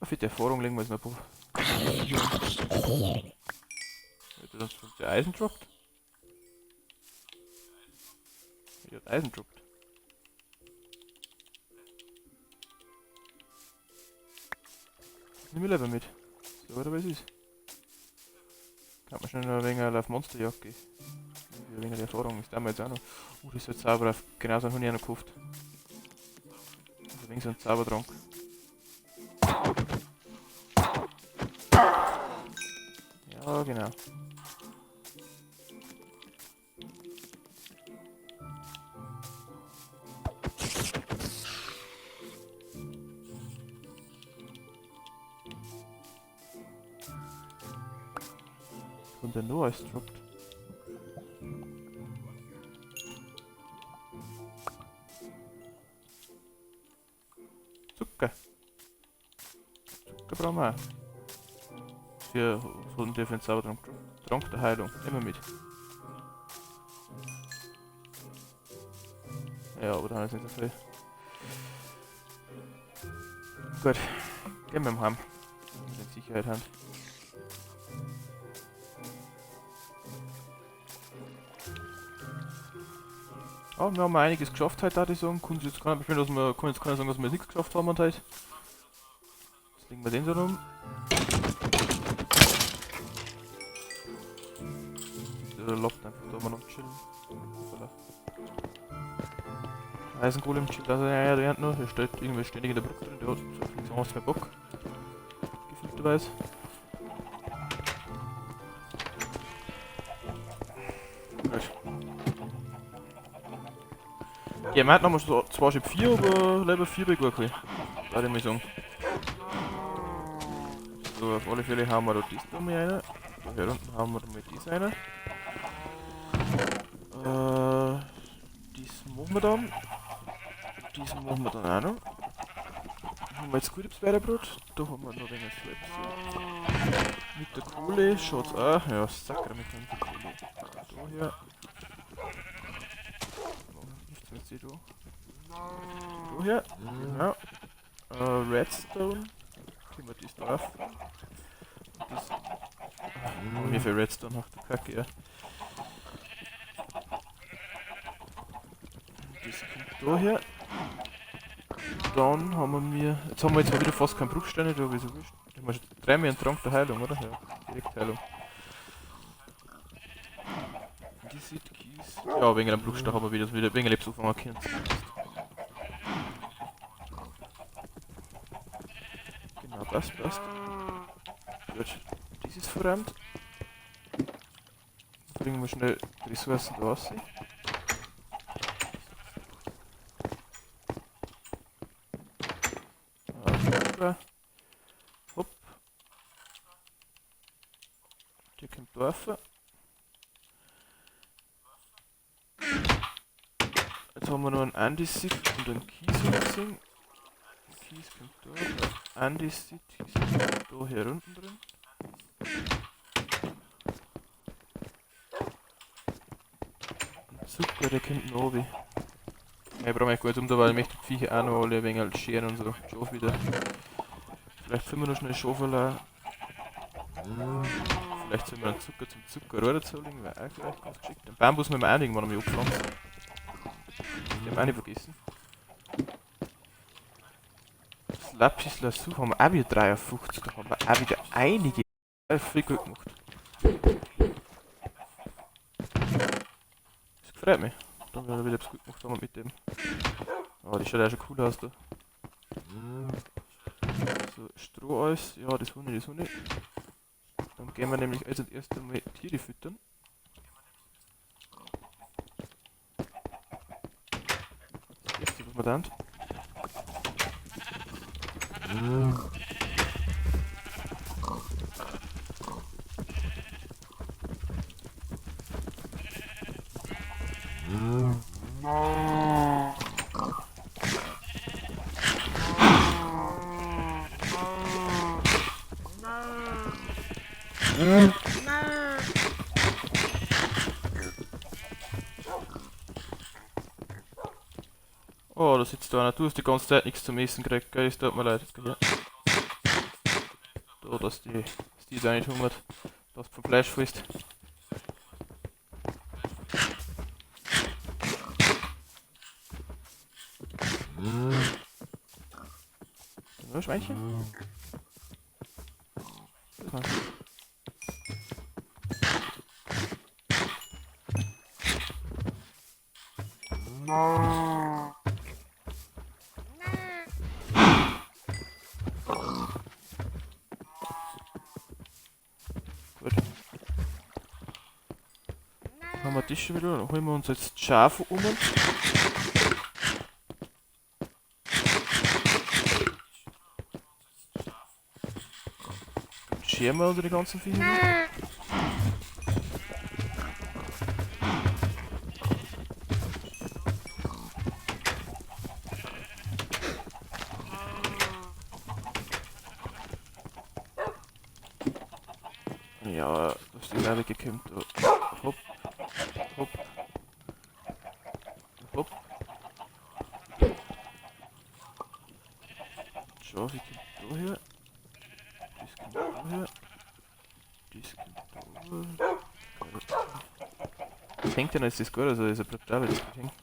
Für die Erfahrung legen wir jetzt noch ein paar. Wird das der Eisen droppt? Wie hat Eisen droppt? Nimm mir lieber mit. So, oder was ist? Kann man schnell noch ein wenig auf Monsterjagd gehen. Ein wenig Erfahrung ist damals auch noch. Das ist so ein Zauber, genau so habe ich noch gekauft. Also wegen so ein Zaubertrank. Ja, genau. Und der noch alles droppt. Zucker. Zucker brauchen wir auch. Für so einen für einen Zaubertrank. Trank der Heilung. Immer mit. Ja, aber dann ist nicht so viel. Gut. Gehen wir heim. Wenn wir Sicherheit haben. Ja, wir haben einiges geschafft heute, würde ich sagen. Kann jetzt keiner beschweren, dass wir, kann jetzt keiner sagen, dass wir nichts geschafft haben heute. Jetzt legen wir den so rum. Der lockt einfach da mal noch chillen. Eisengolem chillt also ja, der noch. Der steht irgendwie ständig in der Brücke drin. Der hat so viel mehr Bock. Gefühlterweise. Gut. Ja, wir hatten nochmal so 2 Schip 4, aber Level 4 bei gut gewesen. Würde ich mal sagen. So, auf alle Fälle haben wir da dies noch mal eine. Da hier unten haben wir da mal dies eine. Dies machen wir dann. Dies machen wir dann auch noch. Dann haben wir jetzt gutes Bärenbrot. Da haben wir noch ein wenig Slaps. Mit der Kohle schaut's auch. Ja, Sacker mit der Kohle. Da hier. Nichts mehr seht da. Da hier. Genau. Redstone. Gehen wir dies drauf. Das. Wie viel Redstone macht der Kacke, ja. Das kommt da her. Dann haben wir. Jetzt haben wir jetzt mal wieder fast keine Bruchsteine, da habe ich so wurscht. Ich meine, 3 mehr einen Trank der Heilung, oder? Ja, direkt Heilung. Die sieht Kies. Ja, wegen einem Bruchstein haben wir wieder wegen Lebens auffangen können. Genau, passt. Gut. Das ist verräumt. Bringen wir schnell die Ressourcen da raus. Hopp. Die kommt drauf. Jetzt haben wir noch einen Andesit und einen Kies. Kies kommt da. Andesit ist da hier unten drin. Und Zucker, der kommt noch oben. Ja, ich brauche mich gut um da, weil ich möchte die Viecher auch noch alle ein wenig scheren und so. Schaf wieder. Vielleicht finden wir noch schnell Schafel. Vielleicht sollen wir einen Zucker zum Zuckerrohr dazu legen, wäre auch vielleicht ganz geschickt. Den Bambus müssen wir auch irgendwann einmal abpflanzen. Den haben wir auch nicht vergessen. Das Lapis Lazuli haben wir auch wieder 53, da haben wir auch wieder einige. Viel gut gemacht. Das gefreut mich. Dann werden wir wieder etwas gut gemacht haben mit dem. Oh, die schaut auch schon cool aus da. So, Stroh alles, ja, das Sonne. Dann gehen wir nämlich als erstes einmal Tiere füttern. Das erste, was wir dann. Oh, da sitzt da einer. Du hast die ganze Zeit nichts zum Essen gekriegt, gell? Es tut mir leid. Ja. Da, dass die da nicht hungert. Dass du vom Fleisch frisst. Nur Schweinchen? Das meinst du? Gut. Haben wir das schon wieder? Dann holen wir uns jetzt Schaf um. Scheren wir unter die ganzen Viecher. Ja, da ist die Lade gekommen. Hopp, hopp, hopp. Schau, wie kommt da her? Das kommt da her. Das kommt da her. Das hängt ja noch, ist das gut, also ist bleibt da, weil das gut hängt.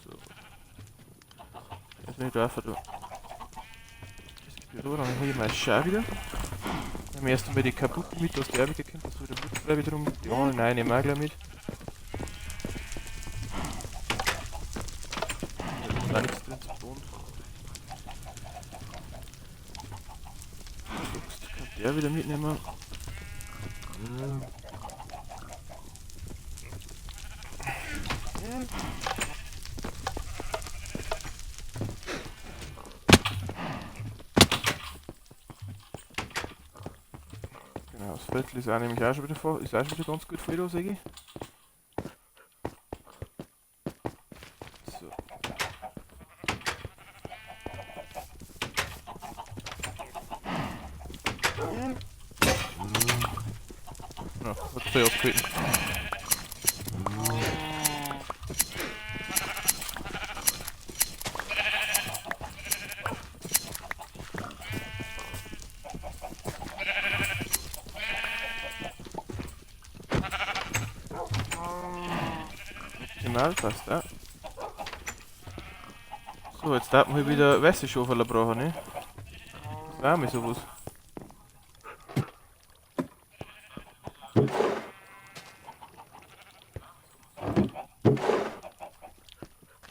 So. Jetzt bin ich da, du. Das ist Büro, dann hole ich mal Schau wieder. Dann haben wir erst einmal die kaputten mit aus der Erbe gekommen, dass wieder Blutfrei wieder rum. Die anderen, nein, nehmen wir auch gleich mit. Da ist nichts drin zu tun. Jetzt kann der wieder mitnehmen. Genau, das Viertel ist auch nämlich auch schon wieder vor, ist auch schon wieder ganz gut voll da, sage ich. So. Ja, hat voll abgehalten. Optimal, passt auch. So, jetzt darf man hier wieder Wäscheschaufeln brauchen, ne? Das wäre mir sowas.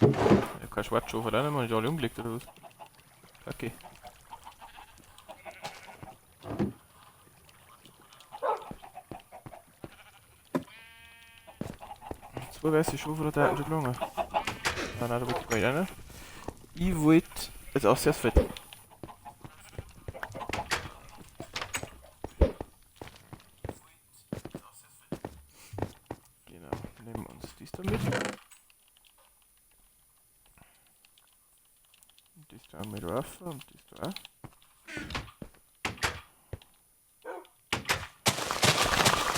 Ja, kein Schwarzschaufel auch nicht mehr, ist alle umgelegt oder was? Okay. Zwei weiße Schaufel da schon gelangen. Nein, da wirklich gar nicht einer. Ich wollte jetzt auch sehr fett. Genau, nehmen wir uns dies da mit. Und dies da mit rauf und dies da auch.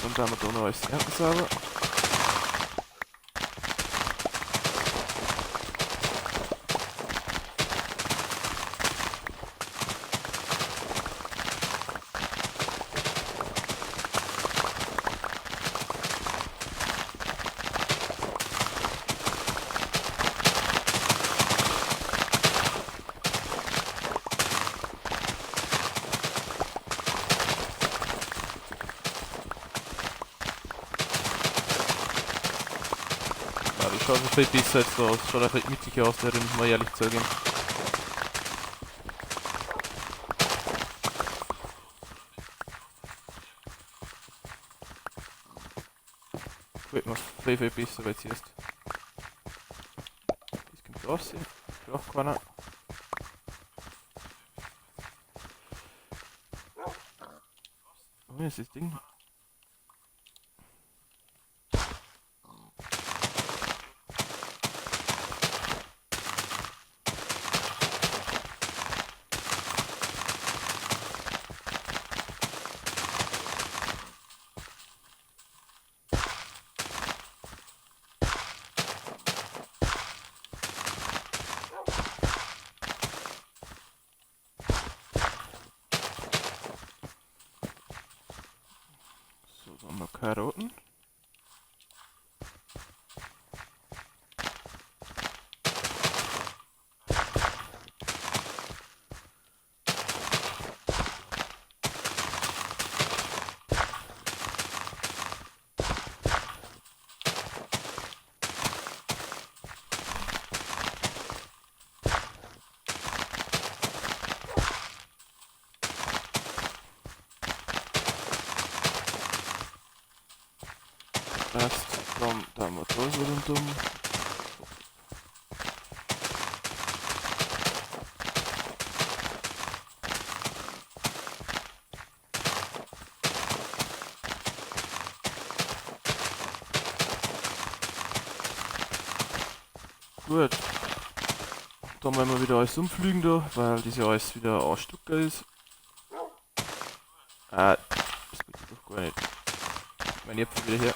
Und dann haben wir da noch alles ernten sauber. Ja, das schaut ein bisschen besser jetzt aus. Schaut ein bisschen mittiger aus, der muss man ehrlich sagen. Gefällt mir viel besser, weil zuerst. Das kommt raus, braucht keiner. Wo ist das Ding? So, dann haben wir Karotten. Passt, dann da haben wir da so rundum. Gut. Dann werden wir wieder alles umfliegen da, weil das ja alles wieder ein Stücker ist. Das geht doch gar nicht. Meine Äpfel wieder her.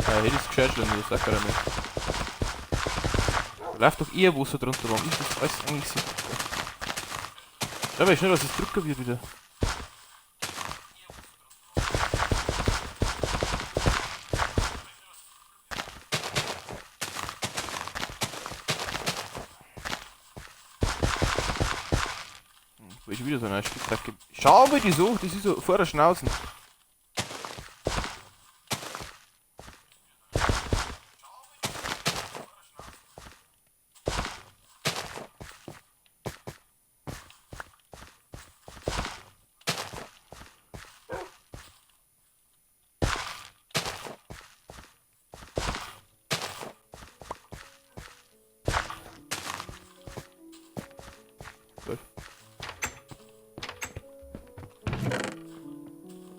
Hätte ich es gescheit schon, das sagt er nicht. Da läuft doch eher Wasser drunter, warum ist das alles eigentlich so? Schau mal schnell, dass es drücker wird wieder. Wo ist schon wieder so ein Spitzhacke? Schau mal die so, das ist so vor der Schnauzen.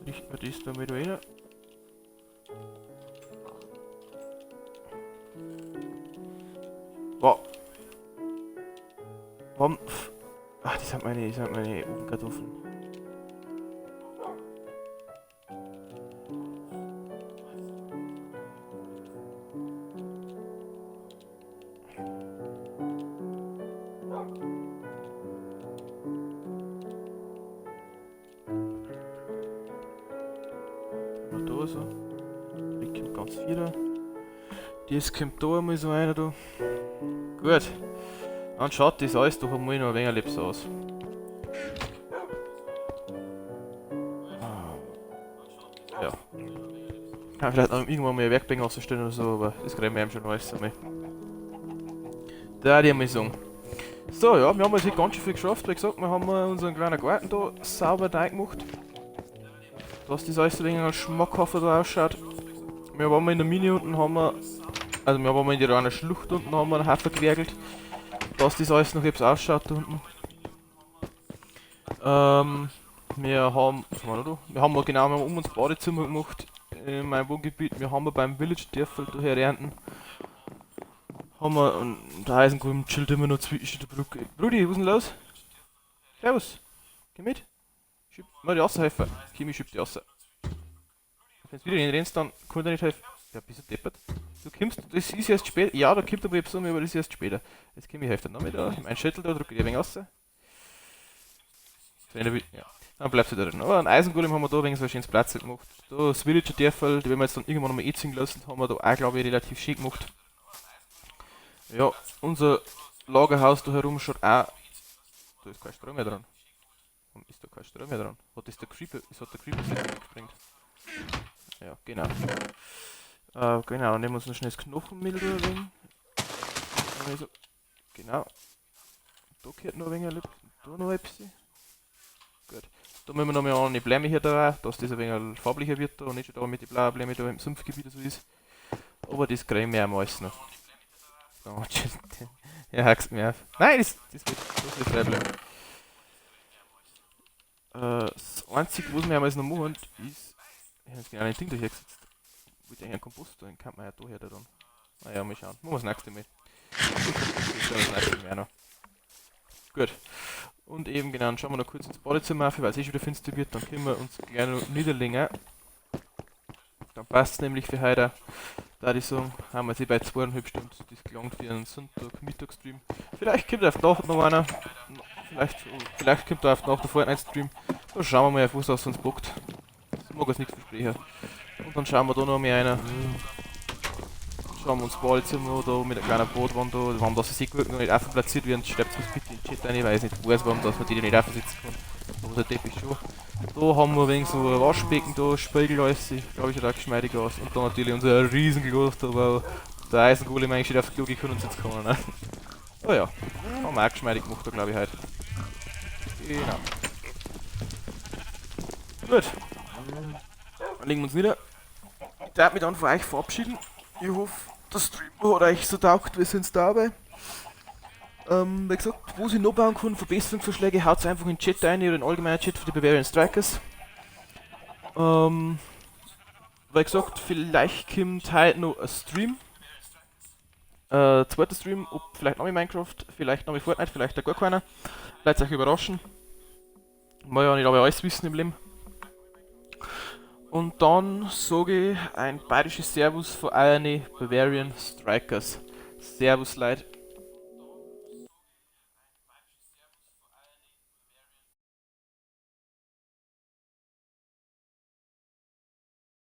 Richten wir das da mit rein. Wow. Warum? Ach, das sind meine Ofenkartoffeln. Da so. Ich kommt ganz wieder. Das kommt da einmal so einer da. Gut. Dann schaut das alles doch einmal noch ein wenig lebs aus. Ja. Kann vielleicht auch irgendwann mal ein Werkbank ausstellen oder so, aber das kriegen wir eben schon alles einmal. Da die einmal sagen. So, ja, wir haben jetzt ganz schön viel geschafft. Wie gesagt, wir haben unseren kleinen Garten da sauber reingemacht. Dass das alles ein wenig schmackhafter da ausschaut. Wir waren in der Mini unten, haben wir, also wir waren in der reinen Schlucht unten, haben wir einen Haufen gewerkelt. Dass das alles noch jetzt ausschaut da unten. Wir haben, was haben wir noch da? Wir haben um uns Badezimmer gemacht in meinem Wohngebiet. Wir haben beim Village Dörfel daher ernten. Haben wir, und der Eisengruben chillt immer noch zwischen der Brücke. Brudi, was ist denn los? Servus, geh mit. Schieb mal die Außer helfen. Kimi schiebt die Außer. Wenn du wieder hinrennst, dann kann er nicht helfen. Ja, bist du deppert. Du kommst, das ist erst später. Ja, da kommt aber jetzt um, aber das ist erst später. Jetzt Kimi hilft dann noch mit. Mein Schüttel da, drücke ich ein wenig raus. Ja. Dann bleibst du da drin. Aber einen Eisengolem haben wir da wegen so ein schönes Platz gemacht. Da das Villager Dörfel, die werden wir jetzt dann irgendwann nochmal ziehen lassen, haben wir da auch, glaube ich, relativ schön gemacht. Ja, unser Lagerhaus da herum schaut auch. Da ist kein Strom mehr dran. Warum ist da kein Strom mehr dran? Hat das der Creeper, das hat der Creeper selbst weggesprengt. Ja, genau. Genau, nehmen wir uns noch schnell das Knochenmehl da ein wenig. Also, genau. Da gehört noch ein wenig da noch ein bisschen. Gut. Da müssen wir noch mal eine Bläme hier da, dass das ein wenig farblicher wird da und nicht schon da mit den blauen Bläme da im Sumpfgebiet so ist. Aber das kriegen wir auch alles noch. Oh, ja, hackst mir auf. Nein, das wird bleiben. Das einzige, was wir einmal noch machen, ist. Ich habe jetzt genau ein Ding durchgesetzt. Wollte eigentlich einen Kompost tun, kann man ja da her dann. Naja, mal schauen. Machen wir das nächste Mal. Das nächste Mal noch. Gut. Und eben genau, dann schauen wir noch kurz ins Badezimmer auf, weil es eh schon wieder finster wird, dann können wir uns gleich noch niederlegen. Dann passt es nämlich für heute. Da ich sagen, haben wir sie bei 2,5 Stunden, das gelangt für einen Sonntag-Mittag-Stream. Vielleicht kommt auf die Nacht noch einer. Vielleicht kommt auf die Nacht der Fortnite-Stream. Da schauen wir mal, auf was das uns bockt. Das mag uns nichts versprechen. Und dann schauen wir da noch mal einer. Schauen wir uns das Badezimmer da mit einer kleinen Badwand da. Warum das die Gurken noch nicht platziert werden, schreibt es bitte in den Chat rein. Ich weiß nicht, weiß, warum dass man die nicht aufsitzen kann. Aber der Teppich schon. Da haben wir ein wenig so ein Waschbecken da, Spiegel alles, glaube ich, schaut auch geschmeidig aus. Und dann natürlich unser Riesenglas da, wo der Eisengolem eigentlich auf die Klo gehen kann und sitzen kann. Ne? Oh ja, haben wir auch geschmeidig gemacht da, glaube ich, heute. Genau. Gut. Dann legen wir uns nieder. Ich darf mich dann von euch verabschieden. Ich hoffe, der Stream hat euch so taugt, wir sind dabei. Wie gesagt, wo ich noch bauen kann, Verbesserungsvorschläge, haut einfach in den Chat ein oder in den allgemeinen Chat für die Bavarian Strikers. Wie gesagt, vielleicht kommt heute noch ein Stream. Zweiter Stream, ob vielleicht noch mit Minecraft, vielleicht noch mit Fortnite, vielleicht auch gar keiner. Lasst euch überraschen. Man ja nicht aber alles wissen im Leben. Und dann sage ich ein bayerisches Servus von allen Bavarian Strikers. Servus Leute.